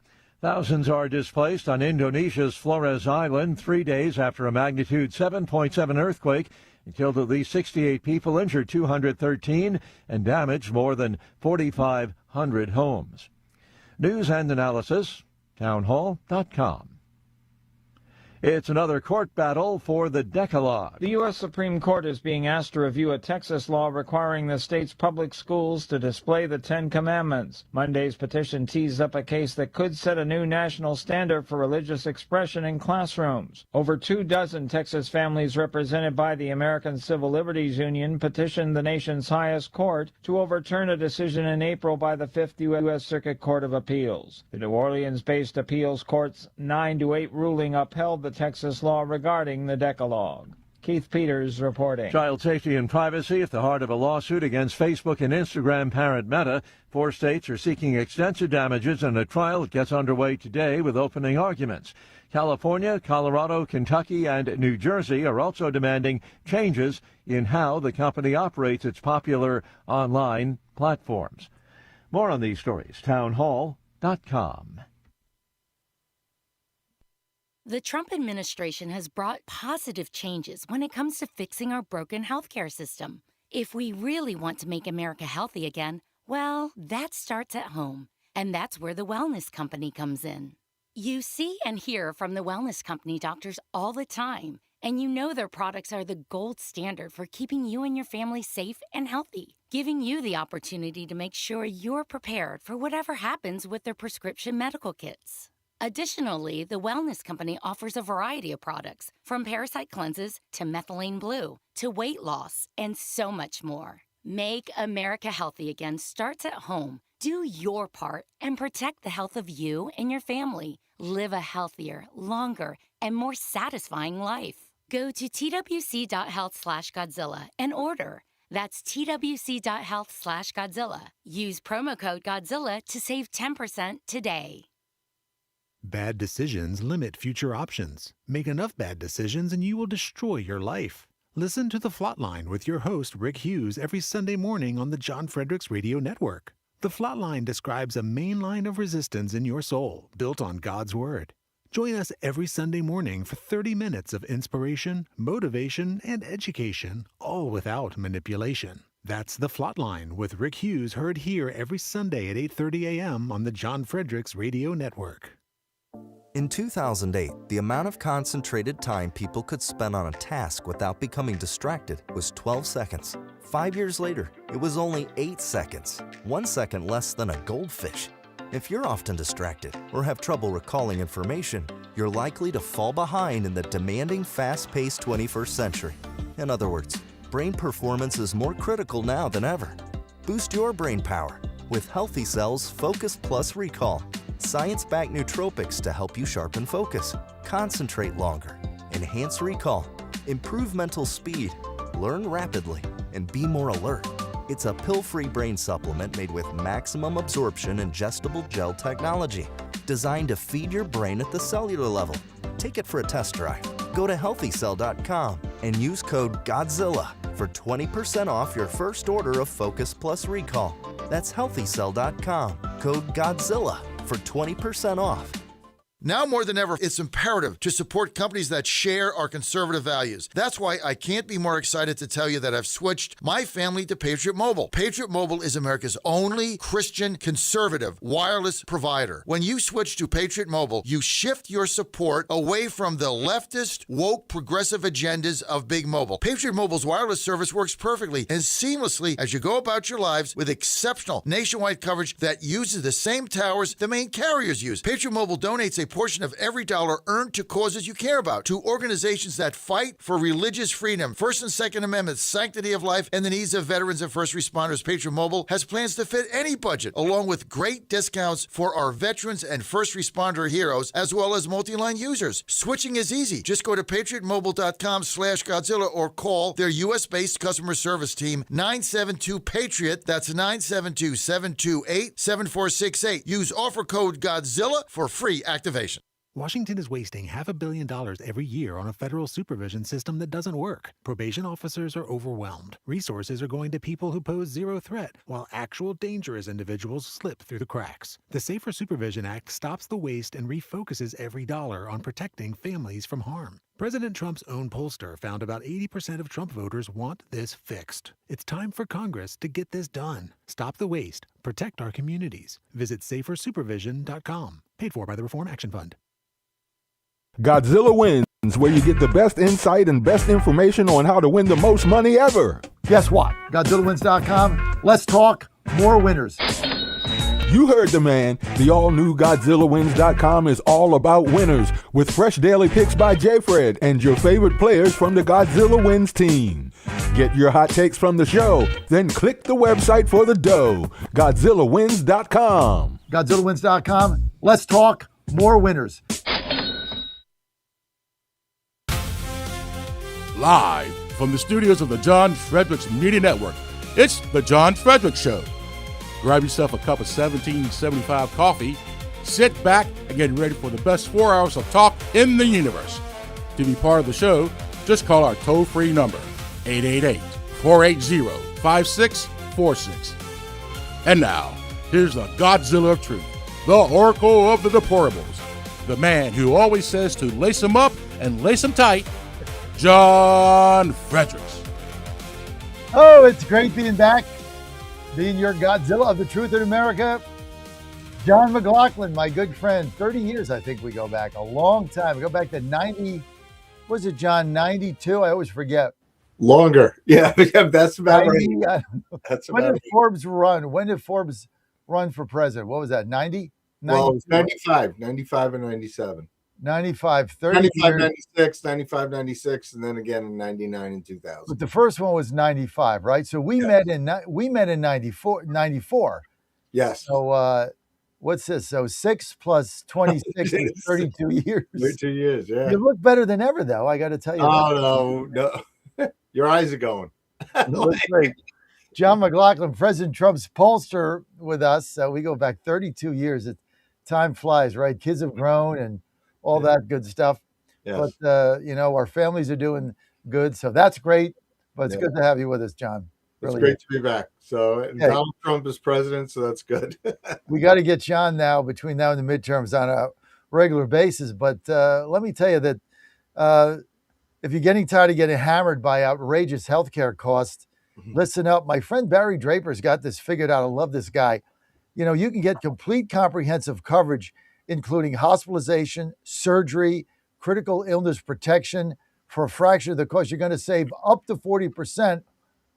Thousands are displaced on Indonesia's Flores Island 3 days after a magnitude 7.7 earthquake. It killed at least 68 people, injured 213, and damaged more than 4,500 homes. News and analysis, townhall.com. It's another court battle for the Decalogue. The U.S. Supreme Court is being asked to review a Texas law requiring the state's public schools to display the Ten Commandments. Monday's petition teased up a case that could set a new national standard for religious expression in classrooms. Over 24 Texas families represented by the American Civil Liberties Union petitioned the nation's highest court to overturn a decision in April by the Fifth U.S. Circuit Court of Appeals. The New Orleans-based appeals court's 9-8 ruling upheld the Texas law regarding the Decalogue. Keith Peters reporting. Child safety and privacy at the heart of a lawsuit against Facebook and Instagram parent Meta. 4 states are seeking extensive damages, and a trial gets underway today with opening arguments. California, Colorado, Kentucky, and New Jersey are also demanding changes in how the company operates its popular online platforms. More on these stories, townhall.com. The Trump administration has brought positive changes when it comes to fixing our broken healthcare system. If we really want to make America healthy again, Well, that starts at home, and that's where the Wellness Company comes in. You see and hear from the Wellness Company doctors all the time, and you know their products are the gold standard for keeping you and your family safe and healthy, giving you the opportunity to make sure you're prepared for whatever happens with their prescription medical kits. Additionally, the Wellness Company offers a variety of products, from parasite cleanses to methylene blue to weight loss and so much more. Make America healthy again starts at home. Do your part and protect the health of you and your family. Live a healthier, longer, and more satisfying life. Go to twc.health/Godzilla and order. That's twc.health/Godzilla. Use promo code Godzilla to save 10% today. Bad decisions limit future options. Make enough bad decisions and you will destroy your life. Listen to The Flatline with your host, Rick Hughes, every Sunday morning on the John Fredericks Radio Network. The Flatline describes a main line of resistance in your soul, built on God's Word. Join us every Sunday morning for 30 minutes of inspiration, motivation, and education, all without manipulation. That's The Flatline with Rick Hughes, heard here every Sunday at 8:30 a.m. on the John Fredericks Radio Network. In 2008, the amount of concentrated time people could spend on a task without becoming distracted was 12 seconds. 5 years later, it was only 8 seconds, 1 second less than a goldfish. If you're often distracted or have trouble recalling information, you're likely to fall behind in the demanding, fast-paced 21st century. In other words, brain performance is more critical now than ever. Boost your brain power with Healthy Cells Focus Plus Recall. Science-backed nootropics to help you sharpen focus, concentrate longer, enhance recall, improve mental speed, learn rapidly, and be more alert. It's a pill-free brain supplement made with maximum absorption ingestible gel technology, designed to feed your brain at the cellular level. Take it for a test drive. Go to healthycell.com and use code GODZILLA for 20% off your first order of Focus Plus Recall. That's healthycell.com, code GODZILLA for 20% off. Now more than ever, it's imperative to support companies that share our conservative values. That's why I can't be more excited to tell you that I've switched my family to Patriot Mobile. Patriot Mobile is America's only Christian conservative wireless provider. When you switch to Patriot Mobile, you shift your support away from the leftist, woke, progressive agendas of Big Mobile. Patriot Mobile's wireless service works perfectly and seamlessly as you go about your lives with exceptional nationwide coverage that uses the same towers the main carriers use. Patriot Mobile donates a portion of every dollar earned to causes you care about, to organizations that fight for religious freedom, First and Second Amendments, sanctity of life, and the needs of veterans and first responders. Patriot Mobile has plans to fit any budget, along with great discounts for our veterans and first responder heroes, as well as multi-line users. Switching is easy. Just go to patriotmobile.com/Godzilla or call their U.S.-based customer service team, 972-PATRIOT. That's 972-728-7468. Use offer code GODZILLA for free activation. Washington is wasting $500 million every year on a federal supervision system that doesn't work. Probation officers are overwhelmed. Resources are going to people who pose zero threat, while actual dangerous individuals slip through the cracks. The Safer Supervision Act stops the waste and refocuses every dollar on protecting families from harm. President Trump's own pollster found about 80% of Trump voters want this fixed. It's time for Congress to get this done. Stop the waste. Protect our communities. Visit safersupervision.com. Paid for by the Reform Action Fund. Godzilla Wins, where you get the best insight and best information on how to win the most money ever. Guess what? GodzillaWins.com. Let's talk more winners. You heard the man. The all-new GodzillaWins.com is all about winners, with fresh daily picks by J-Fred and your favorite players from the Godzilla Wins team. Get your hot takes from the show, then click the website for the dough. GodzillaWins.com. GodzillaWins.com. Let's talk more winners. Live from the studios of the John Fredericks Media Network, it's The John Fredericks Show. Grab yourself a cup of 1775 coffee, sit back, and get ready for the best 4 hours of talk in the universe. To be part of the show, just call our toll-free number, 888-480-5646. And now, here's the Godzilla of Truth, the Oracle of the Deplorables, the man who always says to lace them up and lace them tight, John Fredericks. Oh, it's great being back. being your Godzilla of the truth in America. John McLaughlin, my good friend, 30 years, I think we go back, a long time. We go back to 90, was it John, 92? I always forget. Longer. Yeah, that's about 90, right. That's when about did Forbes run? When did Forbes run for president? What was that, 90? Well, it was 95 and 97. 95, 30 95, years. 96, 95, 96, and then again in 99 and 2000. But the first one was 95, right? So we met in 94. Yes. So what's this? So 6 plus 26 is 32 years. 32 years, yeah. You look better than ever, though. I got to tell you. Oh, no. Your eyes are going. You look great. John McLaughlin, President Trump's pollster with us. So we go back 32 years. Time flies, right? Kids have grown and all that good stuff. Yes. But, our families are doing good. So that's great. But it's good to have you with us, John. It's great to be back. So Donald Trump is president, so that's good. We got to get John now between now and the midterms on a regular basis. But let me tell you that if you're getting tired of getting hammered by outrageous healthcare costs, listen up. My friend Barry Draper's got this figured out. I love this guy. You can get complete comprehensive coverage, including hospitalization, surgery, critical illness protection for a fraction of the cost. You're going to save up to 40%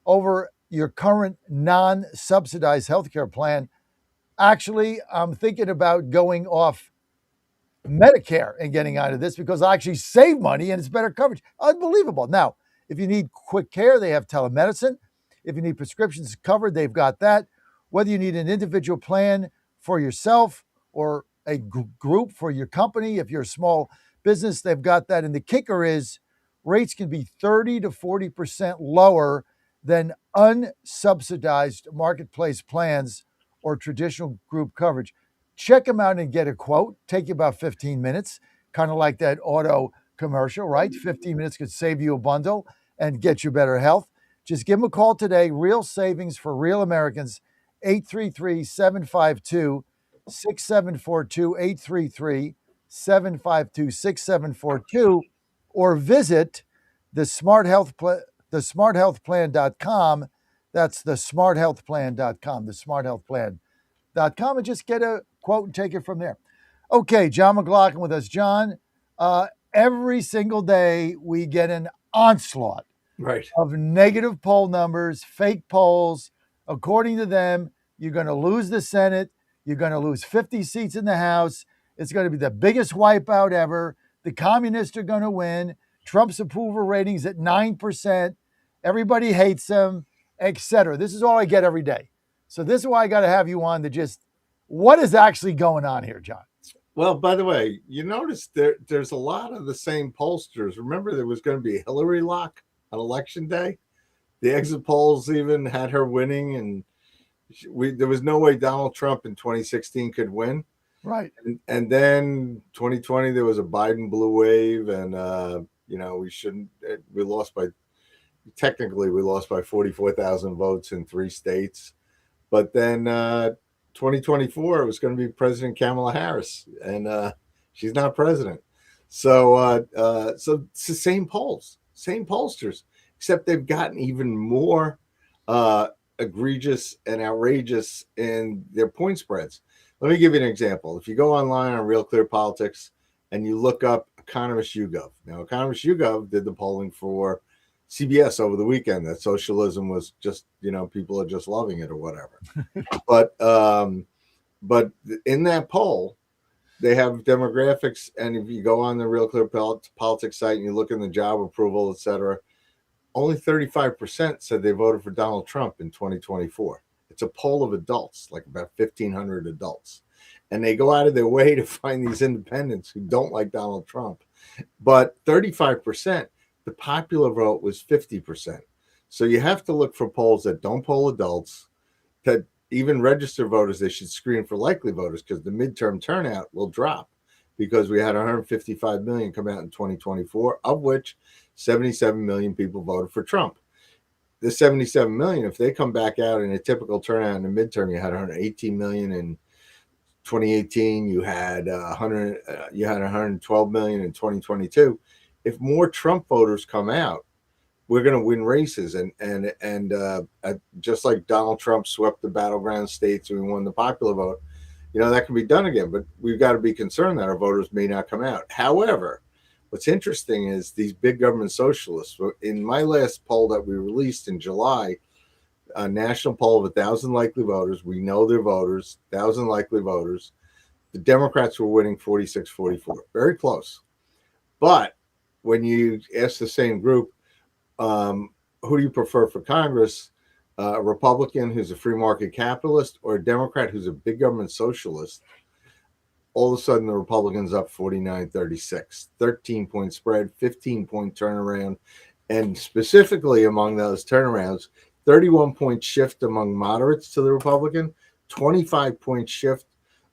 over your current non-subsidized healthcare plan. Actually, I'm thinking about going off Medicare and getting out of this because I actually save money and it's better coverage. Unbelievable. Now, if you need quick care, they have telemedicine. If you need prescriptions covered, they've got that. Whether you need an individual plan for yourself or a group for your company, if you're a small business, they've got that. And the kicker is rates can be 30 to 40% lower than unsubsidized marketplace plans or traditional group coverage. Check them out and get a quote. Take you about 15 minutes, kind of like that auto commercial, right? 15 minutes could save you a bundle and get you better health. Just give them a call today. Real savings for real Americans. 833-752-6742, 833-752-6742, or visit thesmarthealthplan.com. That's thesmarthealthplan.com, thesmarthealthplan.com, and just get a quote and take it from there. Okay, John McLaughlin with us. John, every single day we get an onslaught of negative poll numbers, fake polls. According to them, you're going to lose the Senate. You're going to lose 50 seats in the House. It's going to be the biggest wipeout ever. The communists are going to win. Trump's approval ratings at 9%. Everybody hates him, etc. This is all I get every day. So this is why I got to have you on to just, what is actually going on here, John? Well, by the way, you notice there's a lot of the same pollsters. Remember, there was going to be a Hillary lock on Election Day. The exit polls even had her winning, and there was no way Donald Trump in 2016 could win. Right. And then 2020, there was a Biden blue wave, and we lost by 44,000 votes in 3 states. But then 2024, it was going to be President Kamala Harris, and she's not president. So it's the same polls, same pollsters, except they've gotten even more egregious and outrageous in their point spreads. Let me give you an example. If you go online on Real Clear Politics and you look up Economist YouGov. Now, Economist YouGov did the polling for CBS over the weekend that socialism was just, people are just loving it or whatever. But in that poll, they have demographics. And if you go on the Real Clear Politics site and you look in the job approval, et cetera, only 35% said they voted for Donald Trump in 2024. It's a poll of adults, like about 1,500 adults. And they go out of their way to find these independents who don't like Donald Trump. But 35%, the popular vote was 50%. So you have to look for polls that don't poll adults, that even register voters, they should screen for likely voters because the midterm turnout will drop because we had 155 million come out in 2024, of which 77 million people voted for Trump. The 77 million, if they come back out in a typical turnout in the midterm, you had 118 million in 2018, you had 112 million in 2022. If more Trump voters come out, we're going to win races, just like Donald Trump swept the battleground states and we won the popular vote, that can be done again. But we've got to be concerned that our voters may not come out. However, what's interesting is these big government socialists. In my last poll that we released in July, a national poll of 1,000 likely voters, we know they're voters, 1,000 likely voters, the Democrats were winning 46-44, very close. But when you ask the same group, who do you prefer for Congress? A Republican who's a free market capitalist or a Democrat who's a big government socialist? All of a sudden, the Republicans up 49-36, 13-point spread, 15-point turnaround. And specifically among those turnarounds, 31-point shift among moderates to the Republican, 25-point shift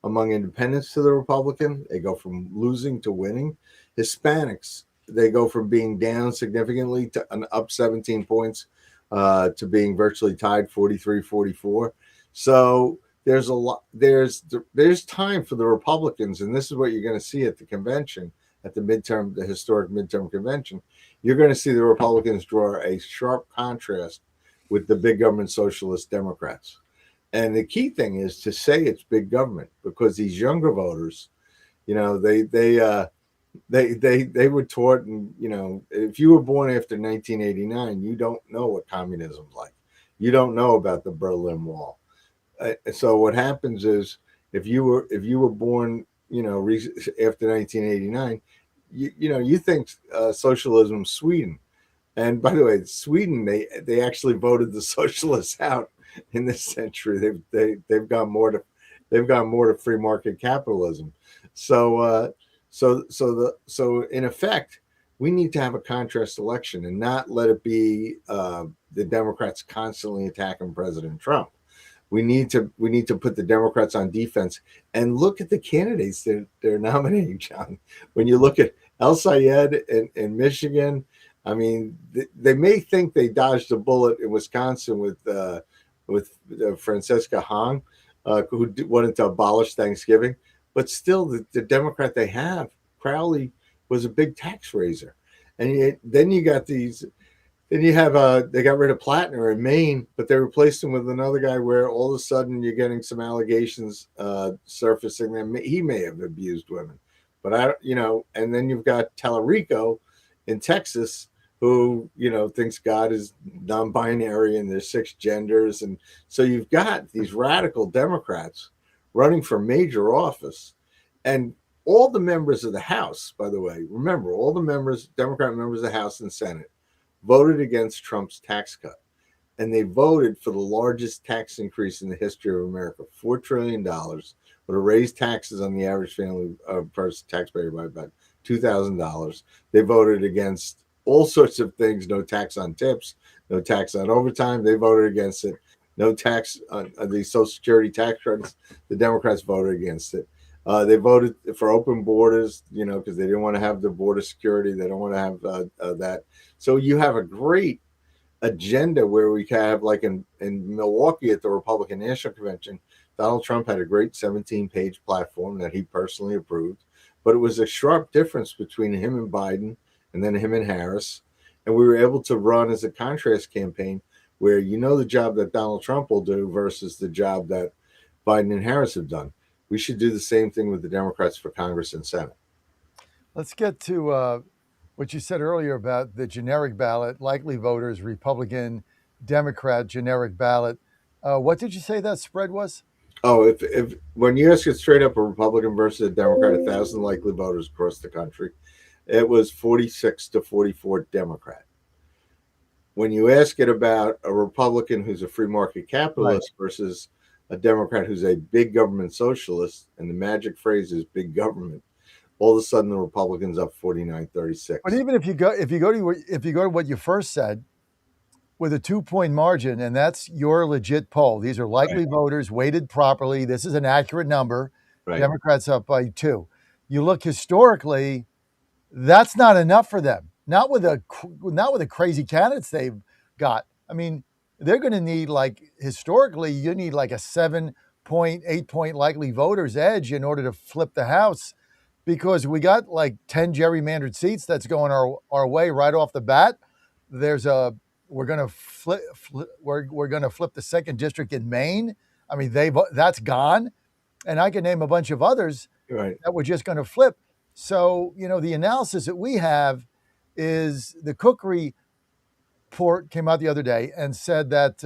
among independents to the Republican. They go from losing to winning. Hispanics, they go from being down significantly to an up 17 points to being virtually tied 43-44. So there's a lot. There's time for the Republicans, and this is what you're going to see at the convention, at the historic midterm convention. You're going to see the Republicans draw a sharp contrast with the big government socialist Democrats. And the key thing is to say it's big government, because these younger voters, they were taught, and if you were born after 1989, you don't know what communism's like. You don't know about the Berlin Wall. So what happens is, if you were born, after 1989, you think socialism's Sweden. And by the way, Sweden, they actually voted the socialists out in this century. They've gone more to free market capitalism. So in effect, we need to have a contrast election and not let it be the Democrats constantly attacking President Trump. We need to put the Democrats on defense and look at the candidates they're nominating, John. When you look at El Sayed in Michigan, I mean, they may think they dodged a bullet in Wisconsin with Francisca Hong, who wanted to abolish Thanksgiving, but still the Democrat they have, Crowley, was a big tax raiser. And then you got these. Then you have they got rid of Plattner in Maine, but they replaced him with another guy where all of a sudden you're getting some allegations surfacing that he may have abused women. But and then you've got Tallarico in Texas, who thinks God is non-binary and there's 6 genders, and so you've got these radical Democrats running for major office, and all the members of the House, by the way, remember, all the Democrat members of the House and Senate voted against Trump's tax cut, and they voted for the largest tax increase in the history of America. $4 trillion would have raised taxes on the average family person taxpayer by about $2,000. They voted against all sorts of things: no tax on tips, no tax on overtime. They voted against it. No tax on the Social Security tax credits. The Democrats voted against it. They voted for open borders, because they didn't want to have the border security. They don't want to have that. So you have a great agenda where we have, like in Milwaukee at the Republican National Convention, Donald Trump had a great 17-page platform that he personally approved, but it was a sharp difference between him and Biden and then him and Harris. And we were able to run as a contrast campaign where the job that Donald Trump will do versus the job that Biden and Harris have done. We should do the same thing with the Democrats for Congress and Senate. Let's get to what you said earlier about the generic ballot, likely voters, Republican, Democrat, generic ballot. What did you say that spread was? Oh, if when you ask it straight up, a Republican versus a Democrat, 1,000 likely voters across the country, it was 46-44 Democrat. When you ask it about a Republican who's a free market capitalist versus a Democrat who's a big government socialist, and the magic phrase is big government, all of a sudden the Republicans up 49-36. But even if you go to what you first said, with a 2-point margin, and that's your legit poll. These are likely voters weighted properly. This is an accurate number. Right. Democrats up by 2. You look historically, that's not enough for them. Not with the crazy candidates they've got. I mean, they're going to need, historically, you need like a 7-point, 8-point likely voters edge in order to flip the House, because we got like 10 gerrymandered seats that's going our way right off the bat. There's a we're going to we're going to flip the second district in Maine. I mean, that's gone, and I can name a bunch of others Right. that we're just going to flip. So, the analysis that we have is the Cookery report came out the other day and said that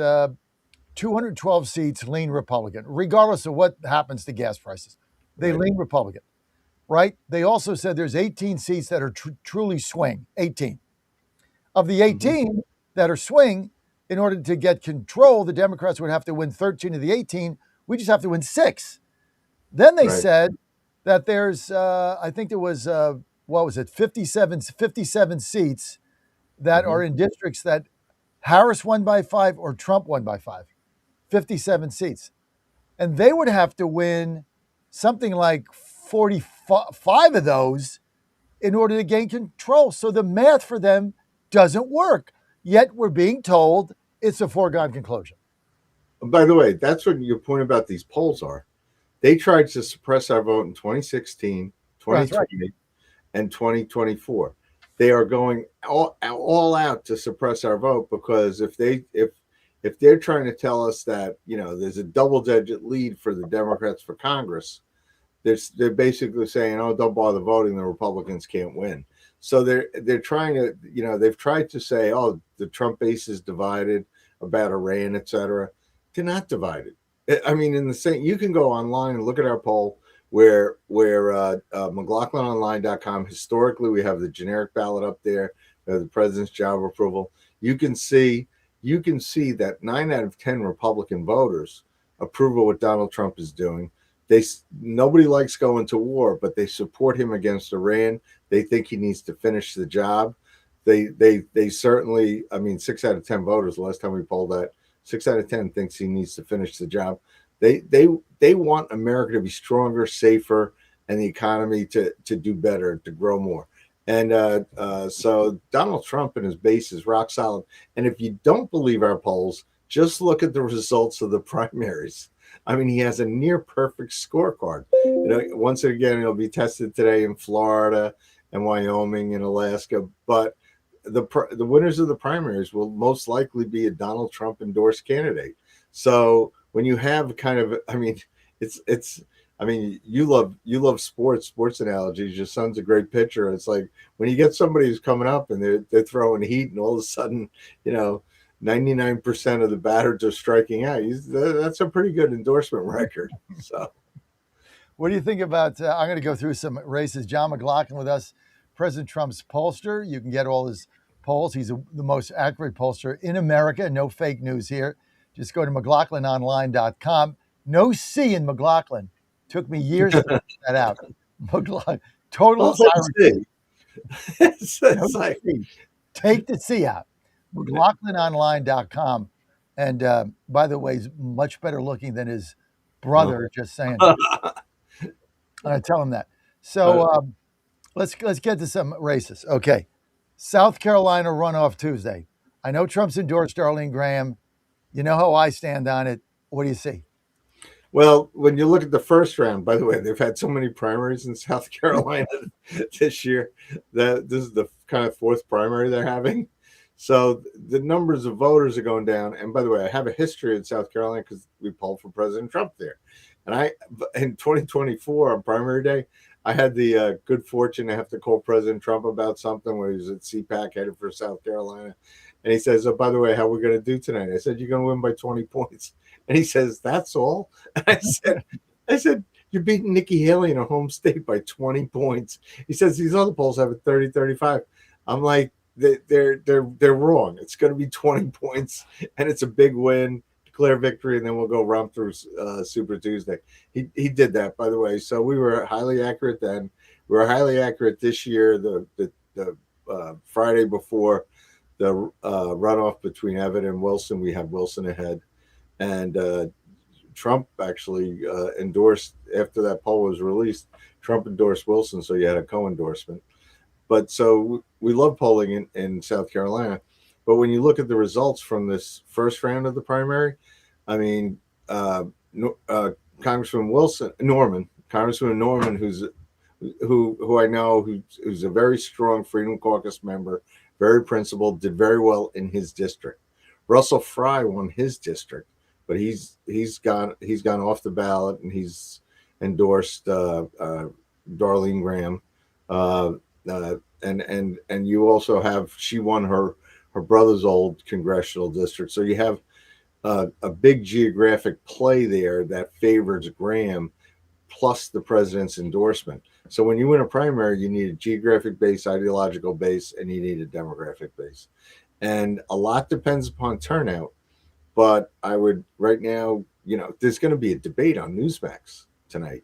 212 seats lean Republican, regardless of what happens to gas prices. They lean Republican, right? They also said there's 18 seats that are truly swing, 18. Of the 18 that are swing, in order to get control, the Democrats would have to win 13 of the 18. We just have to win 6. Then they said that there's, I think there was, 57 seats that are in districts that Harris won by 5 or Trump won by 5. 57 seats. And they would have to win something like 45 of those in order to gain control. So the math for them doesn't work. Yet we're being told it's a foregone conclusion. By the way, that's what your point about these polls are. They tried to suppress our vote in 2016, 2020, and 2024. They are going all out to suppress our vote, because if they're trying to tell us that, there's a double-digit lead for the Democrats for Congress, they're basically saying, oh, don't bother voting, the Republicans can't win. So they're trying to, they've tried to say, oh, the Trump base is divided about Iran, et cetera. They're not divided. I mean, in the same, you can go online and look at our poll where McLaughlinonline.com, historically, we have the generic ballot up there, the president's job approval. You can see that 9 out of 10 Republican voters approve of what Donald Trump is doing. Nobody likes going to war, but they support him against Iran. They think he needs to finish the job. They certainly, 6 out of 10 voters, the last time we polled that, 6 out of 10 thinks he needs to finish the job. They want America to be stronger, safer, and the economy to do better, to grow more. And so Donald Trump and his base is rock solid. And if you don't believe our polls, just look at the results of the primaries. I mean, he has a near perfect scorecard. Once again, it'll be tested today in Florida and Wyoming and Alaska. But the winners of the primaries will most likely be a Donald Trump endorsed candidate. So when you have you love sports analogies. Your son's a great pitcher. It's like when you get somebody who's coming up and they're throwing heat, and all of a sudden, 99% of the batters are striking out. That's a pretty good endorsement record. So, what do you think about? I'm going to go through some races. John McLaughlin with us, President Trump's pollster. You can get all his polls. He's the most accurate pollster in America. No fake news here. Just go to McLaughlinonline.com. No C in McLaughlin. Took me years to figure that out. McLaughlin, total Irish. No C. Take the C out. McLaughlinonline.com. And by the way, he's much better looking than his brother. Just saying. I tell him that. So let's get to some races. Okay, South Carolina runoff Tuesday. I know Trump's endorsed Darlene Graham. You know how I stand on it. What do you see? Well, when you look at the first round, by the way, they've had so many primaries in South Carolina this year that this is the kind of fourth primary they're having. So the numbers of voters are going down. And by the way, I have a history in South Carolina because we polled for President Trump there. And in 2024 on primary day, I had the good fortune to have to call President Trump about something when he was at CPAC headed for South Carolina. And he says, oh, by the way, how are we going to do tonight? I said, you're going to win by 20 points. And he says, that's all? And I said, you're beating Nikki Haley in her home state by 20 points. He says, these other polls have it 30, 35. I'm like, they're wrong. It's going to be 20 points, and it's a big win, declare victory, and then we'll go romp through Super Tuesday. He did that, by the way. So we were highly accurate then. We were highly accurate this year, the Friday before the runoff between Evan and Wilson. We had Wilson ahead. And Trump actually endorsed, after that poll was released, Trump endorsed Wilson, so you had a co-endorsement. But so we love polling in South Carolina. But when you look at the results from this first round of the primary, I mean, Congressman Norman, who I know, who's a very strong Freedom Caucus member, very principled, did very well in his district. Russell Fry won his district, but he's gone off the ballot, and he's endorsed Darlene Graham, and you also have, she won her brother's old congressional district, so you have a big geographic play there that favors Graham, plus the president's endorsement. So when you win a primary, you need a geographic base, ideological base, and you need a demographic base. And a lot depends upon turnout. But I would right now, there's going to be a debate on Newsmax tonight.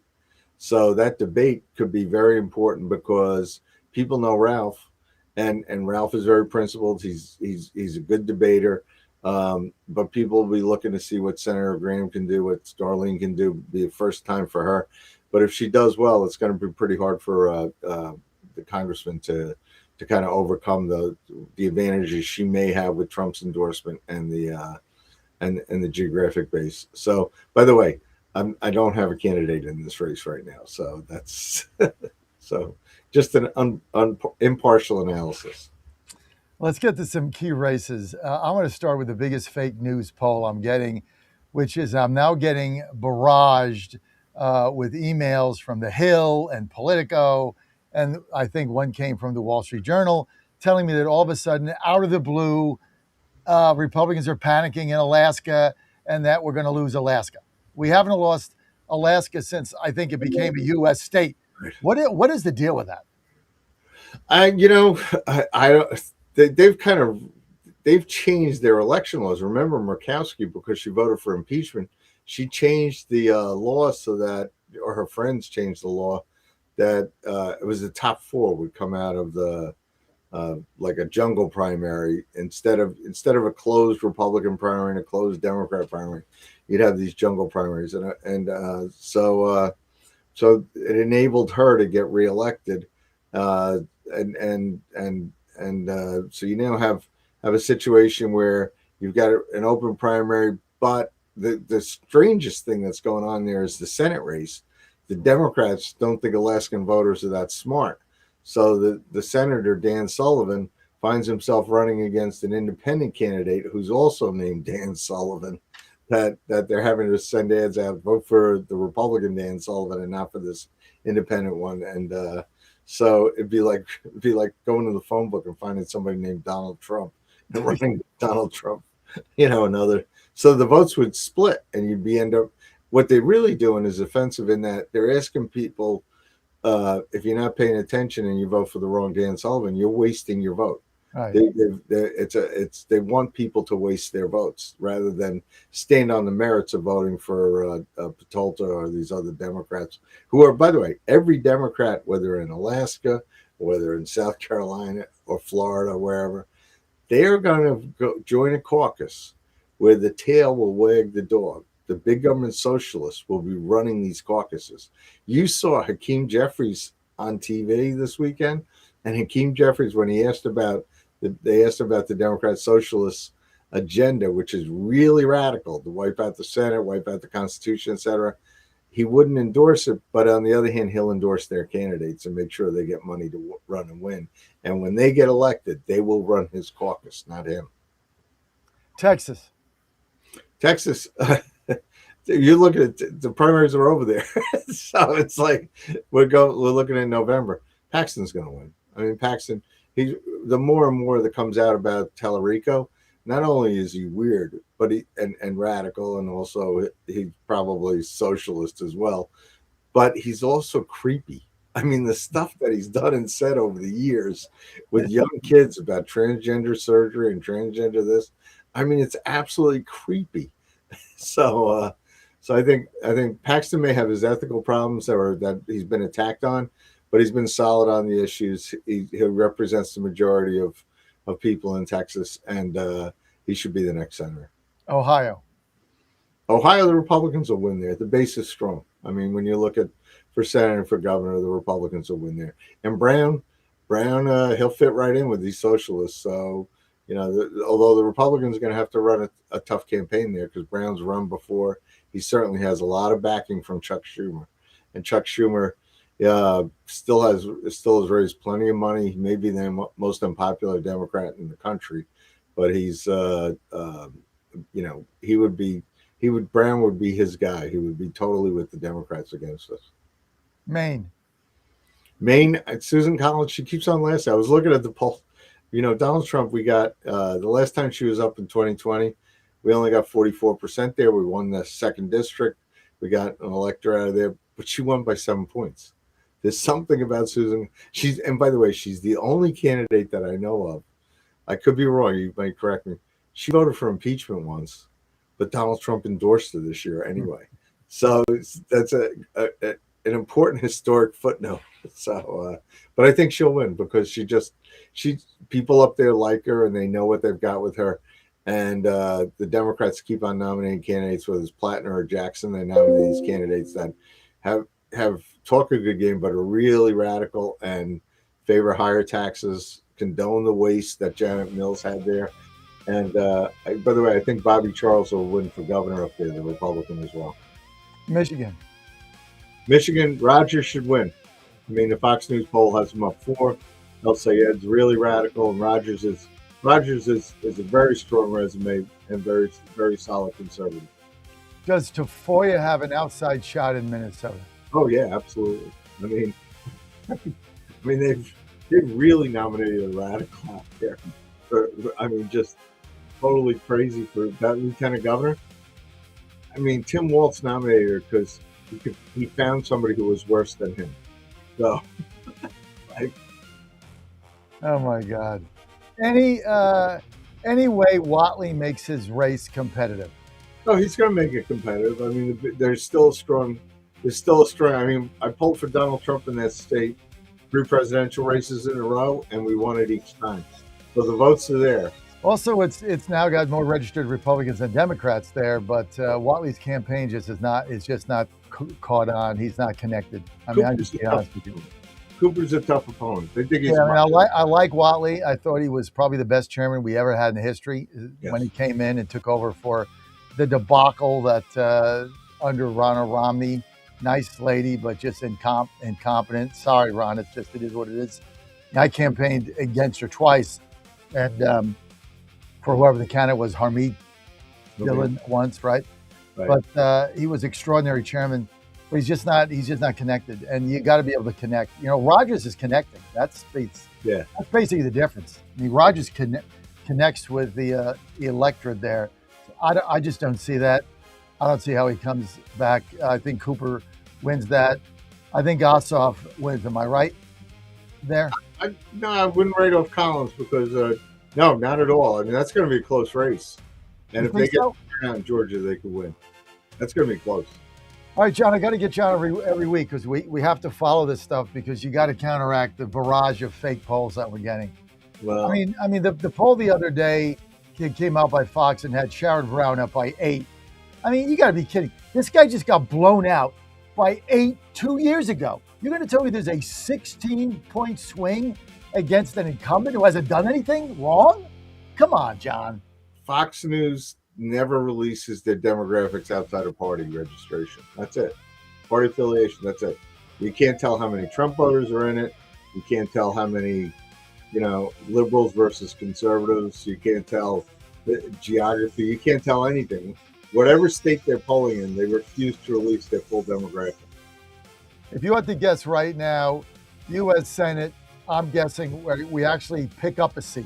So that debate could be very important because people know Ralph, and Ralph is very principled. He's a good debater. But people will be looking to see what Senator Graham can do, what Darlene can do. Be a first time for her. But if she does well, it's going to be pretty hard for the congressman to kind of overcome the advantages she may have with Trump's endorsement and the geographic base. So, by the way, I don't have a candidate in this race right now. So that's so just an impartial analysis. Let's get to some key races. I want to start with the biggest fake news poll I'm getting, which is I'm now getting barraged with emails from The Hill and Politico, and I think one came from the Wall Street Journal, telling me that all of a sudden, out of the blue, Republicans are panicking in Alaska and that we're going to lose Alaska. We haven't lost Alaska since I think it became a U.S. state. What is the deal with that? They've changed their election laws. Remember Murkowski, because she voted for impeachment, she changed the law so that, or her friends changed the law that it was the top four would come out of the like a jungle primary instead of a closed Republican primary and a closed Democrat primary. You'd have these jungle primaries, and so it enabled her to get reelected, and so you now have a situation where you've got an open primary, but the strangest thing that's going on there is the Senate race. The Democrats don't think Alaskan voters are that smart. So the Senator, Dan Sullivan, finds himself running against an independent candidate who's also named Dan Sullivan, that they're having to send ads out, vote for the Republican Dan Sullivan and not for this independent one. And so it'd be like going to the phone book and finding somebody named Donald Trump and running Donald Trump, another. So the votes would split, and you'd end up. What they're really doing is offensive in that they're asking people, if you're not paying attention and you vote for the wrong Dan Sullivan, you're wasting your vote. Right. They want people to waste their votes rather than stand on the merits of voting for Patolta or these other Democrats who are, by the way, every Democrat, whether in Alaska, whether in South Carolina or Florida or wherever, they are going to go join a caucus where the tail will wag the dog. The big government socialists will be running these caucuses. You saw Hakeem Jeffries on TV this weekend, and Hakeem Jeffries, when they asked about the Democrat Socialists agenda, which is really radical, to wipe out the Senate, wipe out the Constitution, etc., he wouldn't endorse it. But on the other hand, he'll endorse their candidates and make sure they get money to run and win. And when they get elected, they will run his caucus, not him. Texas. You look at the primaries are over there, so it's like we're looking at November. Paxton's going to win. I mean, Paxton. The more and more that comes out about Tallarico, not only is he weird, but and radical, and also he's probably socialist as well, but he's also creepy. I mean, the stuff that he's done and said over the years with young kids about transgender surgery and transgender this, I mean, it's absolutely creepy. So I think Paxton may have his ethical problems that he's been attacked on, but he's been solid on the issues. He represents the majority of people in Texas, and he should be the next senator. Ohio, the Republicans will win there. The base is strong. I mean, when you look at for senator and for governor, the Republicans will win there. And Brown, he'll fit right in with these socialists. So, although the Republicans are going to have to run a tough campaign there because Brown's run before, he certainly has a lot of backing from Chuck Schumer. And Chuck Schumer still has raised plenty of money. He may be the most unpopular Democrat in the country, but he's Brown would be his guy. He would be totally with the Democrats against us. Maine. Susan Collins, she keeps on last. I was looking at the poll. Donald Trump, we got the last time she was up in 2020, we only got 44% there. We won the 2nd district. We got an elector out of there, but she won by 7 points. There's something about Susan. And by the way, she's the only candidate that I know of. I could be wrong. You might correct me. She voted for impeachment once, but Donald Trump endorsed her this year anyway. So that's an important historic footnote. So, but I think she'll win because people up there like her and they know what they've got with her. And the Democrats keep on nominating candidates, whether it's Plattner or Jackson. They nominate these candidates that have talk a good game, but are really radical and favor higher taxes, condone the waste that Janet Mills had there. And by the way, I think Bobby Charles will win for governor up there, the Republican as well. Michigan, Rogers should win. I mean, the Fox News poll has him up 4. They'll say Ed's really radical, and Rogers is a very strong resume and very, very solid conservative. Does Tafoya have an outside shot in Minnesota? Oh yeah, absolutely. I mean, they've really nominated a radical out there. Just totally crazy for that lieutenant governor. I mean, Tim Walz nominated her because he found somebody who was worse than him. So, oh my God. Any way Whatley makes his race competitive? Oh, he's going to make it competitive. I mean, there's still a strong. I mean, I polled for Donald Trump in that state 3 presidential races in a row, and we won it each time. So the votes are there. Also, it's now got more registered Republicans than Democrats there, but Whatley's campaign is just not caught on. He's not connected. I mean, I'm just be honest with you. Cooper's a tough opponent. They think he's. I like Whatley. I thought he was probably the best chairman we ever had in history when he came in and took over for the debacle that under Ronna Romney. Nice lady, but just incompetent. Sorry, Ron. It is what it is. I campaigned against her twice, and for whoever the candidate was, Harmeet Dillon once, right? But he was extraordinary chairman. But he's just not connected, and you got to be able to connect. Rogers is connecting. That's basically the difference. I mean, Rogers connects with the electorate there. I just don't see that. I don't see how he comes back. I think Cooper wins that. I think Ossoff wins. Am I right there? No, I wouldn't write off Collins because no, not at all. I mean, that's going to be a close race, and if they get around Georgia, they could win. That's going to be close. All right, John, I got to get you on every week because we have to follow this stuff because you got to counteract the barrage of fake polls that we're getting. Well, I mean, the poll the other day came out by Fox and had Sherrod Brown up by 8. I mean, you got to be kidding. This guy just got blown out by 8 2 years ago. You're going to tell me there's a 16-point swing against an incumbent who hasn't done anything wrong? Come on, John. Fox News never releases their demographics outside of party registration. That's it. Party affiliation, that's it. You can't tell how many Trump voters are in it. You can't tell how many, liberals versus conservatives. You can't tell the geography. You can't tell anything. Whatever state they're polling in, they refuse to release their full demographic. If you had to guess right now, U.S. Senate, I'm guessing we actually pick up a seat.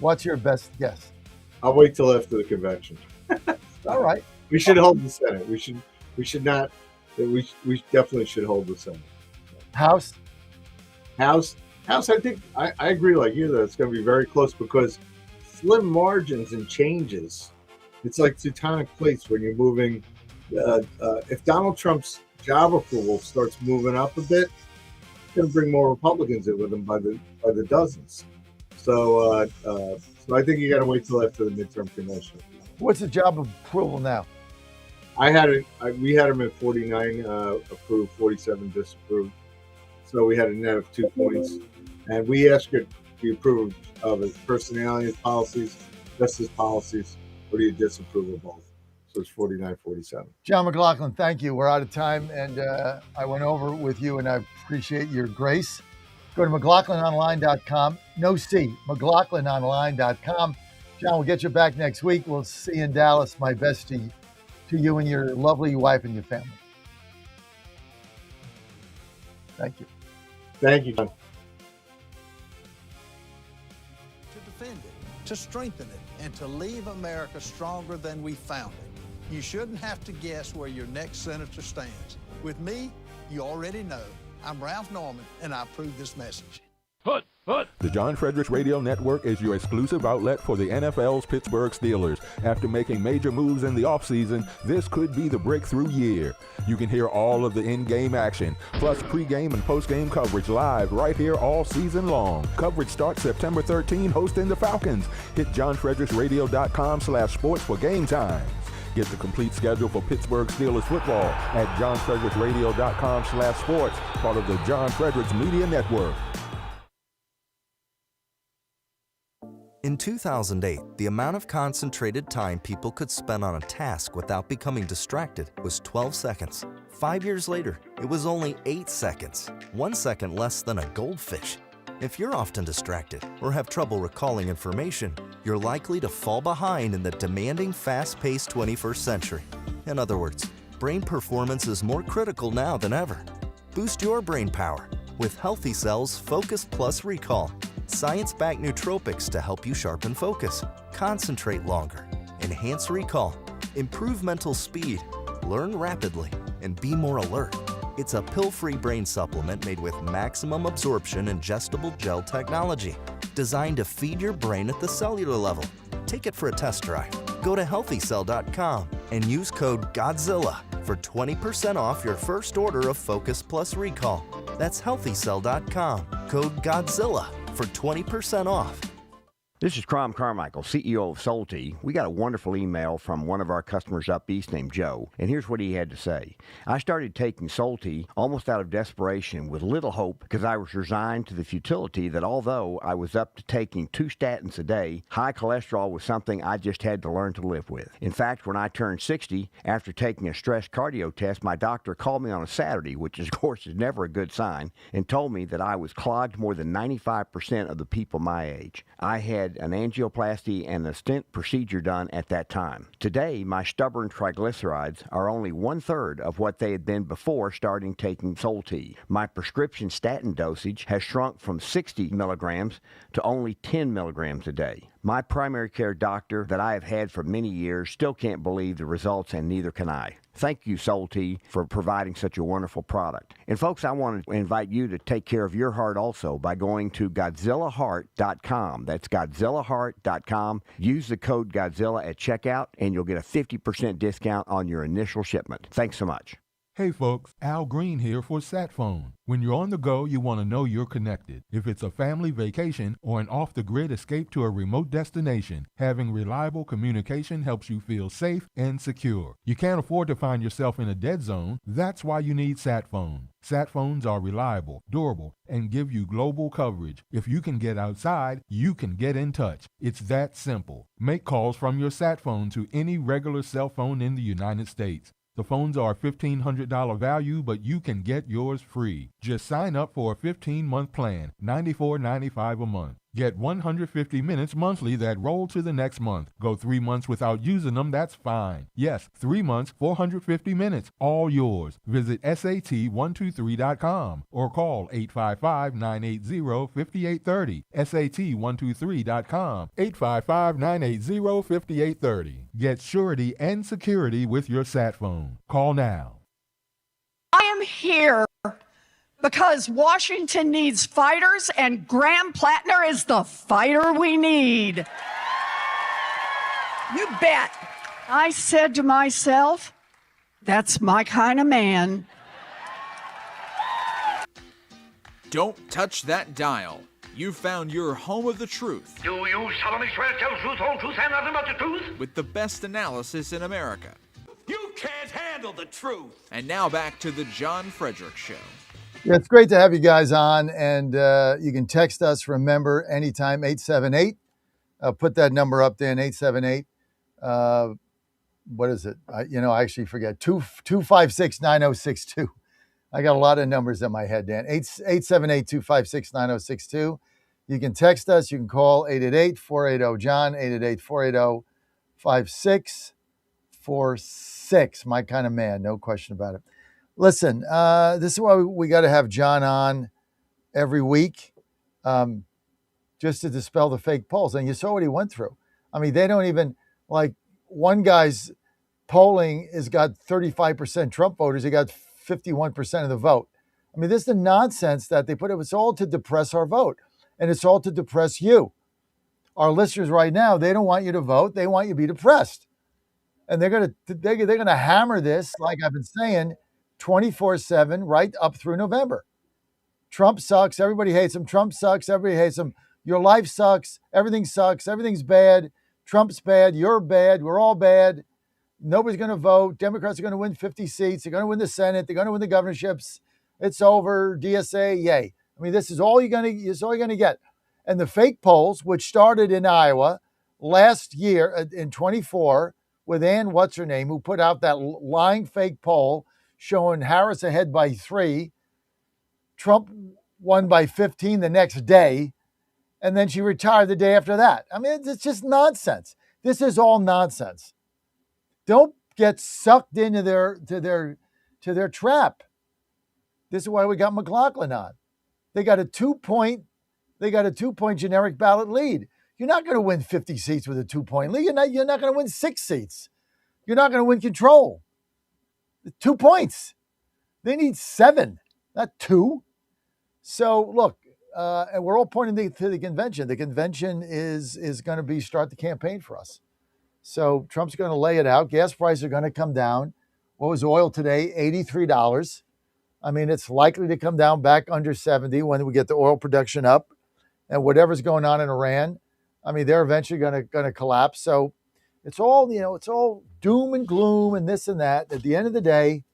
What's your best guess? I'll wait till after the convention. All right. We should hold the Senate. We should not. We definitely should hold the Senate. House. I think I agree like you that it's going to be very close because slim margins and changes. It's like tectonic plates when you're moving. If Donald Trump's job approval starts moving up a bit, it's going to bring more Republicans in with him by the dozens. So I think you got to wait till after the midterm convention. What's the job approval now? We had him at 49 approved, 47 disapproved. So we had a net of 2 points, and we asked her, do you approve of his personality, his policies, just his policies, or do you disapprove of both? So it's $49.47. John McLaughlin, thank you. We're out of time, and I went over with you, and I appreciate your grace. Go to McLaughlinOnline.com. No C, McLaughlinOnline.com. John, we'll get you back next week. We'll see you in Dallas. My best to you and your lovely wife and your family. Thank you. Thank you, John. To defend it, to strengthen it, and to leave America stronger than we found it. You shouldn't have to guess where your next senator stands. With me, you already know. I'm Ralph Norman, and I approve this message. The John Fredericks Radio Network is your exclusive outlet for the NFL's Pittsburgh Steelers. After making major moves in the offseason, this could be the breakthrough year. You can hear all of the in-game action, plus pregame and postgame coverage live right here all season long. Coverage starts September 13, hosting the Falcons. Hit johnfredericksradio.com/sports for game times. Get the complete schedule for Pittsburgh Steelers football at johnfredericksradio.com/sports, part of the John Fredericks Media Network. In 2008, the amount of concentrated time people could spend on a task without becoming distracted was 12 seconds. 5 years later, it was only 8 seconds, 1 second less than a goldfish. If you're often distracted or have trouble recalling information, you're likely to fall behind in the demanding, fast-paced 21st century. In other words, brain performance is more critical now than ever. Boost your brain power with Healthy Cells Focus Plus Recall. Science-backed nootropics to help you sharpen focus, concentrate longer, enhance recall, improve mental speed, learn rapidly, and be more alert. It's a pill-free brain supplement made with maximum absorption ingestible gel technology, designed to feed your brain at the cellular level. Take it for a test drive. Go to healthycell.com and use code GODZILLA for 20% off your first order of Focus Plus Recall. That's healthycell.com, code GODZILLA for 20% off. This is Crom Carmichael, CEO of Solti. We got a wonderful email from one of our customers up east named Joe, and here's what he had to say. I started taking Solti almost out of desperation with little hope because I was resigned to the futility that although I was up to taking 2 statins a day, high cholesterol was something I just had to learn to live with. In fact, when I turned 60, after taking a stress cardio test, my doctor called me on a Saturday, which of course is never a good sign, and told me that I was clogged more than 95% of the people my age. I had an angioplasty and a stent procedure done at that time. Today, my stubborn triglycerides are only 1/3 of what they had been before starting taking Solti. My prescription statin dosage has shrunk from 60 milligrams to only 10 milligrams a day. My primary care doctor that I have had for many years still can't believe the results, and neither can I. Thank you, Solti, for providing such a wonderful product. And folks, I want to invite you to take care of your heart also by going to GodzillaHeart.com. That's GodzillaHeart.com. Use the code Godzilla at checkout, and you'll get a 50% discount on your initial shipment. Thanks so much. Hey folks, Al Green here for SatPhone. When you're on the go, you want to know you're connected. If it's a family vacation or an off-the-grid escape to a remote destination, having reliable communication helps you feel safe and secure. You can't afford to find yourself in a dead zone. That's why you need SatPhone. SatPhones are reliable, durable, and give you global coverage. If you can get outside, you can get in touch. It's that simple. Make calls from your SatPhone to any regular cell phone in the United States. The phones are a $1,500 value, but you can get yours free. Just sign up for a 15-month plan, $94.95 a month. Get 150 minutes monthly that roll to the next month. Go 3 months without using them, that's fine. Yes, 3 months, 450 minutes, all yours. Visit SAT123.com or call 855-980-5830. SAT123.com, 855-980-5830. Get surety and security with your SatPhone. Call now. I am here because Washington needs fighters, and Graham Plattner is the fighter we need. You bet. I said to myself, that's my kind of man. Don't touch that dial. You found your home of the truth. Do you solemnly swear to tell the truth, whole truth, and nothing but the truth? With the best analysis in America. You can't handle the truth. And now back to the John Fredericks Show. Yeah, it's great to have you guys on, and you can text us, remember, anytime, 878. Put that number up there, 878. what is it? I actually forget. 256-9062. I got a lot of numbers in my head, Dan. 878-256-9062. You can text us. You can call 888-480-JOHN, 888-480-5646. My kind of man, no question about it. Listen, this is why we got to have John on every week, just to dispel the fake polls. And you saw what he went through. I mean, they don't even, like, one guy's polling has got 35% Trump voters. He got 51% of the vote. I mean, this is the nonsense that they put up. It's all to depress our vote, and it's all to depress you. Our listeners right now, they don't want you to vote. They want you to be depressed. And they're gonna hammer this, like I've been saying, 24/7 right up through November. Trump sucks. Everybody hates him. Trump sucks. Everybody hates him. Your life sucks. Everything sucks. Everything's bad. Trump's bad. You're bad. We're all bad. Nobody's going to vote. Democrats are going to win 50 seats. They're going to win the Senate. They're going to win the governorships. It's over. DSA, yay. I mean, this is all you're going to get. And the fake polls, which started in Iowa last year in 24 with Ann What's-Her-Name, who put out that lying fake poll showing Harris ahead by 3. Trump won by 15 the next day. And then she retired the day after that. I mean, it's just nonsense. This is all nonsense. Don't get sucked into their trap. This is why we got McLaughlin on. They got a 2-point generic ballot lead. You're not going to win 50 seats with a 2-point lead. You're not going to win 6 seats. You're not going to win control. 2 points. They need 7, not 2. So look, and we're all pointing to the convention. The convention is going to start the campaign for us. So Trump's going to lay it out. Gas prices are going to come down. What was oil today? $83. I mean, it's likely to come down back under 70 when we get the oil production up. And whatever's going on in Iran, I mean, they're eventually going to collapse. So it's all, it's all doom and gloom and this and that. At the end of the day,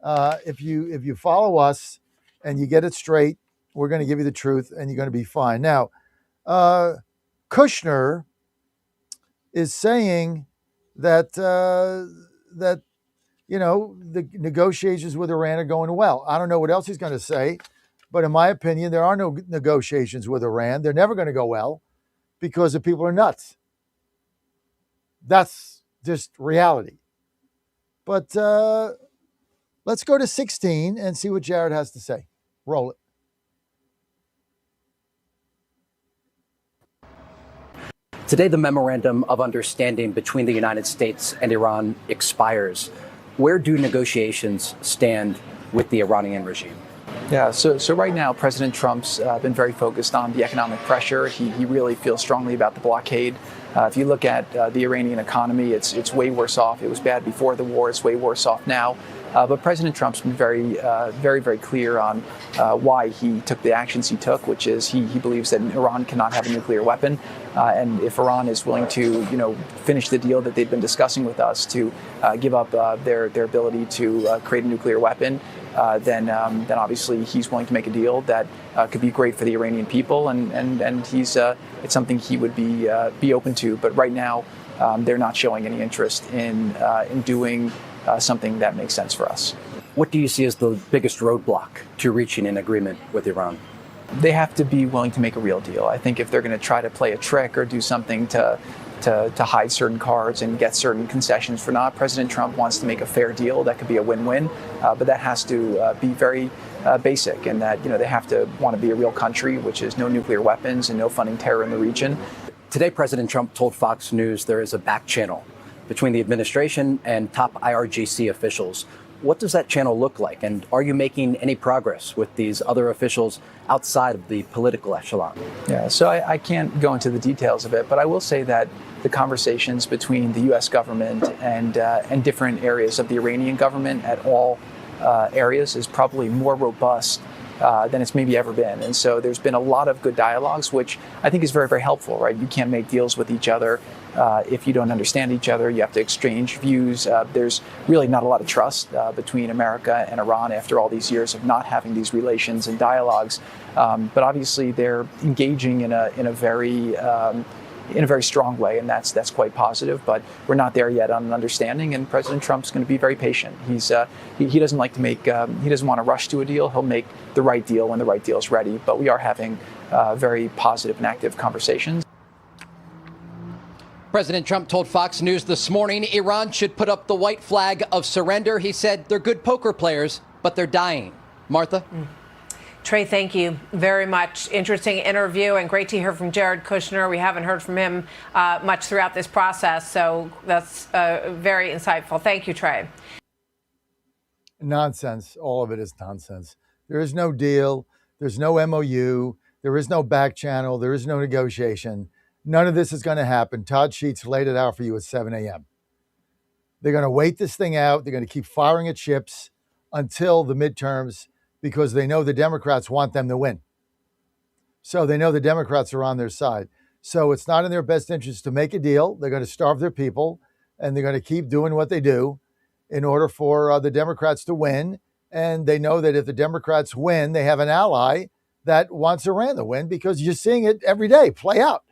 if you follow us and you get it straight, we're going to give you the truth and you're going to be fine. Now, Kushner is saying that the negotiations with Iran are going well. I don't know what else he's going to say, but in my opinion, there are no negotiations with Iran. They're never going to go well because the people are nuts. That's just reality. But let's go to 16 and see what Jared has to say. Roll it. Today, the Memorandum of Understanding between the United States and Iran expires. Where do negotiations stand with the Iranian regime? Yeah, so right now, President Trump's been very focused on the economic pressure. He really feels strongly about the blockade. If you look at the Iranian economy, it's way worse off. It was bad before the war. It's way worse off now. But President Trump's been very, very clear on why he took the actions he took, which is he believes that Iran cannot have a nuclear weapon. And if Iran is willing to, finish the deal that they've been discussing with us to give up their ability to create a nuclear weapon, then obviously he's willing to make a deal that could be great for the Iranian people, and he's it's something he would be open to. But right now, they're not showing any interest in doing something that makes sense for us. What do you see as the biggest roadblock to reaching an agreement with Iran? They have to be willing to make a real deal. I think if they're going to try to play a trick or do something to hide certain cards and get certain concessions for not, President Trump wants to make a fair deal that could be a win-win, but that has to be very basic, and that they have to want to be a real country, which is no nuclear weapons and no funding terror in the region. Today, President Trump told Fox News there is a back channel between the administration and top IRGC officials. What does that channel look like? And are you making any progress with these other officials outside of the political echelon? Yeah, so I can't go into the details of it, but I will say that the conversations between the U.S. government and different areas of the Iranian government at all areas is probably more robust than it's maybe ever been. And so there's been a lot of good dialogues, which I think is very, very helpful, right? You can't make deals with each other if you don't understand each other. You have to exchange views. There's really not a lot of trust between America and Iran after all these years of not having these relations and dialogues. But obviously they're engaging in a very in a very strong way, and that's quite positive. But we're not there yet on an understanding, and President Trump's going to be very patient. He doesn't like to make he doesn't want to rush to a deal. He'll make the right deal when the right deal is ready. But we are having very positive and active conversations. President Trump told Fox News this morning Iran should put up the white flag of surrender. He said they're good poker players, but they're dying. Martha? Trey, thank you very much. Interesting interview and great to hear from Jared Kushner. We haven't heard from him much throughout this process, so that's very insightful. Thank you, Trey. Nonsense. All of it is nonsense. There is no deal. There's no MOU. There is no back channel. There is no negotiation. None of this is going to happen. Todd Sheets laid it out for you at 7 a.m. They're going to wait this thing out. They're going to keep firing at ships until the midterms because they know the Democrats want them to win. So they know the Democrats are on their side. So it's not in their best interest to make a deal. They're going to starve their people, and they're going to keep doing what they do in order for the Democrats to win. And they know that if the Democrats win, they have an ally that wants Iran to win because you're seeing it every day play out.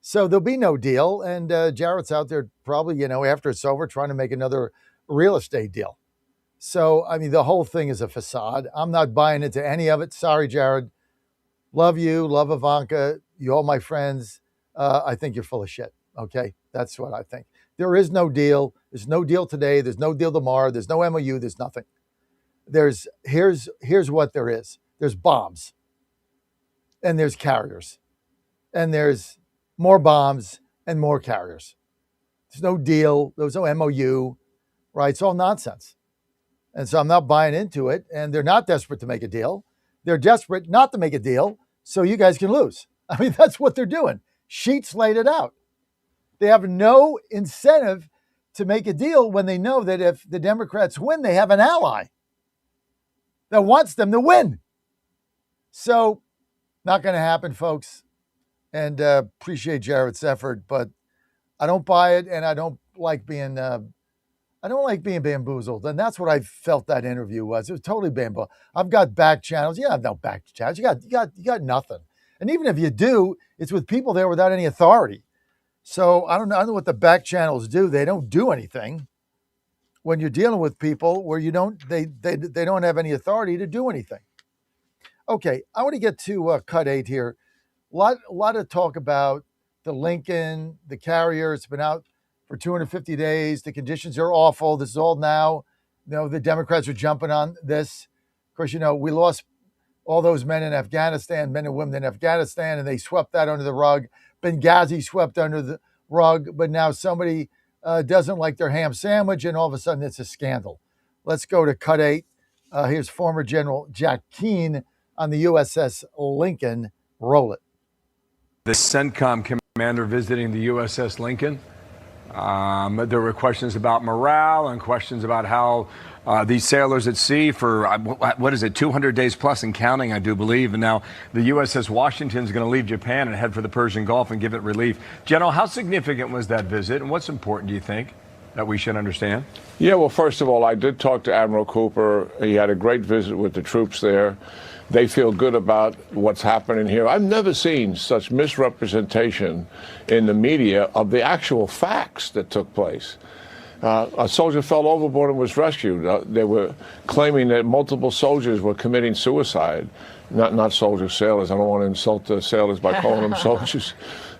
So there'll be no deal. And Jarrett's out there probably, after it's over, trying to make another real estate deal. So, I mean, the whole thing is a facade. I'm not buying into any of it. Sorry, Jared. Love you. Love Ivanka. You all my friends. I think you're full of shit. Okay? That's what I think. There is no deal. There's no deal today. There's no deal tomorrow. There's no MOU. There's nothing. Here's what there is. There's bombs. And there's carriers. And there's more bombs and more carriers. There's no deal. There's no MOU, right? It's all nonsense. And so I'm not buying into it. And they're not desperate to make a deal. They're desperate not to make a deal so you guys can lose. I mean, that's what they're doing. Sheets laid it out. They have no incentive to make a deal when they know that if the Democrats win, they have an ally that wants them to win. So not going to happen, folks. And appreciate Jarrett's effort, but I don't buy it, and I don't like being bamboozled. And that's what I felt that interview was. It was totally bamboozled. I've got back channels. You have no back channels. You got nothing. And even if you do, it's with people there without any authority. So I don't know what the back channels do. They don't do anything when you're dealing with people where they don't have any authority to do anything. Okay, I want to get to cut 8 here. A lot of talk about the Lincoln, the carrier. It's been out for 250 days. The conditions are awful. This is all now. The Democrats are jumping on this. Of course, we lost all those men in Afghanistan, men and women in Afghanistan, and they swept that under the rug. Benghazi swept under the rug, but now somebody doesn't like their ham sandwich, and all of a sudden it's a scandal. Let's go to cut 8. Here's former General Jack Keane on the USS Lincoln. Roll it. The CENTCOM commander visiting the USS Lincoln. There were questions about morale and questions about how these sailors at sea for, 200 days plus and counting, I do believe. And now the USS Washington is going to leave Japan and head for the Persian Gulf and give it relief. General, how significant was that visit, and what's important, do you think, that we should understand? Yeah, well, first of all, I did talk to Admiral Cooper. He had a great visit with the troops there. They feel good about what's happening here. I've never seen such misrepresentation in the media of the actual facts that took place. A soldier fell overboard and was rescued. They were claiming that multiple soldiers were committing suicide. Not soldiers, sailors. I don't want to insult the sailors by calling them soldiers.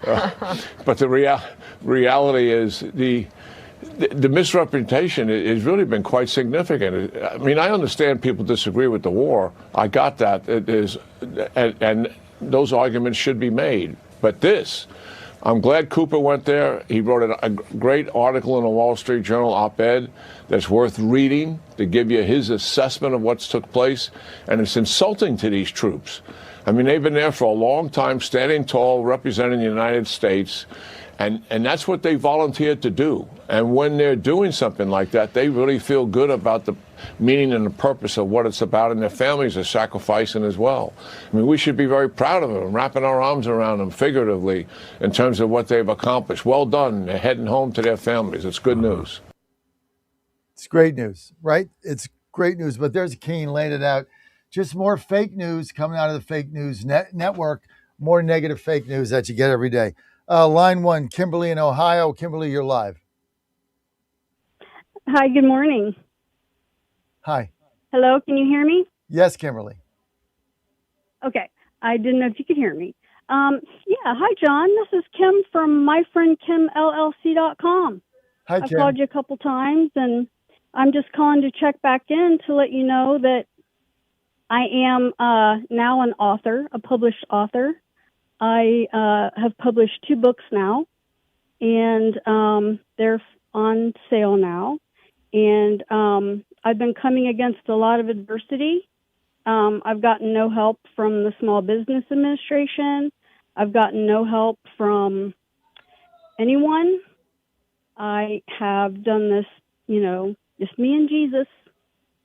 But the reality is the misrepresentation has really been quite significant. I mean, I understand people disagree with the war. I got that. It is, and those arguments should be made. But I'm glad Cooper went there. He wrote a great article in the Wall Street Journal op-ed that's worth reading to give you his assessment of what's took place. And it's insulting to these troops. I mean, they've been there for a long time, standing tall, representing the United States. And that's what they volunteered to do. And when they're doing something like that, they really feel good about the meaning and the purpose of what it's about, and their families are sacrificing as well. I mean, we should be very proud of them, wrapping our arms around them figuratively in terms of what they've accomplished. Well done. They're heading home to their families. It's good news. It's great news, right? It's great news. But there's Keane laying it out. Just more fake news coming out of the fake news network, more negative fake news that you get every day. Line 1, Kimberly in Ohio. Kimberly, you're live. Hi, good morning. Hi. Hello, can you hear me? Yes, Kimberly. Okay, I didn't know if you could hear me. Hi, John. This is Kim from myfriendkimllc.com. Hi, I've Kim. called you a couple times, and I'm just calling to check back in to let you know that I am now an author, a published author. I have published 2 books now, and they're on sale now. And I've been coming against a lot of adversity. I've gotten no help from the Small Business Administration. I've gotten no help from anyone. I have done this, just me and Jesus.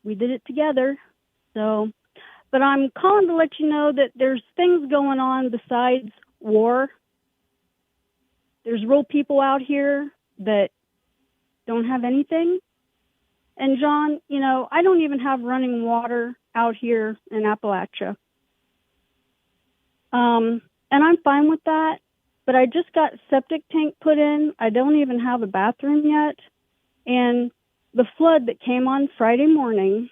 We did it together. So, but I'm calling to let you know that there's things going on besides war. There's real people out here that don't have anything. And John, I don't even have running water out here in Appalachia. And I'm fine with that, but I just got septic tank put in. I don't even have a bathroom yet. And the flood that came on Friday morning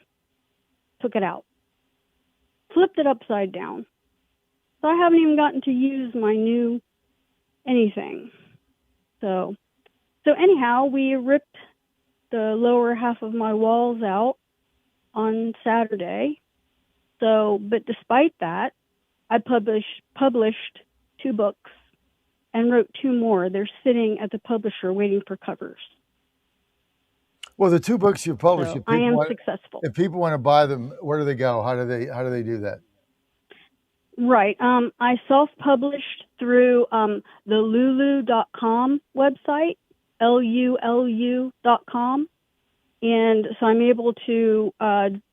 took it out, flipped it upside down. So I haven't even gotten to use my new anything. So anyhow, we ripped the lower half of my walls out on Saturday. So, but despite that, I published 2 books and wrote 2 more. They're sitting at the publisher waiting for covers. Well, the 2 books you published, So I am successful. If people want to buy them, where do they go? How do they do that? Right. I self-published through the lulu.com website, LULU.com. And so I'm able to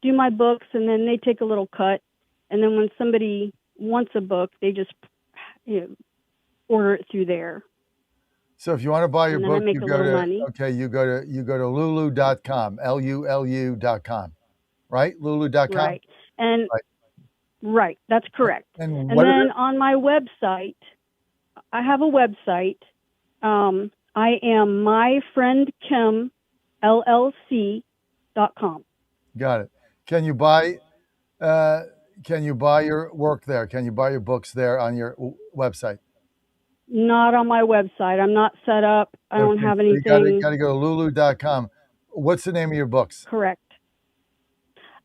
do my books, and then they take a little cut. And then when somebody wants a book, they just order it through there. So if you want to buy your And then book, I make you a go little to money. you go to lulu.com, LULU.com, right? Lulu.com. Right. And right, that's correct. And And then on my website, I have a website. I am myfriendkimllc.com. Got it. Can you buy your work there? Can you buy your books there on your website? Not on my website. I'm not set up. I don't have So you anything. got to go to lulu.com. What's the name of your books? Correct.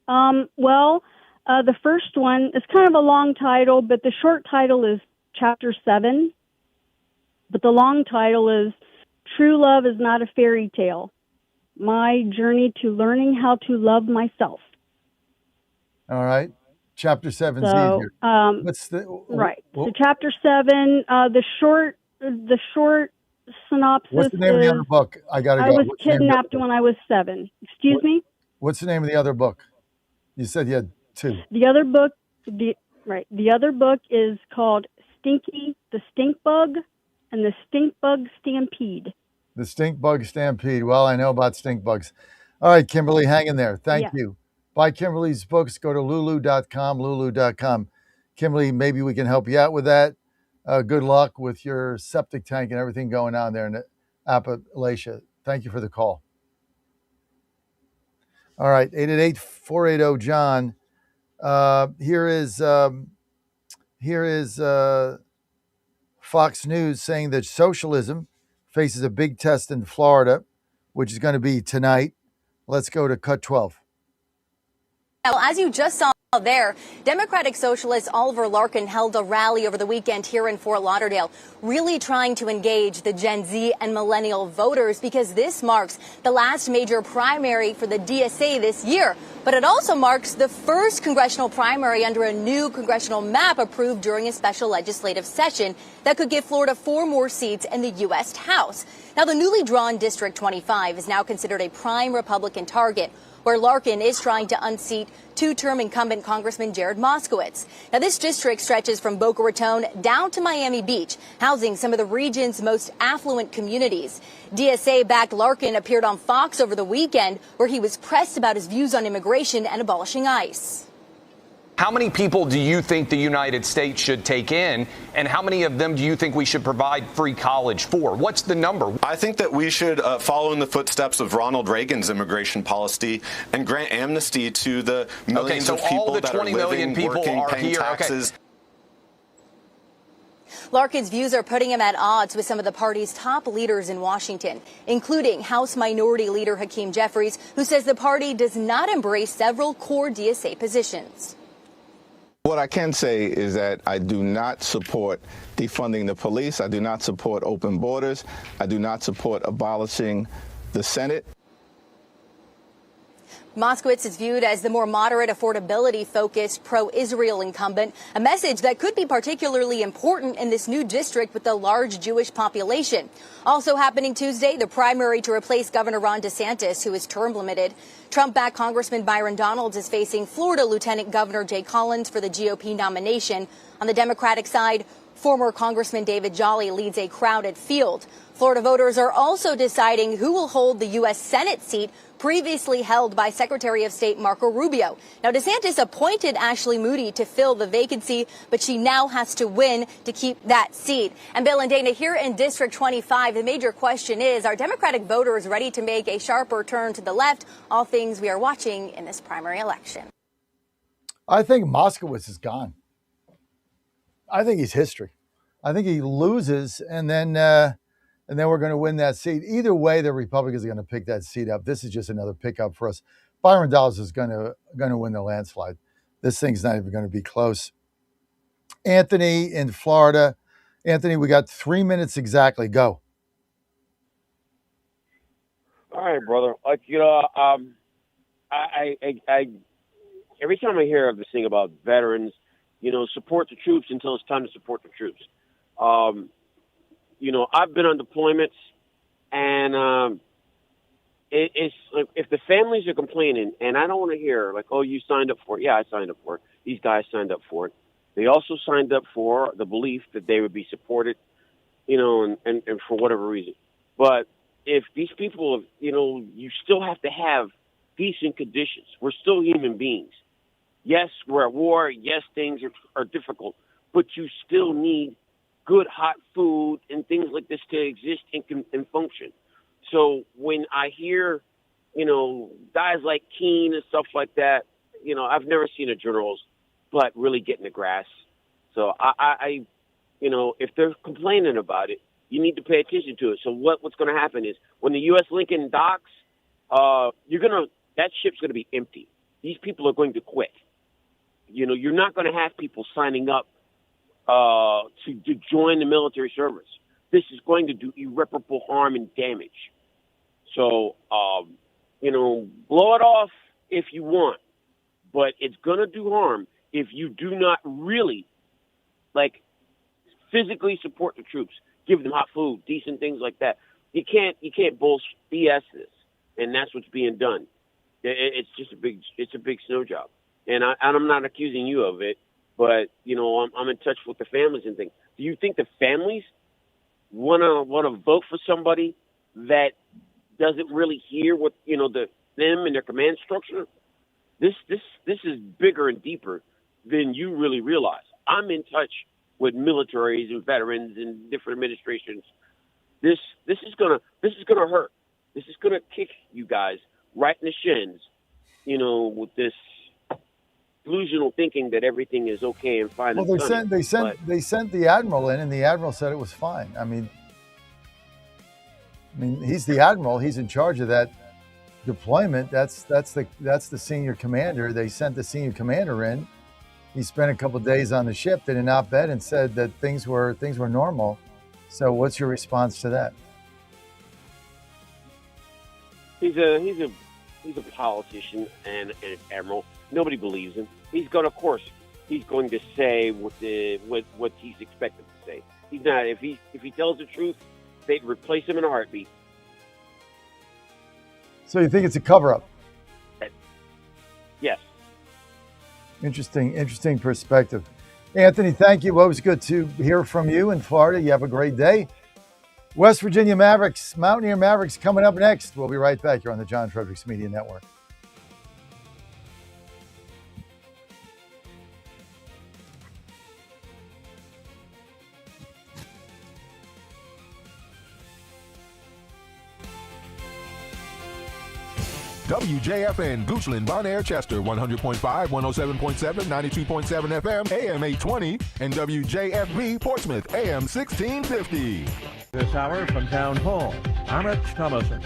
The first one is kind of a long title, but the short title is Chapter 7. But the long title is True Love is Not a Fairy Tale. My Journey to Learning How to Love Myself. All right. Chapter 7 is So, easier. What's the right. So Chapter 7, the short synopsis What's the name of the other book? I got to go. I was What's the name of the other kidnapped when I was 7. Excuse me? What's the name of the other book? You said you had 2. The other book, the other book is called Stinky the Stink Bug and the Stink Bug Stampede. The Stink Bug Stampede. Well, I know about stink bugs. All right, Kimberly, hang in there. Thank you. Buy Kimberly's books. Go to lulu.com. Kimberly, maybe we can help you out with that. Good luck with your septic tank and everything going on there in Appalachia. Thank you for the call. All right, 888-480-JOHN. Here is Fox News saying that socialism faces a big test in Florida, which is going to be tonight. Let's go to cut 12. Well, as you just saw there, Democratic Socialist Oliver Larkin held a rally over the weekend here in Fort Lauderdale, really trying to engage the Gen Z and millennial voters because this marks the last major primary for the DSA this year. But it also marks the first congressional primary under a new congressional map approved during a special legislative session that could give Florida 4 more seats in the U.S. House. Now, the newly drawn District 25 is now considered a prime Republican target, where Larkin is trying to unseat 2-term incumbent Congressman Jared Moskowitz. Now, this district stretches from Boca Raton down to Miami Beach, housing some of the region's most affluent communities. DSA-backed Larkin appeared on Fox over the weekend, where he was pressed about his views on immigration and abolishing ICE. How many people do you think the United States should take in, and how many of them do you think we should provide free college for? What's the number? I think that we should follow in the footsteps of Ronald Reagan's immigration policy and grant amnesty to the millions of people that are living, working, paying taxes. Larkin's views are putting him at odds with some of the party's top leaders in Washington, including House Minority Leader Hakeem Jeffries, who says the party does not embrace several core DSA positions. What I can say is that I do not support defunding the police. I do not support open borders. I do not support abolishing the Senate. Moskowitz is viewed as the more moderate, affordability-focused, pro-Israel incumbent, a message that could be particularly important in this new district with a large Jewish population. Also happening Tuesday, the primary to replace Governor Ron DeSantis, who is term limited. Trump-backed Congressman Byron Donalds is facing Florida Lieutenant Governor Jay Collins for the GOP nomination. On the Democratic side, former Congressman David Jolly leads a crowded field. Florida voters are also deciding who will hold the U.S. Senate seat previously held by Secretary of State Marco Rubio. Now, DeSantis appointed Ashley Moody to fill the vacancy, but she now has to win to keep that seat. And Bill and Dana, here in District 25, the major question is, are Democratic voters ready to make a sharper turn to the left? All things we are watching in this primary election. I think Moskowitz is gone. I think he's history. I think he loses, and then we're going to win that seat. Either way, the Republicans are going to pick that seat up. This is just another pickup for us. Byron Donalds is going to win the landslide. This thing's not even going to be close. Anthony in Florida. Anthony, we got 3 minutes exactly. Go. All right, brother. Like, I every time I hear of this thing about veterans, support the troops until it's time to support the troops. I've been on deployments, and it's like, if the families are complaining, and I don't want to hear like, oh, you signed up for it. Yeah, I signed up for it. These guys signed up for it. They also signed up for the belief that they would be supported, and for whatever reason. But if these people, you still have to have decent conditions. We're still human beings. Yes, we're at war. Yes, things are difficult, but you still need good hot food and things like this to exist and function. So when I hear, guys like Keene and stuff like that, I've never seen a general's butt really get in the grass. So I if they're complaining about it, you need to pay attention to it. So what's going to happen is when the U.S. Lincoln docks, that ship's going to be empty. These people are going to quit. You're not going to have people signing up to join the military service. This is going to do irreparable harm and damage. So, blow it off if you want, but it's going to do harm if you do not really, physically support the troops, give them hot food, decent things like that. You can't bullshit BS this, and that's what's being done. It's just a big snow job, and I'm not accusing you of it. But, I'm in touch with the families and things. Do you think the families want to vote for somebody that doesn't really hear what, them and their command structure? This is bigger and deeper than you really realize. I'm in touch with militaries and veterans and different administrations. This is gonna hurt. This is gonna kick you guys right in the shins, with this delusional thinking that everything is okay and fine. Well, they sent the admiral in, and the admiral said it was fine. I mean, he's the admiral. He's in charge of that deployment. That's the senior commander. They sent the senior commander in. He spent a couple of days on the ship, did an op-ed, and said that things were normal. So, what's your response to that? He's a politician and an admiral. Nobody believes him. He's going to say what he's expected to say. He's not. If he tells the truth, they'd replace him in a heartbeat. So you think it's a cover-up? Yes. Interesting perspective. Anthony, thank you. Always good to hear from you in Florida. You have a great day. West Virginia Mavericks, Mountaineer Mavericks coming up next. We'll be right back here on the John Fredericks Media Network. WJFN, Goochland, Bonaire, Chester, 100.5, 107.7, 92.7 FM, AM 820, and WJFB, Portsmouth, AM 1650. This hour from Town Hall, I'm Rich Thomason.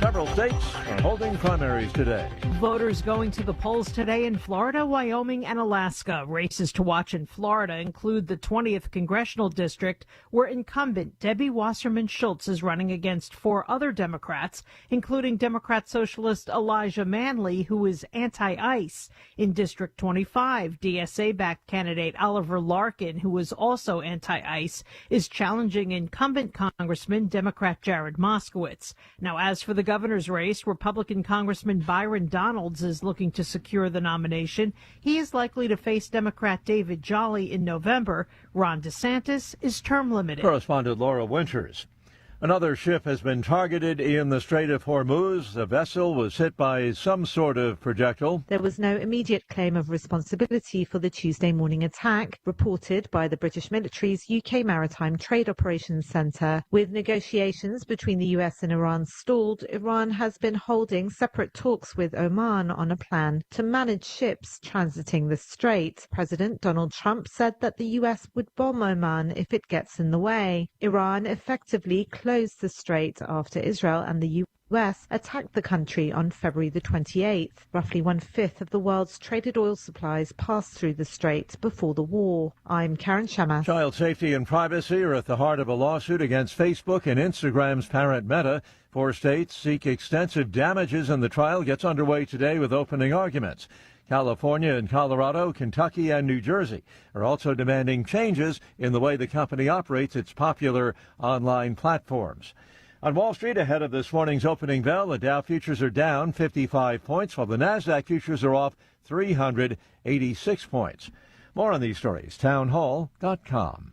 Several states are holding primaries today. Voters going to the polls today in Florida, Wyoming, and Alaska. Races to watch in Florida include the 20th Congressional District, where incumbent Debbie Wasserman Schultz is running against 4 other Democrats, including Democrat Socialist Elijah Manley, who is anti-ICE. In District 25, DSA-backed candidate Oliver Larkin, who is also anti-ICE, is challenging incumbent Congressman Democrat Jared Moskowitz. Now, as for the governor's race, Republican Congressman Byron Donalds is looking to secure the nomination. He is likely to face Democrat David Jolly in November. Ron DeSantis is term limited. Correspondent Laura Winters. Another ship has been targeted in the Strait of Hormuz. The vessel was hit by some sort of projectile. There was no immediate claim of responsibility for the Tuesday morning attack, reported by the British military's UK Maritime Trade Operations Centre. With negotiations between the US and Iran stalled, Iran has been holding separate talks with Oman on a plan to manage ships transiting the strait. President Donald Trump said that the US would bomb Oman if it gets in the way. Iran effectively closed the strait after Israel and the US attacked the country on February the 28th. Roughly 1/5 of the world's traded oil supplies passed through the strait before the war. I'm Karen Shamath. Child safety and privacy are at the heart of a lawsuit against Facebook and Instagram's parent Meta. 4 states seek extensive damages, and the trial gets underway today with opening arguments. California and Colorado, Kentucky, and New Jersey are also demanding changes in the way the company operates its popular online platforms. On Wall Street, ahead of this morning's opening bell, the Dow futures are down 55 points, while the Nasdaq futures are off 386 points. More on these stories, townhall.com.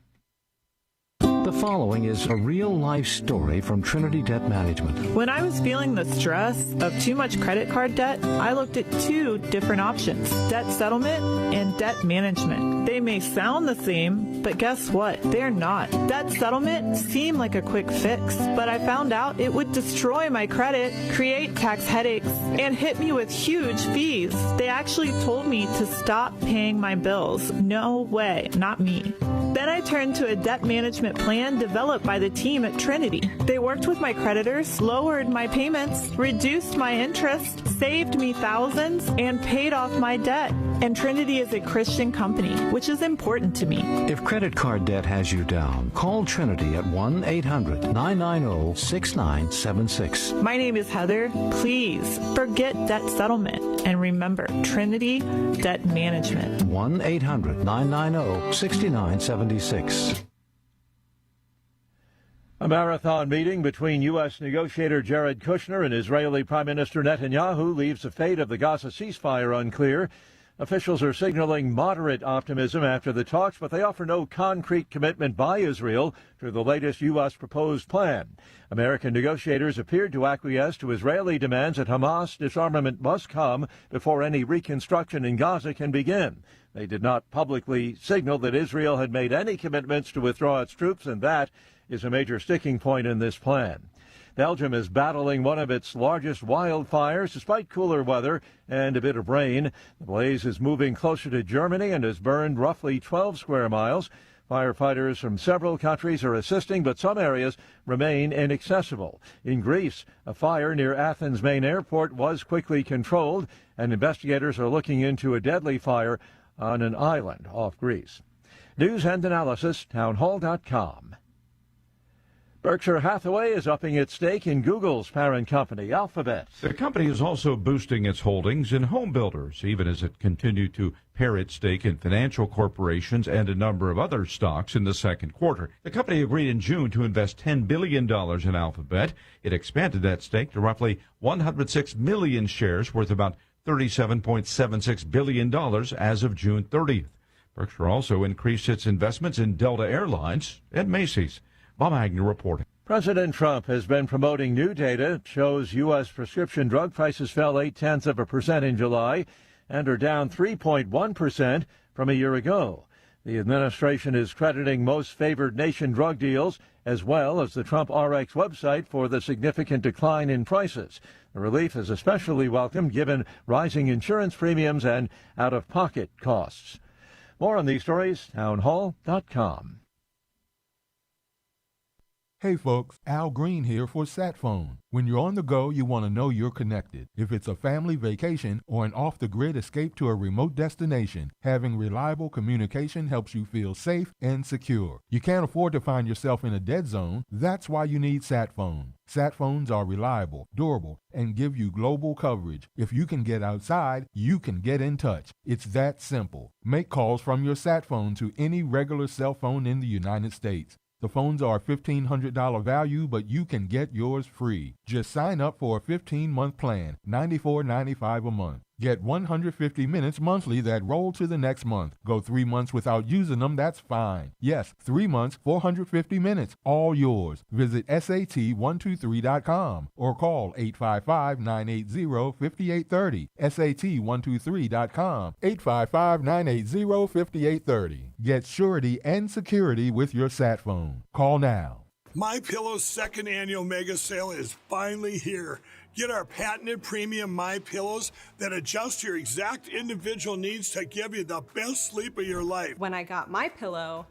The following is a real-life story from Trinity Debt Management. When I was feeling the stress of too much credit card debt, I looked at 2 different options, debt settlement and debt management. They may sound the same, but guess what? They're not. Debt settlement seemed like a quick fix, but I found out it would destroy my credit, create tax headaches, and hit me with huge fees. They actually told me to stop paying my bills. No way, not me. Then I turned to a debt management plan developed by the team at Trinity. They worked with my creditors, lowered my payments, reduced my interest, saved me thousands, and paid off my debt. And Trinity is a Christian company, which is important to me. If credit card debt has you down, call Trinity at 1-800-990-6976. My name is Heather. Please forget debt settlement and remember Trinity Debt Management. 1-800-990-6976. A marathon meeting between U.S. negotiator Jared Kushner and Israeli Prime Minister Netanyahu leaves the fate of the Gaza ceasefire unclear. Officials are signaling moderate optimism after the talks, but they offer no concrete commitment by Israel to the latest U.S. proposed plan. American negotiators appeared to acquiesce to Israeli demands that Hamas disarmament must come before any reconstruction in Gaza can begin. They did not publicly signal that Israel had made any commitments to withdraw its troops, and that is a major sticking point in this plan. Belgium is battling one of its largest wildfires despite cooler weather and a bit of rain. The blaze is moving closer to Germany and has burned roughly 12 square miles. Firefighters from several countries are assisting, but some areas remain inaccessible. In Greece, a fire near Athens' main airport was quickly controlled, and investigators are looking into a deadly fire on an island off Greece. News and analysis, townhall.com. Berkshire Hathaway is upping its stake in Google's parent company, Alphabet. The company is also boosting its holdings in home builders, even as it continued to pare its stake in financial corporations and a number of other stocks in the second quarter. The company agreed in June to invest $10 billion in Alphabet. It expanded that stake to roughly 106 million shares, worth about $37.76 billion as of June 30th. Berkshire also increased its investments in Delta Airlines and Macy's. Bob Agnew reporting. President Trump has been promoting new data. It shows U.S. prescription drug prices fell 0.8% in July and are down 3.1% from a year ago. The administration is crediting most favored nation drug deals, as well as the Trump RX website, for the significant decline in prices. The relief is especially welcome given rising insurance premiums and out-of-pocket costs. More on these stories, townhall.com. Hey folks, Al Green here for SatPhone. When you're on the go, you want to know you're connected. If it's a family vacation or an off-the-grid escape to a remote destination, having reliable communication helps you feel safe and secure. You can't afford to find yourself in a dead zone. That's why you need SatPhone. SatPhones are reliable, durable, and give you global coverage. If you can get outside, you can get in touch. It's that simple. Make calls from your SatPhone to any regular cell phone in the United States. The phones are $1,500 value, but you can get yours free. Just sign up for a 15-month plan, $94.95 a month. Get 150 minutes monthly that roll to the next month. Go 3 months without using them, that's fine. Yes, 3 months, 450 minutes, all yours. Visit SAT123.com or call 855-980-5830. SAT123.com, 855-980-5830. Get surety and security with your SatPhone. Call now. MyPillow's second annual mega sale is finally here. Get our patented premium MyPillows that adjust your exact individual needs to give you the best sleep of your life. When I got MyPillow,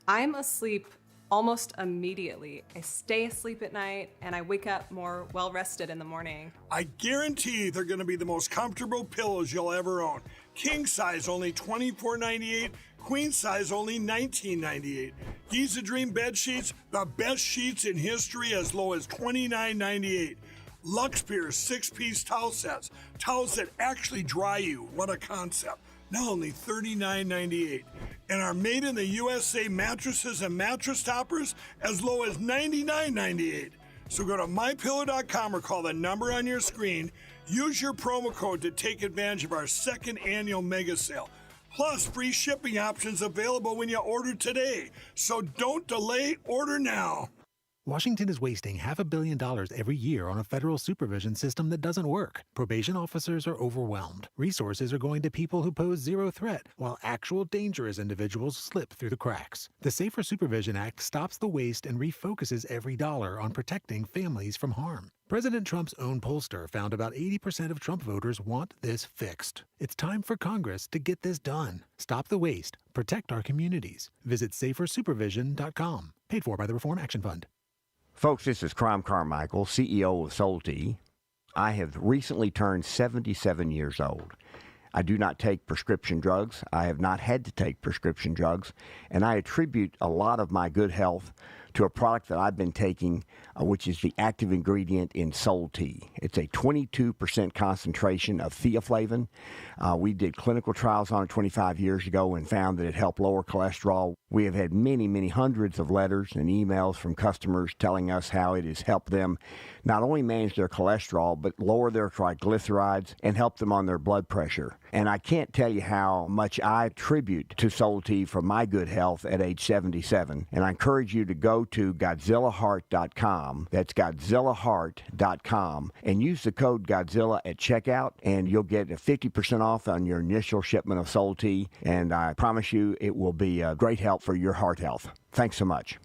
I'm asleep almost immediately. I stay asleep at night and I wake up more well-rested in the morning. I guarantee they're going to be the most comfortable pillows you'll ever own. King size only $24.98, queen size only $19.98. Giza Dream bed sheets, the best sheets in history, as low as $29.98. Luxpeer 6-piece towel sets, towels that actually dry you. What a concept. Now only $39.98. And our made in the USA mattresses and mattress toppers as low as $99.98. So go to mypillow.com or call the number on your screen. Use your promo code to take advantage of our second annual mega sale. Plus, free shipping options available when you order today. So don't delay, order now. Washington is wasting $500 million every year on a federal supervision system that doesn't work. Probation officers are overwhelmed. Resources are going to people who pose zero threat, while actual dangerous individuals slip through the cracks. The Safer Supervision Act stops the waste and refocuses every dollar on protecting families from harm. President Trump's own pollster found about 80% of Trump voters want this fixed. It's time for Congress to get this done. Stop the waste. Protect our communities. Visit safersupervision.com. Paid for by the Reform Action Fund. Folks, this is Crom Carmichael, CEO of Solti. I have recently turned 77 years old. I do not take prescription drugs. I have not had to take prescription drugs, and I attribute a lot of my good health to a product that I've been taking, which is the active ingredient in Solti. It's a 22% concentration of theaflavin. We did clinical trials on it 25 years ago and found that it helped lower cholesterol. We have had many, many hundreds of letters and emails from customers telling us how it has helped them not only manage their cholesterol, but lower their triglycerides and help them on their blood pressure. And I can't tell you how much I attribute to Solti for my good health at age 77. And I encourage you to go to GodzillaHeart.com. That's GodzillaHeart.com. And use the code Godzilla at checkout, and you'll get a 50% off on your initial shipment of Solti. And I promise you it will be a great help for your heart health. Thanks so much.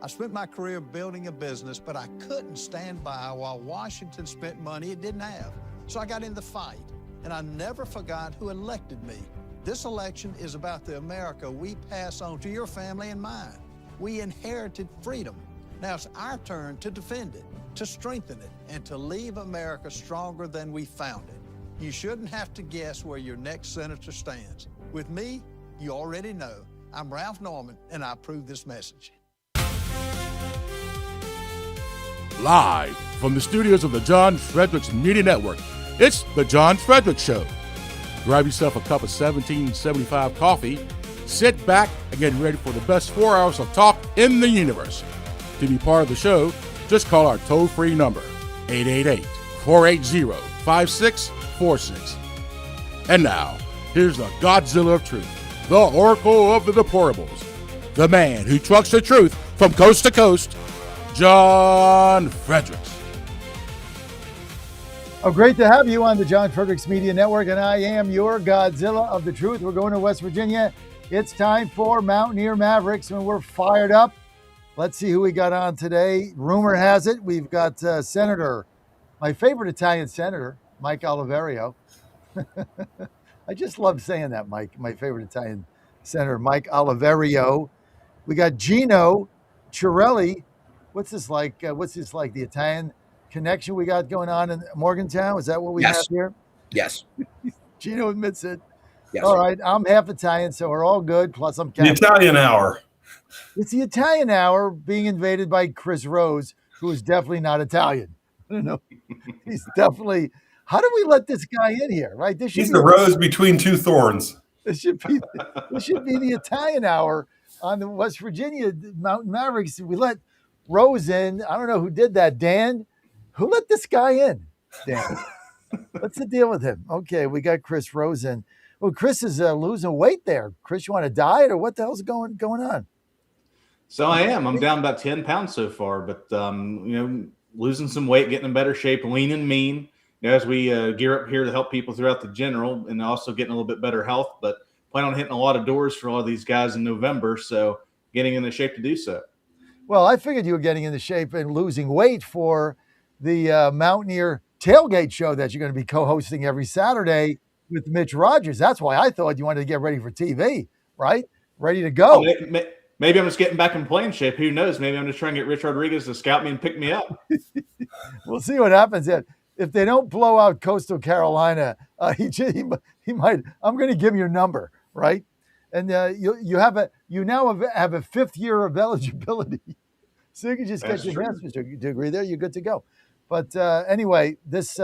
I spent my career building a business, but I couldn't stand by while Washington spent money it didn't have. So I got in the fight, and I never forgot who elected me. This election is about the America we pass on to your family and mine. We inherited freedom. Now it's our turn to defend it, to strengthen it, and to leave America stronger than we found it. You shouldn't have to guess where your next senator stands. With me, you already know. I'm Ralph Norman, and I approve this message. Live from the studios of the John Fredericks Media Network, it's The John Fredericks Show. Grab yourself a cup of 1775 coffee, sit back, and get ready for the best 4 hours of talk in the universe. To be part of the show, just call our toll-free number, 888-480-5646. And now, here's the Godzilla of Truth, the Oracle of the Deplorables, the man who trucks the truth from coast to coast, John Fredericks. Oh, great to have you on the John Fredericks Media Network, and I am your Godzilla of the Truth. We're going to West Virginia It's time for Mountaineer Mavericks, and we're fired up. Let's see who we got on today. Rumor has it we've got Senator, my favorite Italian senator, Mike Oliverio. I just love saying that, Mike. My favorite Italian senator, Mike Oliverio. We got Gino Cirelli. What's this like? The Italian connection we got going on in Morgantown? Is that what we have here? Yes. Gino admits it. Yes. All right. I'm half Italian, so we're all good. Plus, I'm Catholic. The Italian hour. It's the Italian hour being invaded by Chris Rose, who is definitely not Italian. I don't know. He's definitely. How do we let this guy in here? Right? He's the rose between two thorns. This should be the Italian hour on the West Virginia Mountain Mavericks. We let Rose in. I don't know who did that. Dan, who let this guy in? Dan, what's the deal with him? Okay, we got Chris Rose in. Well, Chris is losing weight there. Chris, you want to diet or what the hell's going on? So I am. I'm down about 10 pounds so far, but losing some weight, getting in better shape, lean and mean. As we gear up here to help people throughout the general, and also getting a little bit better health, but plan on hitting a lot of doors for all of these guys in November. So getting in the shape to do so. Well, I figured you were getting into shape and losing weight for the Mountaineer Tailgate show that you're going to be co-hosting every Saturday with Mitch Rogers. That's why I thought you wanted to get ready for TV, right? Ready to go. Oh, maybe I'm just getting back in playing shape. Who knows? Maybe I'm just trying to get Rich Rodriguez to scout me and pick me up. We'll see what happens. If they don't blow out Coastal Carolina, he might. I'm going to give him your number, right? And you now have a 5th year of eligibility, so you can just get your master's degree there. You're good to go. But anyway, this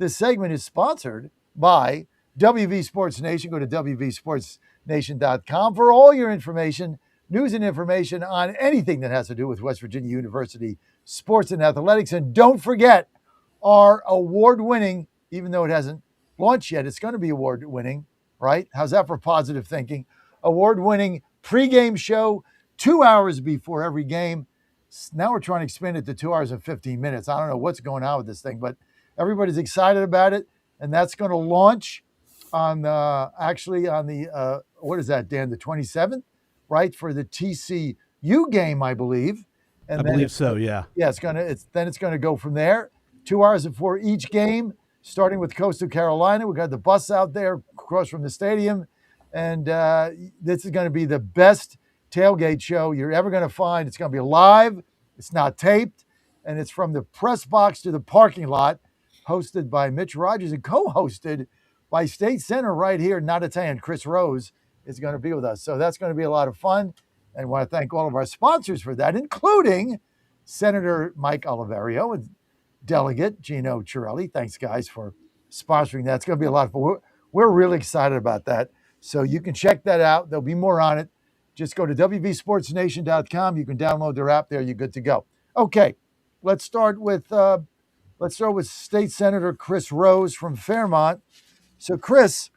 segment is sponsored by WV Sports Nation. Go to WVSportsNation.com for all your information, news and information on anything that has to do with West Virginia University sports and athletics. And don't forget our award-winning, even though it hasn't launched yet, it's going to be award-winning, right? How's that for positive thinking? Award-winning pregame show 2 hours before every game. Now we're trying to expand it to 2 hours and 15 minutes. I don't know what's going on with this thing, but everybody's excited about it. And that's going to launch on what is that, Dan? The 27th, right? For the TCU game, I believe. And I believe so, yeah. Yeah, it's going to go from there. 2 hours before each game, starting with Coastal Carolina. We got the bus out there across from the stadium. And this is going to be the best tailgate show you're ever going to find. It's going to be live. It's not taped. And it's from the press box to the parking lot, hosted by Mitch Rogers and co-hosted by State Center right here, not Italian. Chris Rose is going to be with us. So that's going to be a lot of fun. And I want to thank all of our sponsors for that, including Senator Mike Oliverio and Delegate Gino Cirelli. Thanks, guys, for sponsoring that. It's going to be a lot of fun. We're really excited about that. So you can check that out. There'll be more on it. Just go to WVSportsNation.com. You can download their app there. You're good to go. Okay, let's start with State Senator Chris Rose from Fairmont. So, Chris,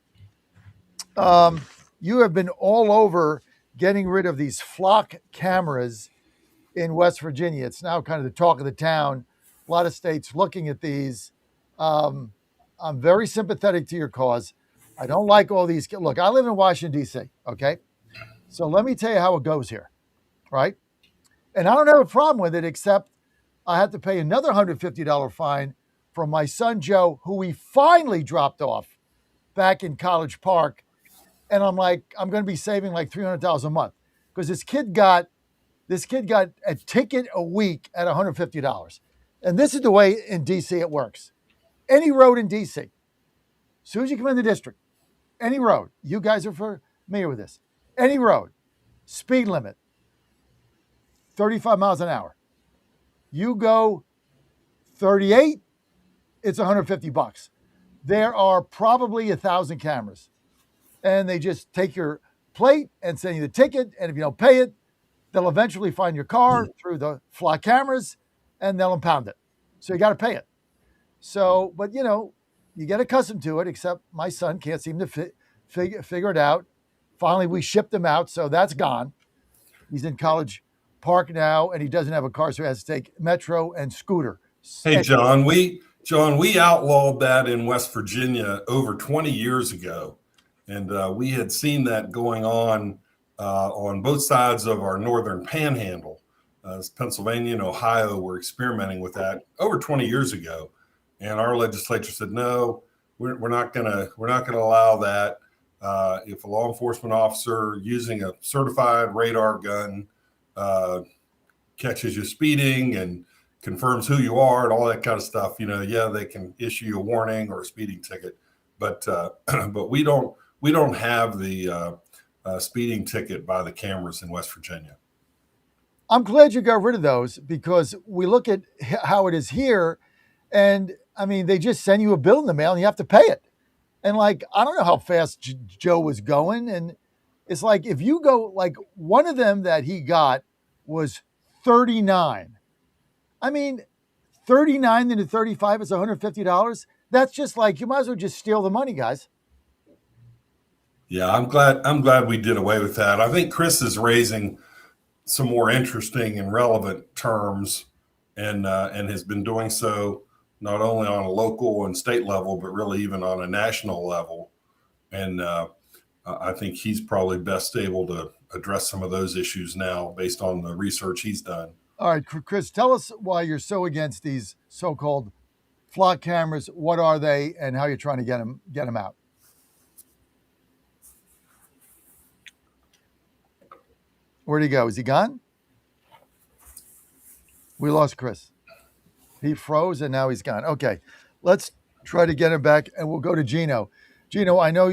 you have been all over getting rid of these flock cameras in West Virginia. It's now kind of the talk of the town. A lot of states looking at these. I'm very sympathetic to your cause. I don't like all these. Look, I live in Washington, D.C., okay? So let me tell you how it goes here, right? And I don't have a problem with it, except I had to pay another $150 fine from my son, Joe, who we finally dropped off back in College Park. And I'm like, I'm going to be saving like $300 a month because this kid got a ticket a week at $150. And this is the way in D.C. it works. Any road in D.C., as soon as you come in the district, any road, you guys are familiar with this, any road, speed limit, 35 miles an hour. You go 38, it's $150. There are probably 1,000 cameras. And they just take your plate and send you the ticket. And if you don't pay it, they'll eventually find your car through the flock cameras and they'll impound it. So you got to pay it. So, but you get accustomed to it, except my son can't seem to figure it out. Finally, we shipped him out, so that's gone. He's in College Park now, and he doesn't have a car, so he has to take Metro and scooter. Hey, John, we outlawed that in West Virginia over 20 years ago. And we had seen that going on both sides of our northern panhandle. Pennsylvania and Ohio were experimenting with that over 20 years ago. And our legislature said, no, we're not gonna allow that. If a law enforcement officer using a certified radar gun catches you speeding and confirms who you are and all that kind of stuff, they can issue you a warning or a speeding ticket. But but we don't have the speeding ticket by the cameras in West Virginia. I'm glad you got rid of those, because we look at how it is here, and I mean, they just send you a bill in the mail and you have to pay it. And like, I don't know how fast Joe was going. And it's like, if you go, like, one of them that he got was 39. I mean, 39 into 35 is $150. That's just like, you might as well just steal the money, guys. Yeah, I'm glad we did away with that. I think Chris is raising some more interesting and relevant terms, and has been doing so not only on a local and state level, but really even on a national level. And I think he's probably best able to address some of those issues now based on the research he's done. All right, Chris, tell us why you're so against these so-called flock cameras. What are they, and how you're trying to get them out? Where'd he go? Is he gone? We lost Chris. He froze and now he's gone. Okay, let's try to get him back, and we'll go to Gino. Gino, I know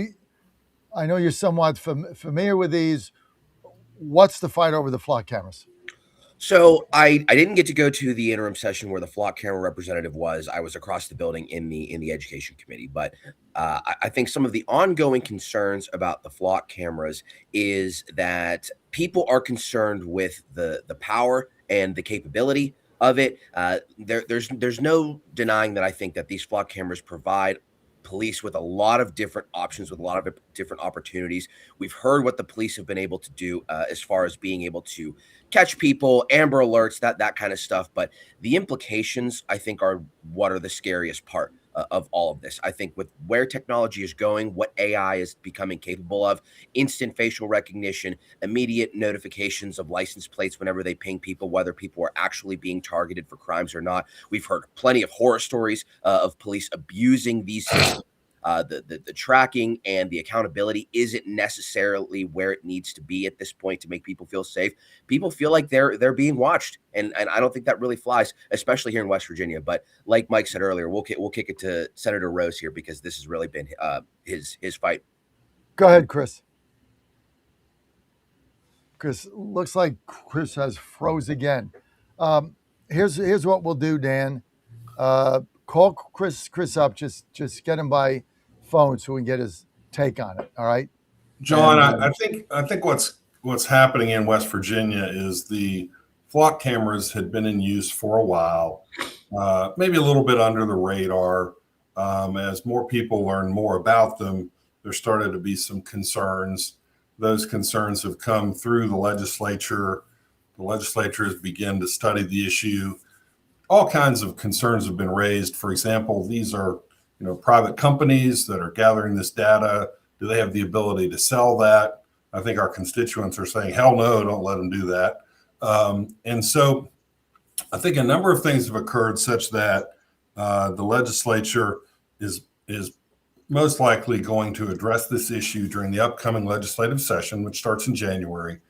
you're somewhat familiar with these. What's the fight over the flock cameras? So I didn't get to go to the interim session where the flock camera representative was. I was across the building in the education committee. But I think some of the ongoing concerns about the flock cameras is that people are concerned with the power and the capability of it. There's no denying that I think that these flock cameras provide police with a lot of different options, with a lot of different opportunities. We've heard what the police have been able to do as far as being able to catch people, Amber Alerts, that kind of stuff. But the implications, I think, are what are the scariest part of all of this. I think with where technology is going, what AI is becoming capable of, instant facial recognition, immediate notifications of license plates whenever they ping people, whether people are actually being targeted for crimes or not. We've heard plenty of horror stories of police abusing these systems. The tracking and the accountability isn't necessarily where it needs to be at this point to make people feel safe. People feel like they're being watched, and I don't think that really flies, especially here in West Virginia. But like Mike said earlier, we'll kick it to Senator Rose here, because this has really been his fight. Go ahead, Chris. Chris, looks like Chris has froze again. Here's what we'll do, Dan. Call Chris up. Just get him by phone so we can get his take on it. All right, John. I think what's happening in West Virginia is the flock cameras had been in use for a while, maybe a little bit under the radar. As more people learn more about them, there started to be some concerns. Those concerns have come through the legislature. The legislature has begun to study the issue. All kinds of concerns have been raised. For example, these are private companies that are gathering this data. Do they have the ability to sell that? I think our constituents are saying, hell no, don't let them do that. And so I think a number of things have occurred such that the legislature is most likely going to address this issue during the upcoming legislative session, which starts in January.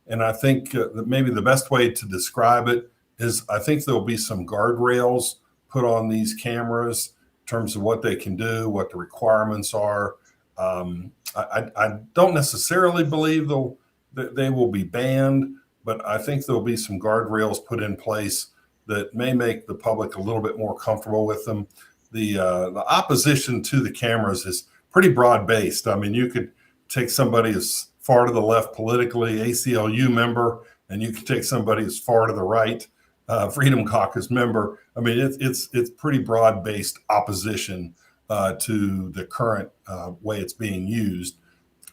And I think that maybe the best way to describe it is I think there'll be some guardrails put on these cameras in terms of what they can do, what the requirements are. I don't necessarily believe they will be banned, but I think there'll be some guardrails put in place that may make the public a little bit more comfortable with them. The opposition to the cameras is pretty broad-based. I mean, you could take somebody as far to the left politically, ACLU member, and you could take somebody as far to the right, Freedom Caucus member. I mean, it's pretty broad-based opposition to the current way it's being used.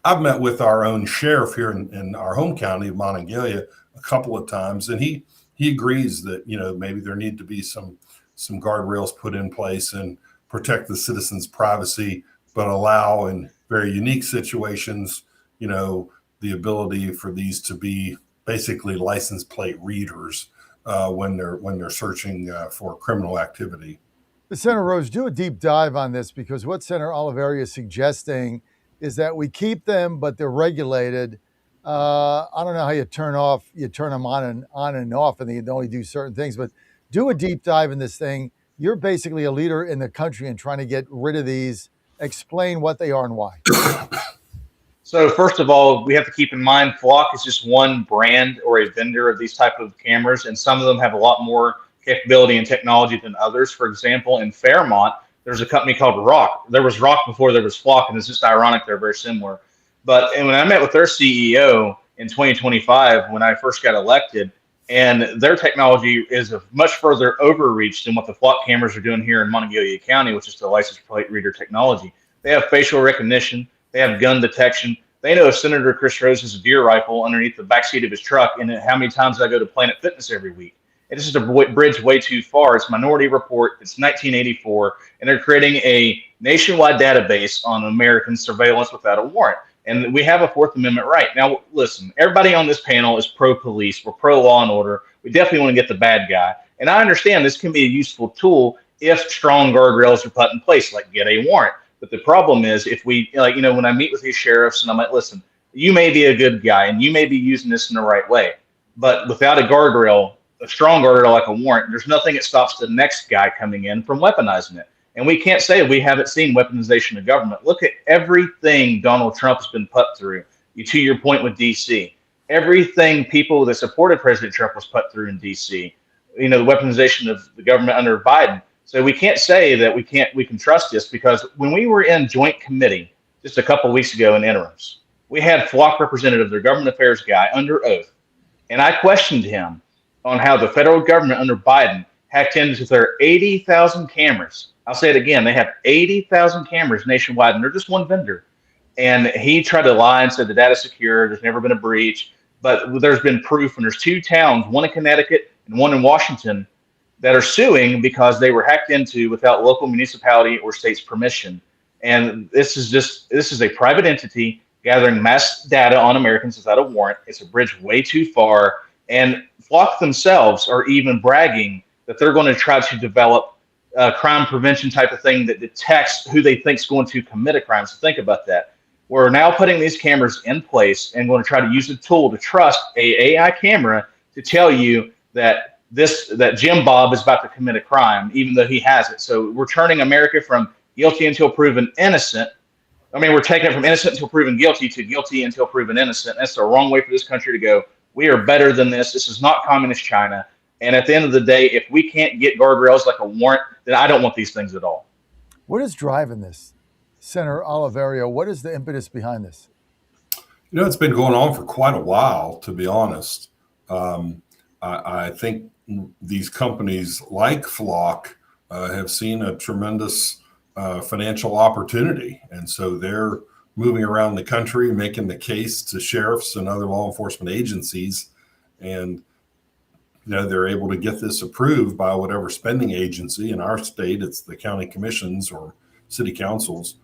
I've met with our own sheriff here in our home county of Monongalia a couple of times, and he agrees that maybe there need to be some guardrails put in place and protect the citizens' privacy, but allow and very unique situations, the ability for these to be basically license plate readers when they're searching for criminal activity. Senator Rose, do a deep dive on this, because what Senator Oliveria is suggesting is that we keep them, but they're regulated. I don't know how you turn them on and off, and they only do certain things, but do a deep dive in this thing. You're basically a leader in the country in trying to get rid of these. Explain what they are and why. So first of all, we have to keep in mind Flock is just one brand or a vendor of these type of cameras, and some of them have a lot more capability and technology than others. For example, in Fairmont, there's a company called Rock. There was Rock before there was Flock, and it's just ironic they're very similar. And when I met with their CEO in 2025, when I first got elected, and their technology is a much further overreach than what the Flock cameras are doing here in Monongalia County, which is the license plate reader technology. They have facial recognition. They have gun detection. They know if Senator Chris Rose has a deer rifle underneath the backseat of his truck, and how many times I go to Planet Fitness every week. It's just a bridge way too far. It's Minority Report. It's 1984, and they're creating a nationwide database on American surveillance without a warrant. And we have a Fourth Amendment right. Now, listen, everybody on this panel is pro-police. We're pro-law and order. We definitely want to get the bad guy. And I understand this can be a useful tool if strong guardrails are put in place, like get a warrant. But the problem is if we, when I meet with these sheriffs and I'm like, listen, you may be a good guy and you may be using this in the right way, but without a guardrail, a strong guardrail like a warrant, there's nothing that stops the next guy coming in from weaponizing it. And we can't say we haven't seen weaponization of government. Look at everything Donald Trump has been put through. To your point with D.C., everything people that supported President Trump was put through in D.C., the weaponization of the government under Biden. So we can't say that we can trust this, because when we were in joint committee just a couple of weeks ago in interims, we had Flock representative, their government affairs guy, under oath. And I questioned him on how the federal government under Biden hacked into their 80,000 cameras. I'll say it again. They have 80,000 cameras nationwide, and they're just one vendor. And he tried to lie and said the data's secure. There's never been a breach. But there's been proof, and there's two towns, one in Connecticut and one in Washington, that are suing because they were hacked into without local municipality or state's permission. And this is a private entity gathering mass data on Americans without a warrant. It's a bridge way too far. And Flock themselves are even bragging that they're going to try to develop a crime prevention type of thing that detects who they think is going to commit a crime. So think about that. We're now putting these cameras in place and going to try to use the tool to trust a AI camera to tell you that Jim Bob is about to commit a crime, even though he hasn't. So we're turning America from guilty until proven innocent. I mean, we're taking it from innocent until proven guilty to guilty until proven innocent. That's the wrong way for this country to go. We are better than this. This is not communist China. And at the end of the day, if we can't get guardrails like a warrant, then I don't want these things at all. What is driving this, Senator Oliveria? What is the impetus behind this? It's been going on for quite a while, to be honest. I think these companies like Flock have seen a tremendous financial opportunity. And so they're moving around the country, making the case to sheriffs and other law enforcement agencies. And, they're able to get this approved by whatever spending agency. In our state, it's the county commissions or city councils.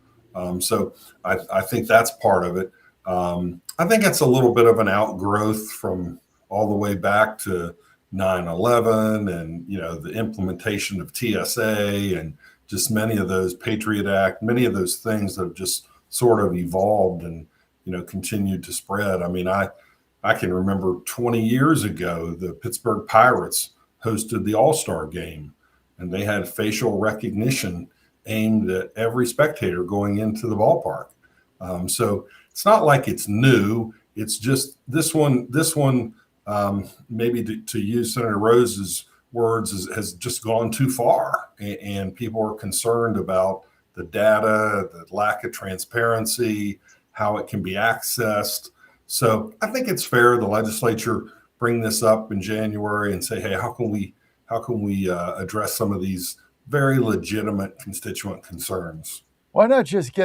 So I think that's part of it. I think it's a little bit of an outgrowth from all the way back to 9/11 and, the implementation of TSA and just many of those Patriot Act, many of those things that have just sort of evolved and, continued to spread. I mean, I can remember 20 years ago, the Pittsburgh Pirates hosted the All-Star game, and they had facial recognition aimed at every spectator going into the ballpark. So it's not like it's new. It's just this one, maybe to use Senator Rose's words, has just gone too far. And people are concerned about the data, the lack of transparency, how it can be accessed. So I think it's fair the legislature bring this up in January and say, hey, how can we address some of these very legitimate constituent concerns? Why not just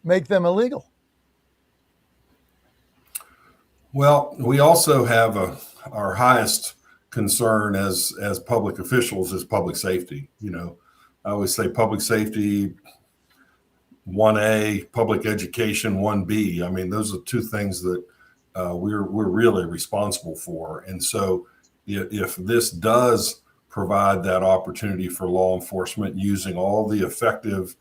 make them illegal? Well, we also have our highest concern as public officials is public safety. I always say public safety 1A, public education, 1B. I mean, those are two things that we're really responsible for. And so if this does provide that opportunity for law enforcement using all the effective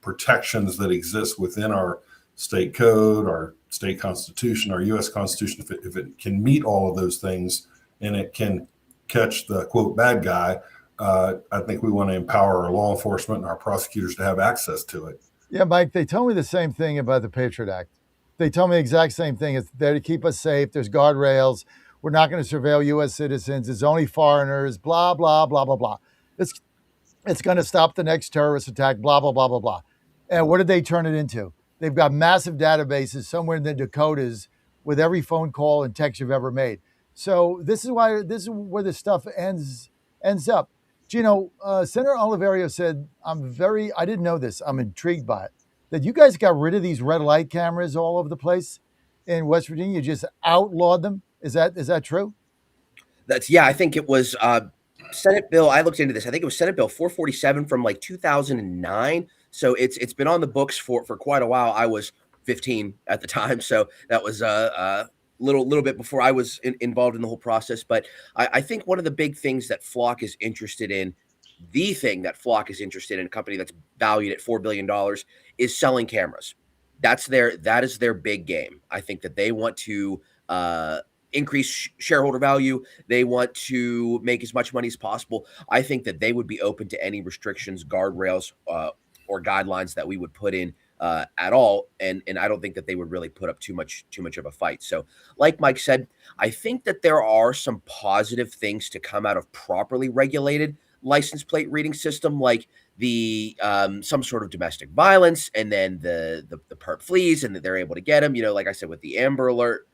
protections that exist within our state code, our state constitution, our U.S. Constitution, if it can meet all of those things and it can catch the quote bad guy, I think we want to empower our law enforcement and our prosecutors to have access to it. Yeah, Mike, they told me the same thing about the Patriot Act. They told me the exact same thing. It's there to keep us safe. There's guardrails. We're not going to surveil U.S. citizens. It's only foreigners, blah, blah, blah, blah, blah. It's going to stop the next terrorist attack, blah, blah, blah, blah, blah. And what did they turn it into? They've got massive databases somewhere in the Dakotas with every phone call and text you've ever made. So this is where this stuff ends up. Gino, Senator Oliverio said, I didn't know this, I'm intrigued by it, that you guys got rid of these red light cameras all over the place in West Virginia. You just outlawed them. Is that true? I think it was Senate bill. I looked into this. I think it was Senate Bill 447 from like 2009. So it's been on the books for quite a while. I was 15 at the time, so that was little bit before I was involved in the whole process. But I think one of the big things that Flock is interested in, a company that's valued at $4 billion, is selling cameras. That is their big game. I think that they want to increase shareholder value. They want to make as much money as possible. I think that they would be open to any restrictions, guardrails, or guidelines that we would put in at all. And I don't think that they would really put up too much of a fight. So like Mike said, I think that there are some positive things to come out of properly regulated license plate reading system, like the some sort of domestic violence, and then the perp flees, and that they're able to get them, like I said, with the Amber Alert,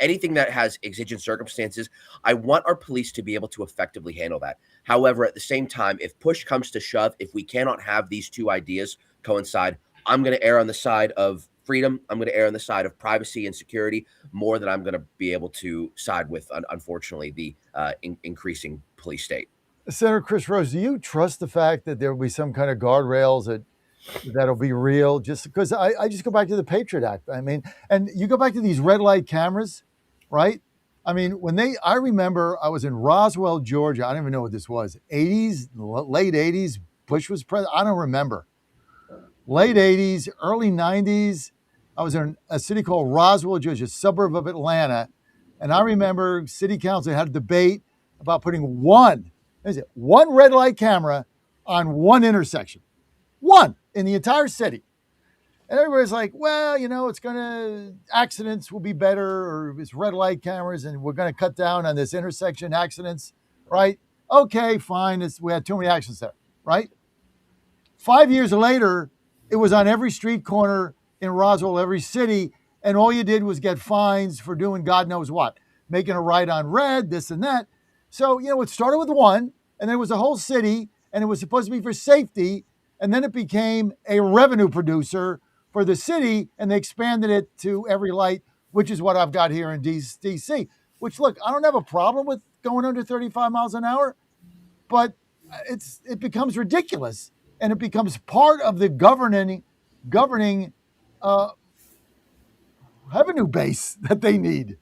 anything that has exigent circumstances. I want our police to be able to effectively handle that. However, at the same time, if push comes to shove, if we cannot have these two ideas coincide, I'm going to err on the side of freedom. I'm going to err on the side of privacy and security more than I'm going to be able to side with, unfortunately, the increasing police state. Senator Chris Rose, do you trust the fact that there will be some kind of guardrails that'll be real? Just because I just go back to the Patriot Act. I mean, and you go back to these red light cameras, right? I mean, I remember I was in Roswell, Georgia. I don't even know what this was. 80s, late 80s. Bush was president. I don't remember. Late 80s, early 90s. I was in a city called Roswell, Georgia, a suburb of Atlanta. And I remember city council had a debate about putting one red light camera on one intersection. One in the entire city. And everybody's like, well, accidents will be better, or it's red light cameras, and we're going to cut down on this intersection accidents, right? Okay, fine. We had too many accidents there, right? 5 years later, it was on every street corner in Roswell, every city, and all you did was get fines for doing God knows what, making a right on red, this and that. So, it started with one, and there was a whole city, and it was supposed to be for safety, and then it became a revenue producer for the city, and they expanded it to every light, which is what I've got here in D.C., which, look, I don't have a problem with going under 35 miles an hour, but it becomes ridiculous, and it becomes part of the governing revenue base that they need.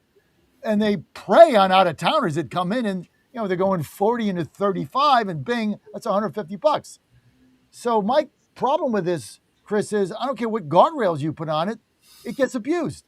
And they prey on out-of-towners that come in and, they're going 40 into 35, and bing, that's $150. So my problem with this, Chris, is I don't care what guardrails you put on it, it gets abused.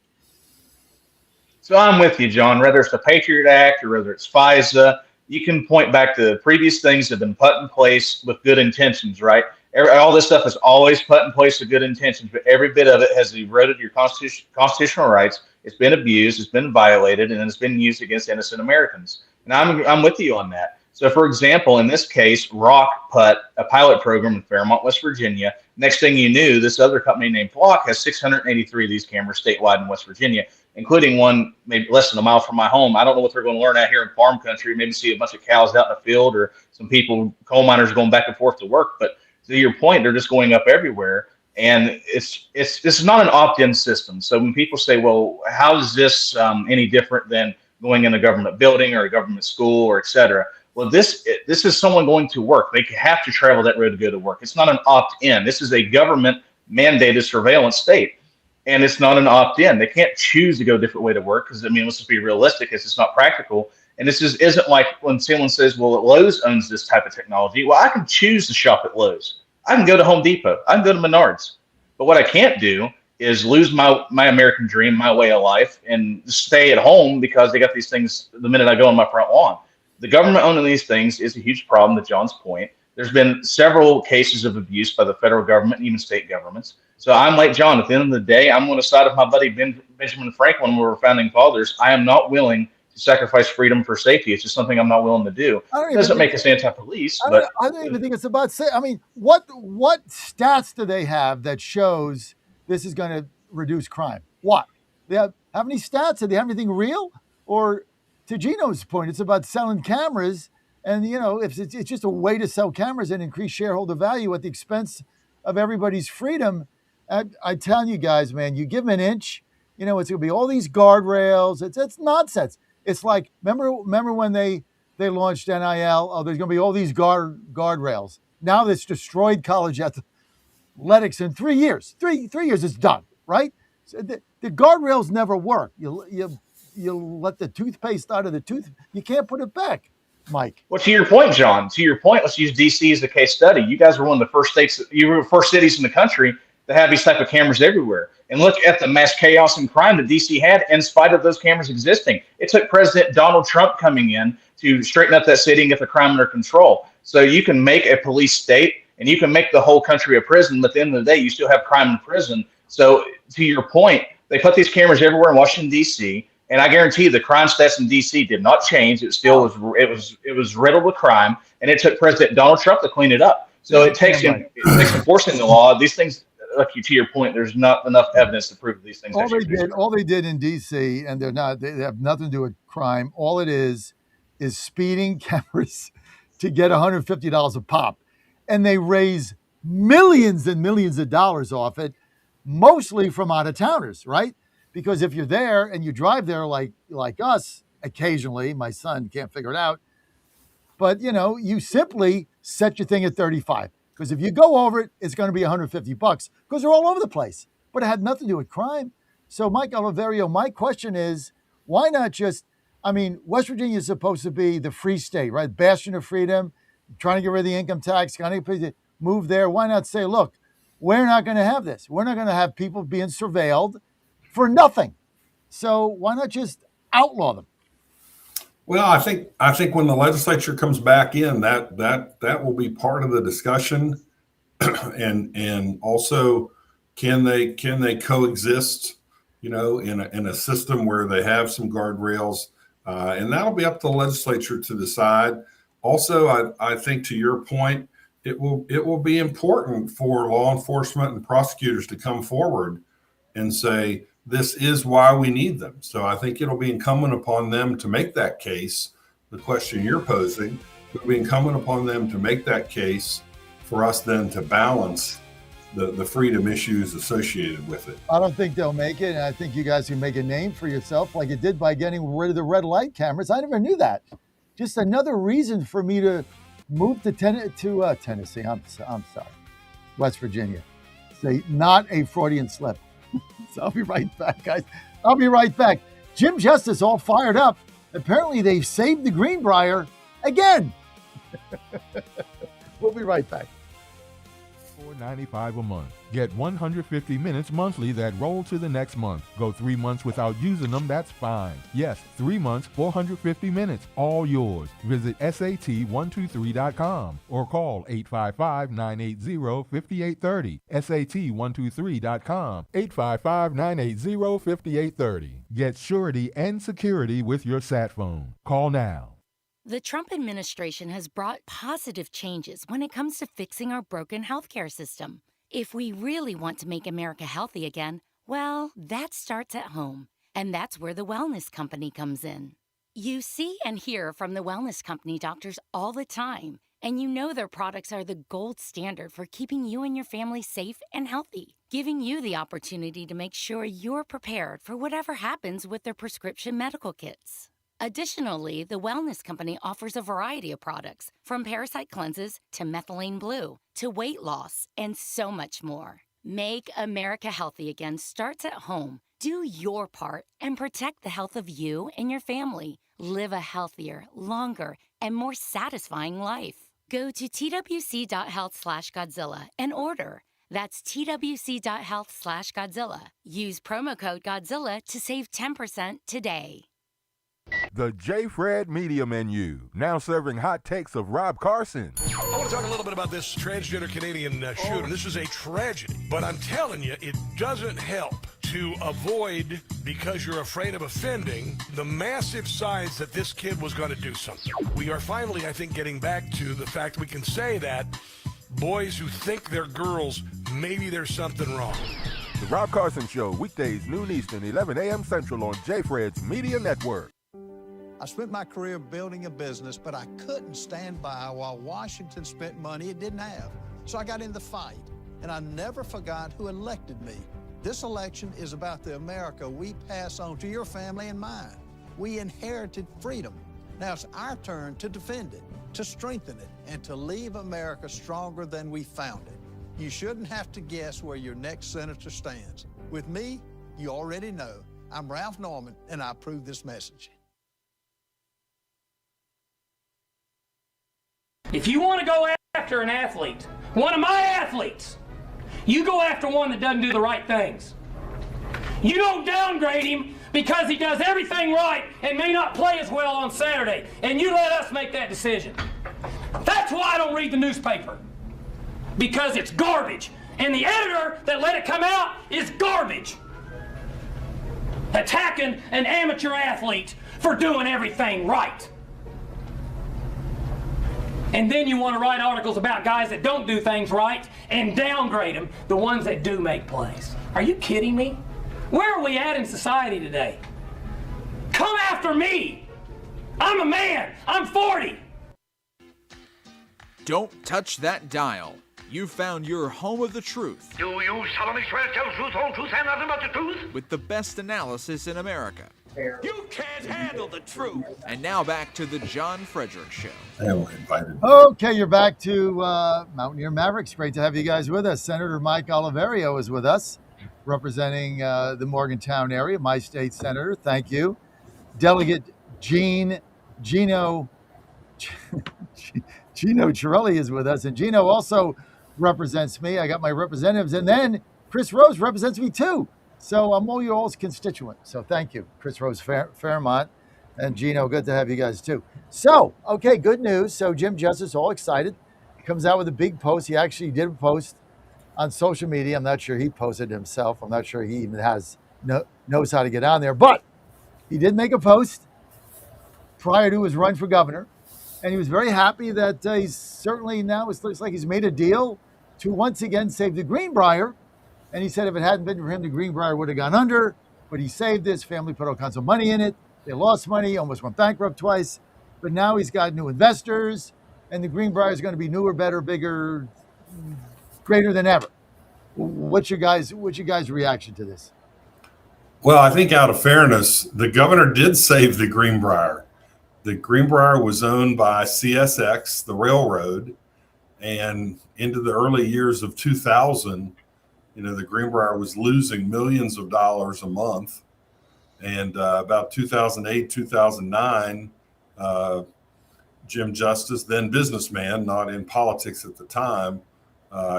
So I'm with you, John. Whether it's the Patriot Act or whether it's FISA, you can point back to previous things that have been put in place with good intentions, right? All this stuff is always put in place with good intentions, but every bit of it has eroded your constitutional rights. It's been abused, it's been violated, and it's been used against innocent Americans. And I'm with you on that. So, for example, in this case, Rock put a pilot program in Fairmont, West Virginia. Next thing you knew, this other company named Flock has 683 of these cameras statewide in West Virginia, including one maybe less than a mile from my home. I don't know what they're going to learn out here in farm country. Maybe see a bunch of cows out in the field, or some people, coal miners, going back and forth to work. But to your point, they're just going up everywhere. And this is not an opt-in system. So when people say, well, how is this any different than going in a government building or a government school or et cetera? Well, this is someone going to work. They have to travel that road to go to work. It's not an opt-in. This is a government mandated surveillance state, and it's not an opt-in. They can't choose to go a different way to work because, I mean, let's just be realistic. It's just not practical. And this isn't like when someone says, well, Lowe's owns this type of technology. Well, I can choose to shop at Lowe's. I can go to Home Depot. I can go to Menards. But what I can't do is lose my American dream, my way of life, and stay at home because they got these things the minute I go on my front lawn. The government owning these things is a huge problem, to John's point. There's been several cases of abuse by the federal government and even state governments. So I'm like John. At the end of the day, I'm on the side of my buddy Benjamin Franklin when we were founding fathers. I am not willing to sacrifice freedom for safety. It's just something I'm not willing to do. It doesn't make us anti-police, but I don't even think it's about. I mean, what stats do they have that shows this is going to reduce crime? What? They have any stats? Do they have anything real? Or to Gino's point, it's about selling cameras, and if it's just a way to sell cameras and increase shareholder value at the expense of everybody's freedom. I'm telling you guys, man, you give them an inch, it's going to be all these guardrails. It's nonsense. It's like remember when they launched NIL? Oh, there's going to be all these guardrails. Now that's destroyed college athletics in 3 years. Three years it's done, right? So the guardrails never work. You let the toothpaste out of the tooth. You can't put it back, Mike. Well, to your point, John, let's use DC as a case study. You guys were one of the first states, you were the first cities in the country to have these type of cameras everywhere. And look at the mass chaos and crime that DC had in spite of those cameras existing. It took President Donald Trump coming in to straighten up that city and get the crime under control. So you can make a police state and you can make the whole country a prison, but at the end of the day, you still have crime in prison. So to your point, they put these cameras everywhere in Washington, D.C., and I guarantee you the crime stats in D.C. did not change. It still was riddled with crime, and it took President Donald Trump to clean it up. So it takes enforcing the law. These things, to your point, there's not enough evidence to prove these things. All they did in D.C., and they have nothing to do with crime. All it is speeding cameras to get $150 a pop, and they raise millions and millions of dollars off it, mostly from out-of-towners, right? Because if you're there and you drive there like us, occasionally, my son can't figure it out, but you simply set your thing at 35. Because if you go over it, it's going to be $150 because they're all over the place. But it had nothing to do with crime. So, Mike Oliverio, my question is, why not West Virginia is supposed to be the free state, right? Bastion of freedom, trying to get rid of the income tax, trying to move there. Why not say, look, we're not going to have this. We're not going to have people being surveilled for nothing. So why not just outlaw them? Well, I think when the legislature comes back in, that will be part of the discussion, and also can they coexist, in a system where they have some guardrails, and that'll be up to the legislature to decide. Also, I think to your point, it will be important for law enforcement and prosecutors to come forward and say, this is why we need them. So I think it'll be incumbent upon them to make that case. The question you're posing, it'll be incumbent upon them to make that case for us then to balance the freedom issues associated with it. I don't think they'll make it. And I think you guys can make a name for yourself like it did by getting rid of the red light cameras. I never knew that. Just another reason for me to move to Tennessee. I'm sorry. West Virginia. Say not a Freudian slip. So I'll be right back, guys. I'll be right back. Jim Justice all fired up. Apparently they've saved the Greenbrier again. We'll be right back. $4.95 a month. Get 150 minutes monthly that roll to the next month. Go 3 months without using them, that's fine. Yes, 3 months, 450 minutes, all yours. Visit SAT123.com or call 855-980-5830. SAT123.com, 855-980-5830. Get surety and security with your sat phone. Call now. The Trump administration has brought positive changes when it comes to fixing our broken healthcare system. If we really want to make America healthy again, well, that starts at home. And that's where the Wellness Company comes in. You see and hear from the Wellness Company doctors all the time, and you know their products are the gold standard for keeping you and your family safe and healthy, giving you the opportunity to make sure you're prepared for whatever happens with their prescription medical kits. Additionally, the Wellness Company offers a variety of products, from parasite cleanses to methylene blue to weight loss and so much more. Make America healthy again starts at home. Do your part and protect the health of you and your family. Live a healthier, longer, and more satisfying life. Go to twc.health/Godzilla and order. That's twc.health/Godzilla. Use promo code Godzilla to save 10% today. The J. Fred Media Menu, now serving hot takes of Rob Carson. I want to talk a little bit about this transgender Canadian shooter. This is a tragedy, but I'm telling you, it doesn't help to avoid, because you're afraid of offending, the massive signs that this kid was going to do something. We are finally, I think, getting back to the fact we can say that boys who think they're girls, maybe there's something wrong. The Rob Carson Show, weekdays, noon Eastern, 11 a.m. Central on J. Fred's Media Network. I spent my career building a business, but I couldn't stand by while Washington spent money it didn't have. So I got in the fight, and I never forgot who elected me. This election is about the America we pass on to your family and mine. We inherited freedom. Now it's our turn to defend it, to strengthen it, and to leave America stronger than we found it. You shouldn't have to guess where your next senator stands. With me, you already know. I'm Ralph Norman, and I approve this message. If you want to go after an athlete, one of my athletes, you go after one that doesn't do the right things. You don't downgrade him because he does everything right and may not play as well on Saturday, and you let us make that decision. That's why I don't read the newspaper, because it's garbage, and the editor that let it come out is garbage. Attacking an amateur athlete for doing everything right. And then you want to write articles about guys that don't do things right and downgrade them, the ones that do make plays. Are you kidding me? Where are we at in society today? Come after me! I'm a man! I'm 40! Don't touch that dial. You've found your home of the truth. Do you solemnly swear to tell the truth, whole truth, and nothing but the truth? With the best analysis in America. You can't handle the truth. And now back to the John Fredericks Show. Okay, you're back to Mountaineer Mavericks. Great to have you guys with us. Senator Mike Oliverio is with us, representing the Morgantown area, my state senator. Thank you. Delegate Gino Chiarelli is with us, and Gino also represents me. I got my representatives, and then Chris Rose represents me too. So I'm all your all's constituent. So thank you, Chris Rose Fairmont and Gino. Good to have you guys too. So, okay, good news. So Jim Justice, all excited, comes out with a big post. He actually did a post on social media. I'm not sure he posted it himself. I'm not sure he even knows how to get on there. But he did make a post prior to his run for governor. And he was very happy that he's certainly now, it looks like he's made a deal to once again save the Greenbrier. And he said if it hadn't been for him, the Greenbrier would have gone under. But he saved this. Family put all kinds of money in it. They lost money, almost went bankrupt twice. But now he's got new investors. And the Greenbrier is going to be newer, better, bigger, greater than ever. What's your guys' reaction to this? Well, I think out of fairness, the governor did save the Greenbrier. The Greenbrier was owned by CSX, the railroad, and into the early years of 2000, the Greenbrier was losing millions of dollars a month. And about 2008, 2009, Jim Justice, then businessman, not in politics at the time,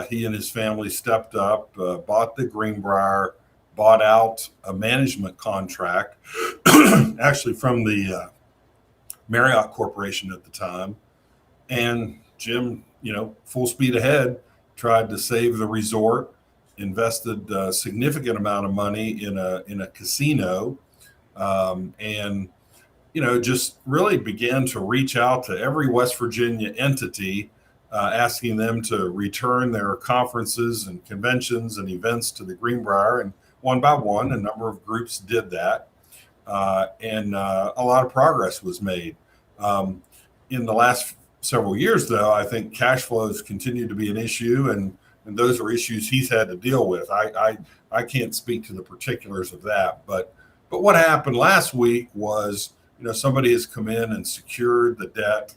he and his family stepped up, bought the Greenbrier, bought out a management contract, actually from the Marriott Corporation at the time. And Jim, full speed ahead, tried to save the resort, invested a significant amount of money in a casino, and just really began to reach out to every West Virginia entity, asking them to return their conferences and conventions and events to the Greenbrier. And one by one, a number of groups did that. And a lot of progress was made. In the last several years, though, I think cash flows continue to be an issue, and those are issues he's had to deal with. I can't speak to the particulars of that, but what happened last week was somebody has come in and secured the debt.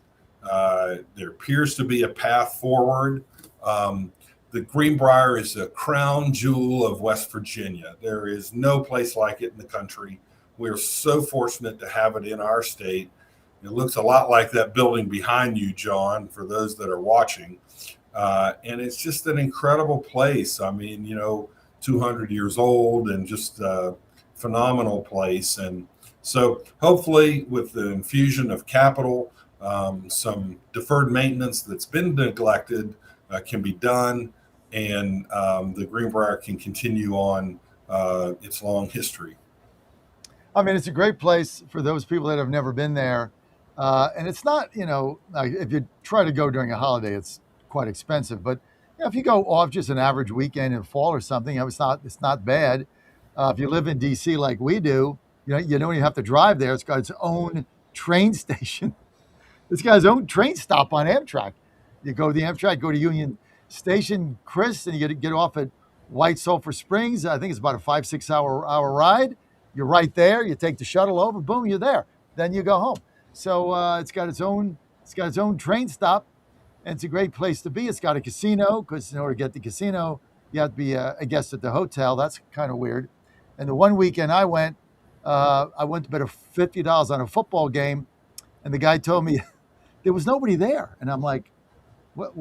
There appears to be a path forward. The Greenbrier is a crown jewel of West Virginia. There is no place like it in the country. We're so fortunate to have it in our state. It looks a lot like that building behind you, John, for those that are watching. And it's just an incredible place. I mean, 200 years old and just a phenomenal place. And so hopefully with the infusion of capital, some deferred maintenance that's been neglected can be done, and the Greenbrier can continue on its long history. I mean, it's a great place for those people that have never been there. And it's not, like if you try to go during a holiday, it's quite expensive. But if you go off just an average weekend in fall or something, it's not bad. If you live in D.C. like we do, you don't even have to drive there. It's got its own train station. It's got its own train stop on Amtrak. You go to the Amtrak, go to Union Station, Chris, and you get off at White Sulphur Springs. I think it's about a 5-6 hour ride. You're right there. You take the shuttle over, boom, you're there. Then you go home. So it's got its own train stop, and it's a great place to be. It's got a casino, because in order to get the casino, you have to be a guest at the hotel. That's kind of weird. And the one weekend I went to bet $50 on a football game, and the guy told me there was nobody there. And I'm like, what,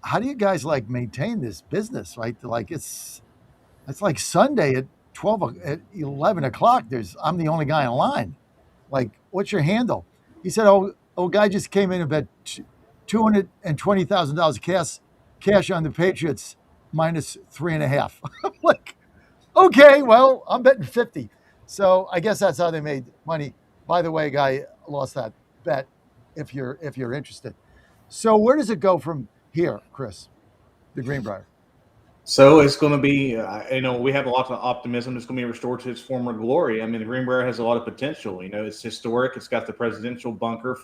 how do you guys like maintain this business, right? Like it's like Sunday at 11 o'clock. I'm the only guy in line. Like, what's your handle? He said, guy just came in and bet $220,000 cash on the Patriots minus 3.5. I'm like, okay, well, I'm betting 50. So I guess that's how they made money. By the way, guy lost that bet if you're interested. So where does it go from here, Chris, the Greenbrier? So it's going to be, we have a lot of optimism. It's going to be restored to its former glory. I mean, the Greenbrier has a lot of potential. It's historic. It's got the presidential bunker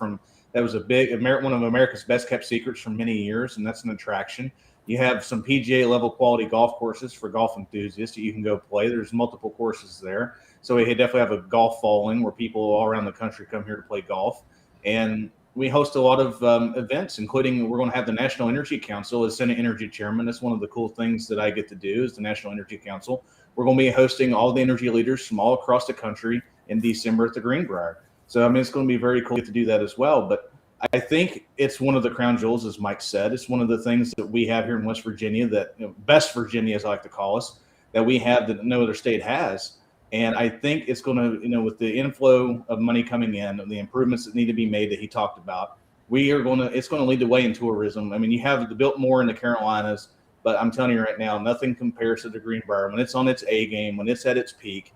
that was one of America's best kept secrets for many years, and that's an attraction. You have some PGA level quality golf courses for golf enthusiasts that you can go play. There's multiple courses there. So we definitely have a golf following where people all around the country come here to play golf. And we host a lot of events, including we're going to have the National Energy Council as Senate Energy Chairman. That's one of the cool things that I get to do is the National Energy Council. We're going to be hosting all the energy leaders from all across the country in December at the Greenbrier. So, it's going to be very cool to do that as well. But I think it's one of the crown jewels, as Mike said. It's one of the things that we have here in West Virginia that, best Virginia, as I like to call us, that we have that no other state has. And I think it's going to, with the inflow of money coming in and the improvements that need to be made that he talked about, it's going to lead the way in tourism. You have the Biltmore in the Carolinas, but I'm telling you right now, nothing compares to the Greenbrier. When it's on its A game, when it's at its peak,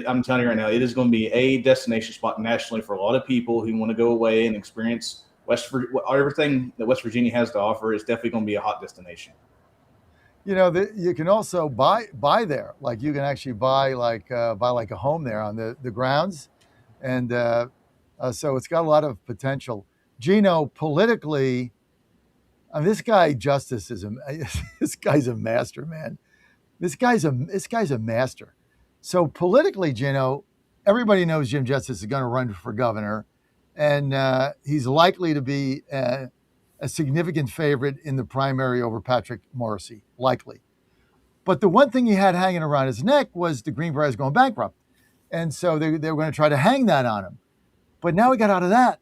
I'm telling you right now, it is going to be a destination spot nationally for a lot of people who want to go away and experience everything that West Virginia has to offer. Is definitely going to be a hot destination. You can also buy there. Like you can actually buy a home there on the grounds, and so it's got a lot of potential. Gino, politically, this guy Justice this guy's a master, man. This guy's a master. So politically, Gino, everybody knows Jim Justice is going to run for governor, and he's likely to be a significant favorite in the primary over Patrick Morrisey, likely. But the one thing he had hanging around his neck was the Greenbrier going bankrupt. And so they were going to try to hang that on him. But now he got out of that.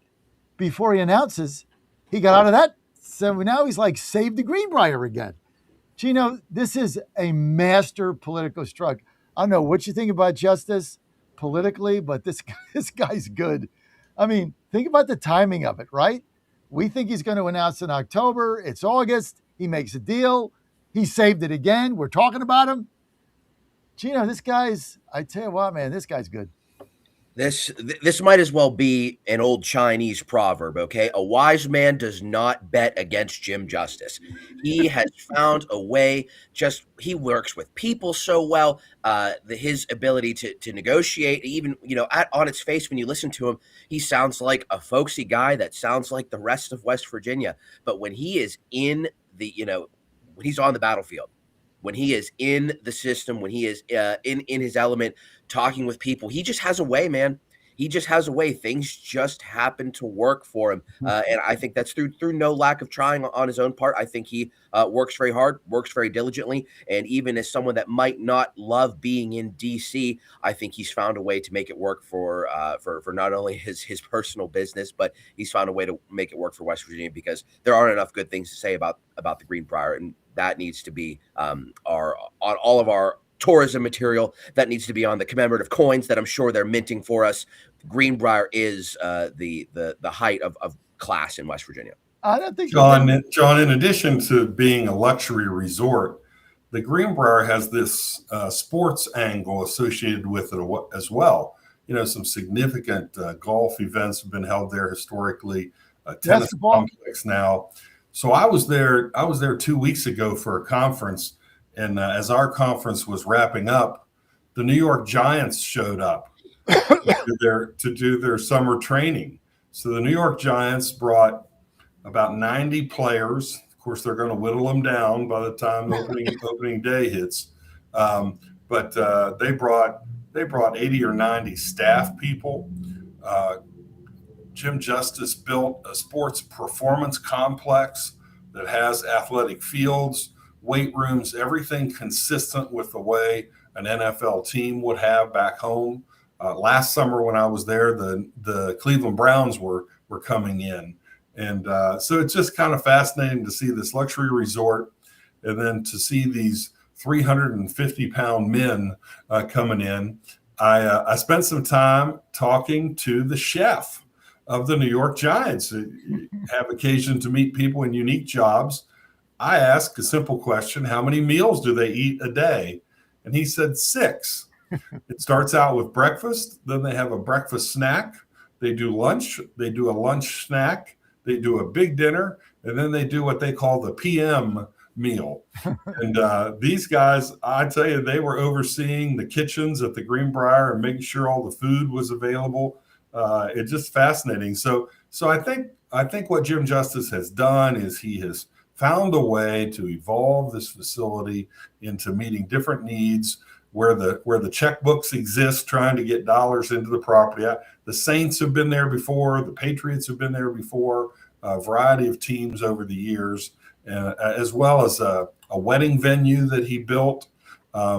Before he announces, he got out of that. So now he's like, save the Greenbrier again. Gino, this is a master political stroke. I don't know what you think about Justice politically, but this guy's good. Think about the timing of it, right? We think he's going to announce in October. It's August. He makes a deal. He saved it again. We're talking about him. Gino, I tell you what, man, this guy's good. This might as well be an old Chinese proverb, okay? A wise man does not bet against Jim Justice. He has found a way. He works with people so well. His ability to negotiate, even on its face when you listen to him, he sounds like a folksy guy that sounds like the rest of West Virginia. But when he is in when he's on the battlefield, when he is in the system, when he is in his element, talking with people, he just has a way, man. he just has a way. Things just happen to work for him, and I think that's through no lack of trying on his own part. I think he works very hard, works very diligently, and even as someone that might not love being in DC, I think he's found a way to make it work for not only his personal business, but he's found a way to make it work for West Virginia, because there aren't enough good things to say about the Greenbrier, and that needs to be on all of our tourism material. That needs to be on the commemorative coins that I'm sure they're minting for us. Greenbrier is the height of class in West Virginia. I don't think John, in addition to being a luxury resort, the Greenbrier has this sports angle associated with it as well. You know, some significant golf events have been held there historically. Tennis complex now. So I was there 2 weeks ago for a conference, and as our conference was wrapping up, the New York Giants showed up to do their summer training. So the New York Giants brought about 90 players. Of course, they're going to whittle them down by the time opening day hits. But they brought 80 or 90 staff people. Jim Justice built a sports performance complex that has athletic fields, weight rooms, everything consistent with the way an NFL team would have back home. Last summer when I was there, the Cleveland Browns were coming in. And so it's just kind of fascinating to see this luxury resort, and then to see these 350-pound men coming in. I spent some time talking to the chef of the New York Giants. Have occasion to meet people in unique jobs. I asked a simple question: how many meals do they eat a day? And he said 6. It starts out with breakfast, then they have a breakfast snack, they do lunch, they do a lunch snack, they do a big dinner, and then they do what they call the PM meal. And these guys, I tell you, they were overseeing the kitchens at the Greenbrier and making sure all the food was available. It's just fascinating. So I think what Jim Justice has done is he has found a way to evolve this facility into meeting different needs where the checkbooks exist, trying to get dollars into the property. The Saints have been there before. The Patriots have been there before. A variety of teams over the years, as well as a wedding venue that he built. I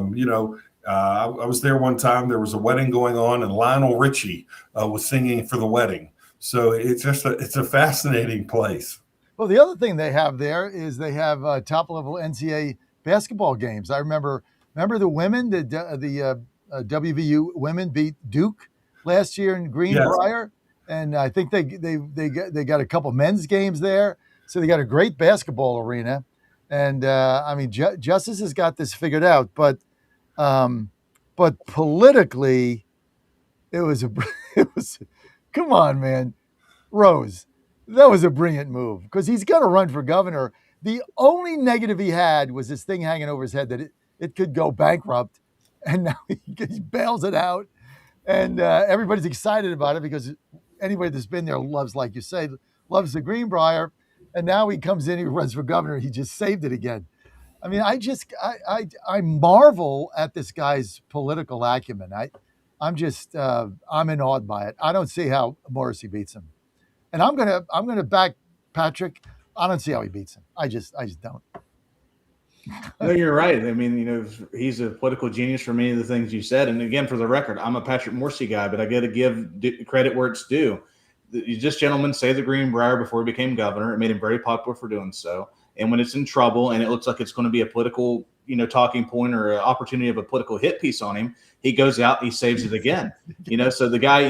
was there one time. There was a wedding going on, and Lionel Richie was singing for the wedding. So it's a fascinating place. Well, the other thing they have there is they have top-level NCAA basketball games. I remember the women, the WVU women beat Duke last year in Greenbrier. Yes. And I think they got a couple men's games there. So they got a great basketball arena. And Justice has got this figured out, but politically it was come on, man. Rose, that was a brilliant move, because he's going to run for governor. The only negative he had was this thing hanging over his head that it could go bankrupt, and now he bails it out, and everybody's excited about it because anybody that's been there loves, like you say, loves the Greenbrier, and now he comes in, he runs for governor, he just saved it again. I mean, I marvel at this guy's political acumen. I'm awed by it. I don't see how Morrissey beats him. And I'm gonna back Patrick. I don't see how he beats him. I just don't. No, you're right. I mean, he's a political genius for many of the things you said. And again, for the record, I'm a Patrick Morrissey guy, but I got to give credit where it's due. This gentleman saved the Greenbrier before he became governor. It made him very popular for doing so. And when it's in trouble and it looks like it's going to be a political, talking point or an opportunity of a political hit piece on him, he goes out, he saves it again. So the guy,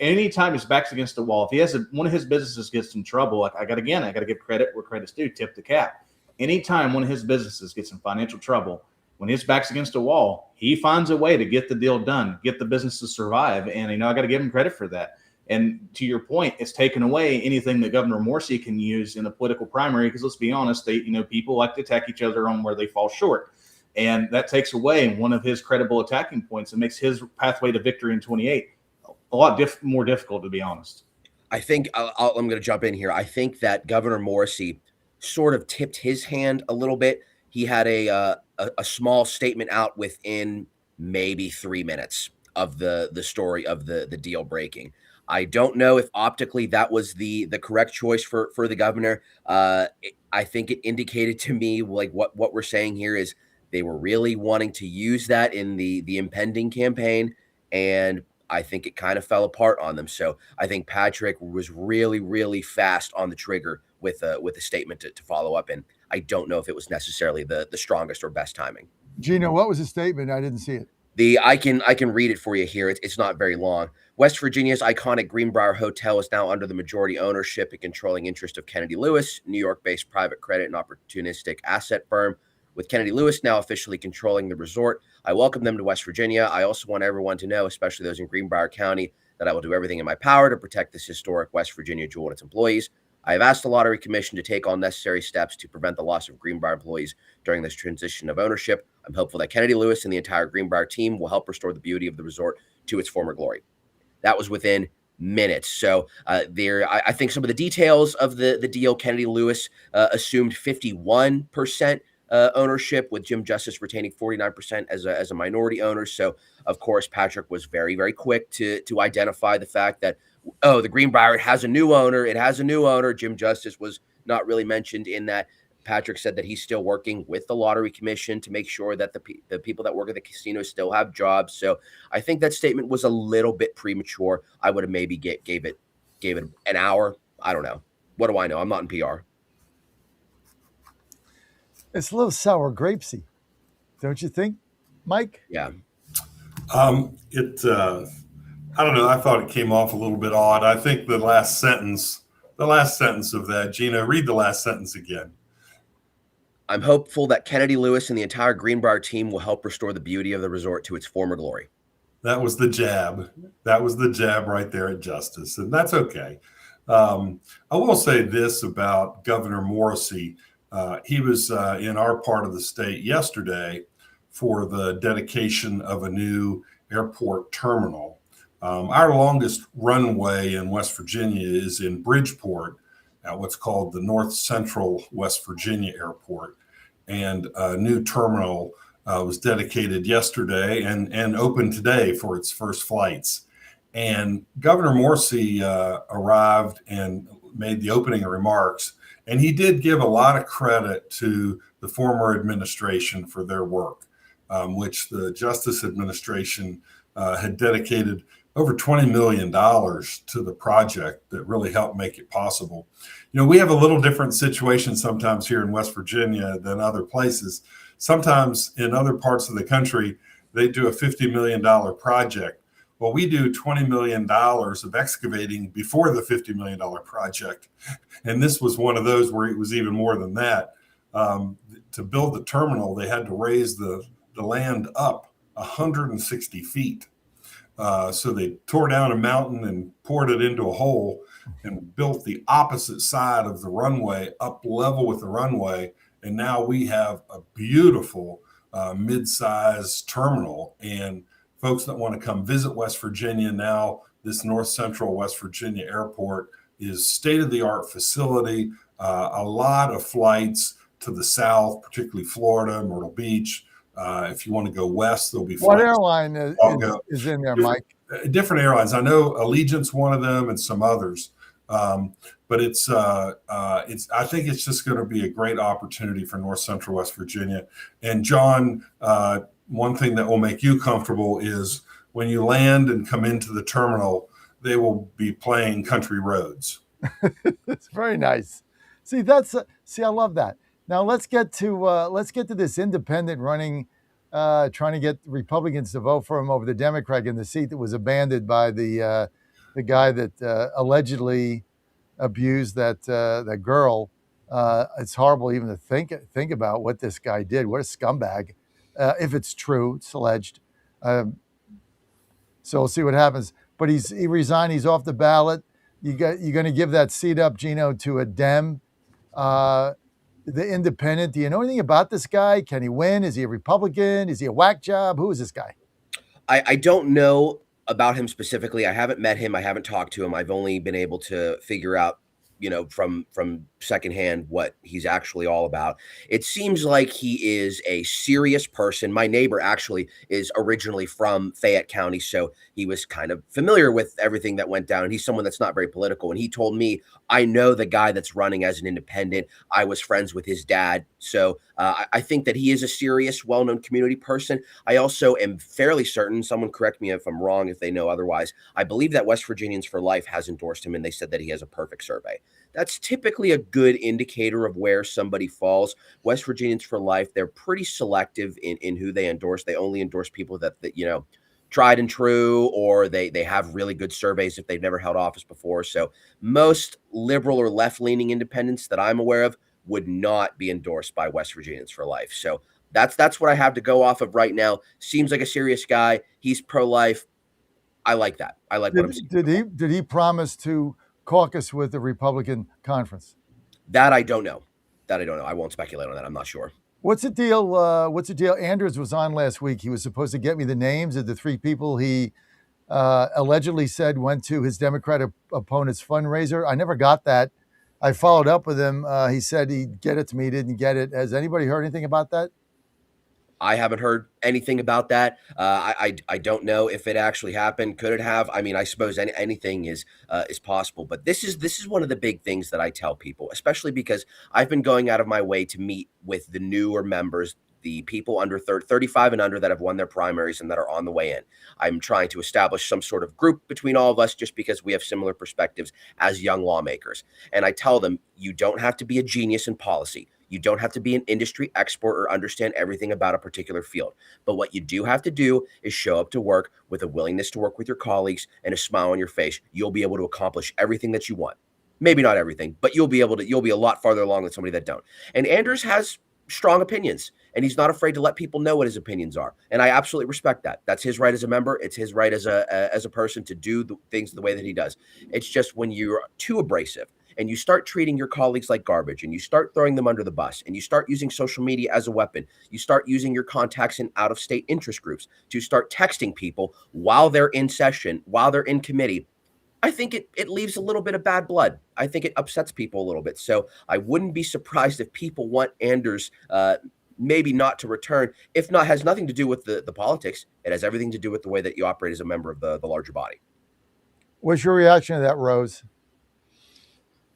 anytime his back's against the wall, if he has one of his businesses gets in trouble, I got to give credit where credit's due, tip the cap. Anytime one of his businesses gets in financial trouble, when his back's against a wall, he finds a way to get the deal done, get the business to survive. And, I got to give him credit for that. And to your point, it's taken away anything that Governor Morrissey can use in a political primary, because let's be honest, people like to attack each other on where they fall short. And that takes away one of his credible attacking points and makes his pathway to victory in 28 a lot more difficult, to be honest. I think I'm going to jump in here. I think that Governor Morrissey sort of tipped his hand a little bit. He had a small statement out within maybe 3 minutes. of the story of the deal breaking. I don't know if optically that was the correct choice for the governor. I think it indicated to me like what we're saying here is they were really wanting to use that in the impending campaign, and I think it kind of fell apart on them. So I think Patrick was really, really fast on the trigger with a statement to follow up, and I don't know if it was necessarily the strongest or best timing. Gino, what was the statement? I didn't see it. I can read it for you here. It's not very long. West Virginia's iconic Greenbrier Hotel is now under the majority ownership and controlling interest of Kennedy Lewis, New York-based private credit and opportunistic asset firm. With Kennedy Lewis now officially controlling the resort, I welcome them to West Virginia. I also want everyone to know, especially those in Greenbrier County, that I will do everything in my power to protect this historic West Virginia jewel and its employees. I have asked the Lottery Commission to take all necessary steps to prevent the loss of Greenbrier employees during this transition of ownership. I'm hopeful that Kennedy Lewis and the entire Greenbrier team will help restore the beauty of the resort to its former glory. That was within minutes. So I think some of the details of the deal, Kennedy Lewis assumed 51% ownership, with Jim Justice retaining 49% as a minority owner. So, of course, Patrick was very, very quick to identify the fact that, oh, the Greenbrier, it has a new owner. It has a new owner. Jim Justice was not really mentioned in that. Patrick said that he's still working with the Lottery Commission to make sure that the people that work at the casino still have jobs. So I think that statement was a little bit premature. I would have maybe gave it an hour. I don't know. What do I know? I'm not in PR. It's a little sour grapesy, don't you think, Mike? Yeah. I don't know. I thought it came off a little bit odd. I think the last sentence of that, Gino, read the last sentence again. I'm hopeful that Kennedy Lewis and the entire Greenbrier team will help restore the beauty of the resort to its former glory. That was the jab. That was the jab right there at Justice, and that's okay. I will say this about Governor Morrissey. He was in our part of the state yesterday for the dedication of a new airport terminal. Our longest runway in West Virginia is in Bridgeport at what's called the North Central West Virginia Airport. And a new terminal was dedicated yesterday and opened today for its first flights. And Governor Morrissey arrived and made the opening remarks. And he did give a lot of credit to the former administration for their work, which the Justice Administration had dedicated over $20 million to the project that really helped make it possible. You know, we have a little different situation sometimes here in West Virginia than other places. Sometimes in other parts of the country, they do a $50 million project. Well, we do $20 million of excavating before the $50 million project. And this was one of those where it was even more than that. To build the terminal, they had to raise the land up 160 feet. So they tore down a mountain and poured it into a hole and built the opposite side of the runway up level with the runway. And now we have a beautiful mid-sized terminal. And folks that want to come visit West Virginia now, this North Central West Virginia Airport is state-of-the-art facility. A lot of flights to the south, particularly Florida, Myrtle Beach. If you want to go west, there'll be What flights. airline is in there, Mike? Different airlines. I know Allegiant's one of them, and some others. But it's I think it's just going to be a great opportunity for North Central West Virginia. And John, one thing that will make you comfortable is when you land and come into the terminal, they will be playing Country Roads. It's very nice. See, I love that. Now let's get to this independent running, trying to get Republicans to vote for him over the Democrat in the seat that was abandoned by the guy that allegedly abused that girl. It's horrible even to think about what this guy did. What a scumbag! If it's true, it's alleged. So we'll see what happens. But he resigned. He's off the ballot. You're going to give that seat up, Gino, to a Dem. The independent. Do you know anything about this guy? Can he win? Is he a Republican? Is he a whack job? Who is this guy? I don't know about him specifically. I haven't met him. I haven't talked to him. I've only been able to figure out from secondhand what he's actually all about. It seems like he is a serious person. My neighbor actually is originally from Fayette County, so he was kind of familiar with everything that went down. And he's someone that's not very political. And he told me, I know the guy that's running as an independent. I was friends with his dad. So I think that he is a serious, well-known community person. I also am fairly certain, someone correct me if I'm wrong, if they know otherwise, I believe that West Virginians for Life has endorsed him, and they said that he has a perfect survey. That's typically a good indicator of where somebody falls. West Virginians for Life, they're pretty selective in who they endorse. They only endorse people that tried and true, or they have really good surveys if they've never held office before. So most liberal or left-leaning independents that I'm aware of would not be endorsed by West Virginians for Life. So that's what I have to go off of right now. Seems like a serious guy. He's pro-life. I like that. I like what I'm seeing. Did he promise to caucus with the Republican conference? That I don't know. I won't speculate on that. I'm not sure. What's the deal? Andrews was on last week. He was supposed to get me the names of the 3 people he allegedly said went to his Democratic opponent's fundraiser. I never got that. I followed up with him. He said he'd get it to me. He didn't get it. Has anybody heard anything about that? I haven't heard anything about that. I don't know if it actually happened. Could it have? I mean, I suppose anything is possible. But this is one of the big things that I tell people, especially because I've been going out of my way to meet with the newer members, the people under 35 and under that have won their primaries and that are on the way in. I'm trying to establish some sort of group between all of us just because we have similar perspectives as young lawmakers. And I tell them, you don't have to be a genius in policy. You don't have to be an industry expert or understand everything about a particular field. But what you do have to do is show up to work with a willingness to work with your colleagues and a smile on your face. You'll be able to accomplish everything that you want. Maybe not everything, but you'll be a lot farther along than somebody that don't. And Anders has strong opinions, and he's not afraid to let people know what his opinions are. And I absolutely respect that. That's his right as a member. It's his right as a person to do the things the way that he does. It's just when you're too abrasive and you start treating your colleagues like garbage and you start throwing them under the bus and you start using social media as a weapon, you start using your contacts in out-of-state interest groups to start texting people while they're in session, while they're in committee, I think it leaves a little bit of bad blood. I think it upsets people a little bit. So I wouldn't be surprised if people want Anders maybe not to return. If not, has nothing to do with the politics. It has everything to do with the way that you operate as a member of the larger body. What's your reaction to that, Rose?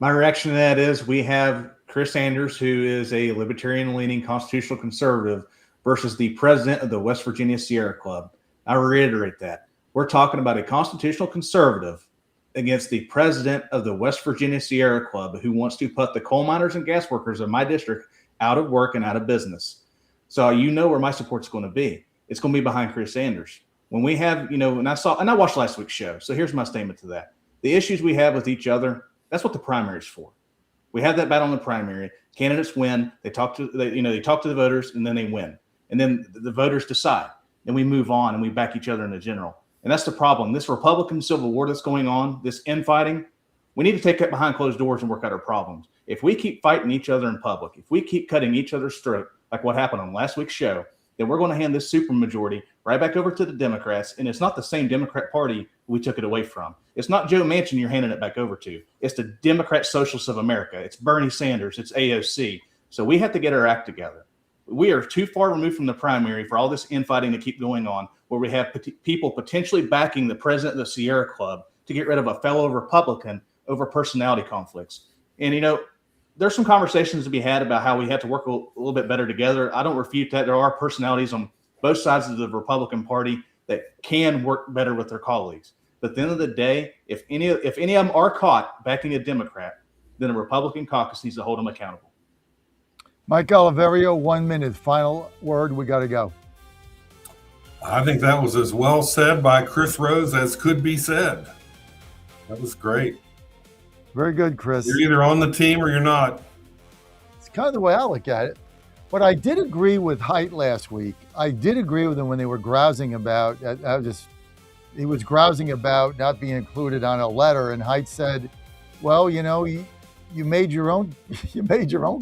My reaction to that is we have Chris Anders, who is a libertarian-leaning constitutional conservative, versus the president of the West Virginia Sierra Club. I reiterate that. We're talking about a constitutional conservative against the president of the West Virginia Sierra Club, who wants to put the coal miners and gas workers of my district out of work and out of business. So you know where my support's going to be. It's going to be behind Chris Anders. When we have, and I watched last week's show. So here's my statement to that. The issues we have with each other, that's what the primary is for. We have that battle in the primary. Candidates win. They talk to the voters, and then they win. And then the voters decide. And we move on and we back each other in the general. And that's the problem. This Republican Civil War that's going on, this infighting, we need to take it behind closed doors and work out our problems. If we keep fighting each other in public, if we keep cutting each other's throat, like what happened on last week's show, then we're going to hand this supermajority right back over to the Democrats. And it's not the same Democrat Party we took it away from. It's not Joe Manchin you're handing it back over to. It's the Democrat Socialists of America. It's Bernie Sanders. It's AOC. So we have to get our act together. We are too far removed from the primary for all this infighting to keep going on, where we have people potentially backing the president of the Sierra Club to get rid of a fellow Republican over personality conflicts. And, there's some conversations to be had about how we have to work a little bit better together. I don't refute that. There are personalities on both sides of the Republican Party that can work better with their colleagues. But at the end of the day, if any of them are caught backing a Democrat, then a Republican caucus needs to hold them accountable. Mike Oliverio, 1 minute. Final word. We got to go. I think that was as well said by Chris Rose as could be said. That was great. Very good, Chris. You're either on the team or you're not. It's kind of the way I look at it. But I did agree with Haidt last week. I did agree with him when they were grousing about, he was grousing about not being included on a letter. And Haidt said, well, you made your own,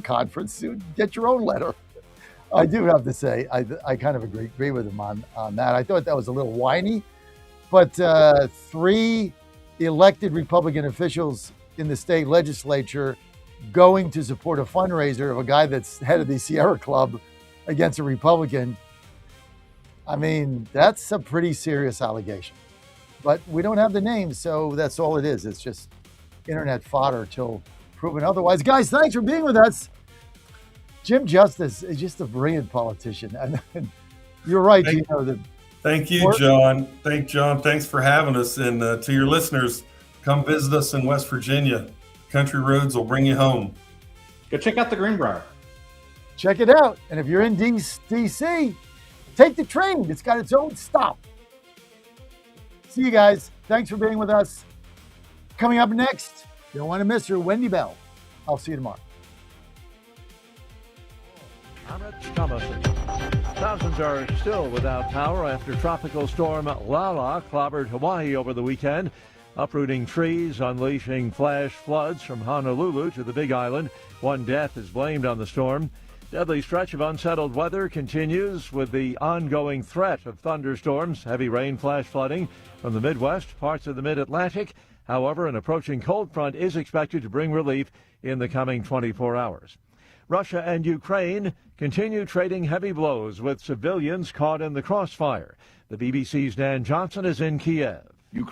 conference, so get your own letter. I do have to say, I kind of agree with him on that. I thought that was a little whiny, but 3 elected Republican officials in the state legislature going to support a fundraiser of a guy that's head of the Sierra Club against a Republican. I mean, that's a pretty serious allegation. But we don't have the names, so that's all it is. It's just internet fodder till proven otherwise. Guys, thanks for being with us. Jim Justice is just a brilliant politician. And you're right, Gino. Thank you, John. Thanks for having us. And to your listeners, come visit us in West Virginia. Country roads will bring you home. Go check out the Greenbrier. Check it out. And if you're in DC, take the train. It's got its own stop. See you guys. Thanks for being with us. Coming up next, you don't want to miss her, Wendy Bell. I'll see you tomorrow. Thousands are still without power after tropical storm Lala clobbered Hawaii over the weekend, uprooting trees, unleashing flash floods from Honolulu to the Big Island. One death is blamed on the storm. Deadly stretch of unsettled weather continues with the ongoing threat of thunderstorms, heavy rain, flash flooding from the Midwest, parts of the Mid-Atlantic. However, an approaching cold front is expected to bring relief in the coming 24 hours. Russia and Ukraine continue trading heavy blows with civilians caught in the crossfire. The BBC's Dan Johnson is in Kiev.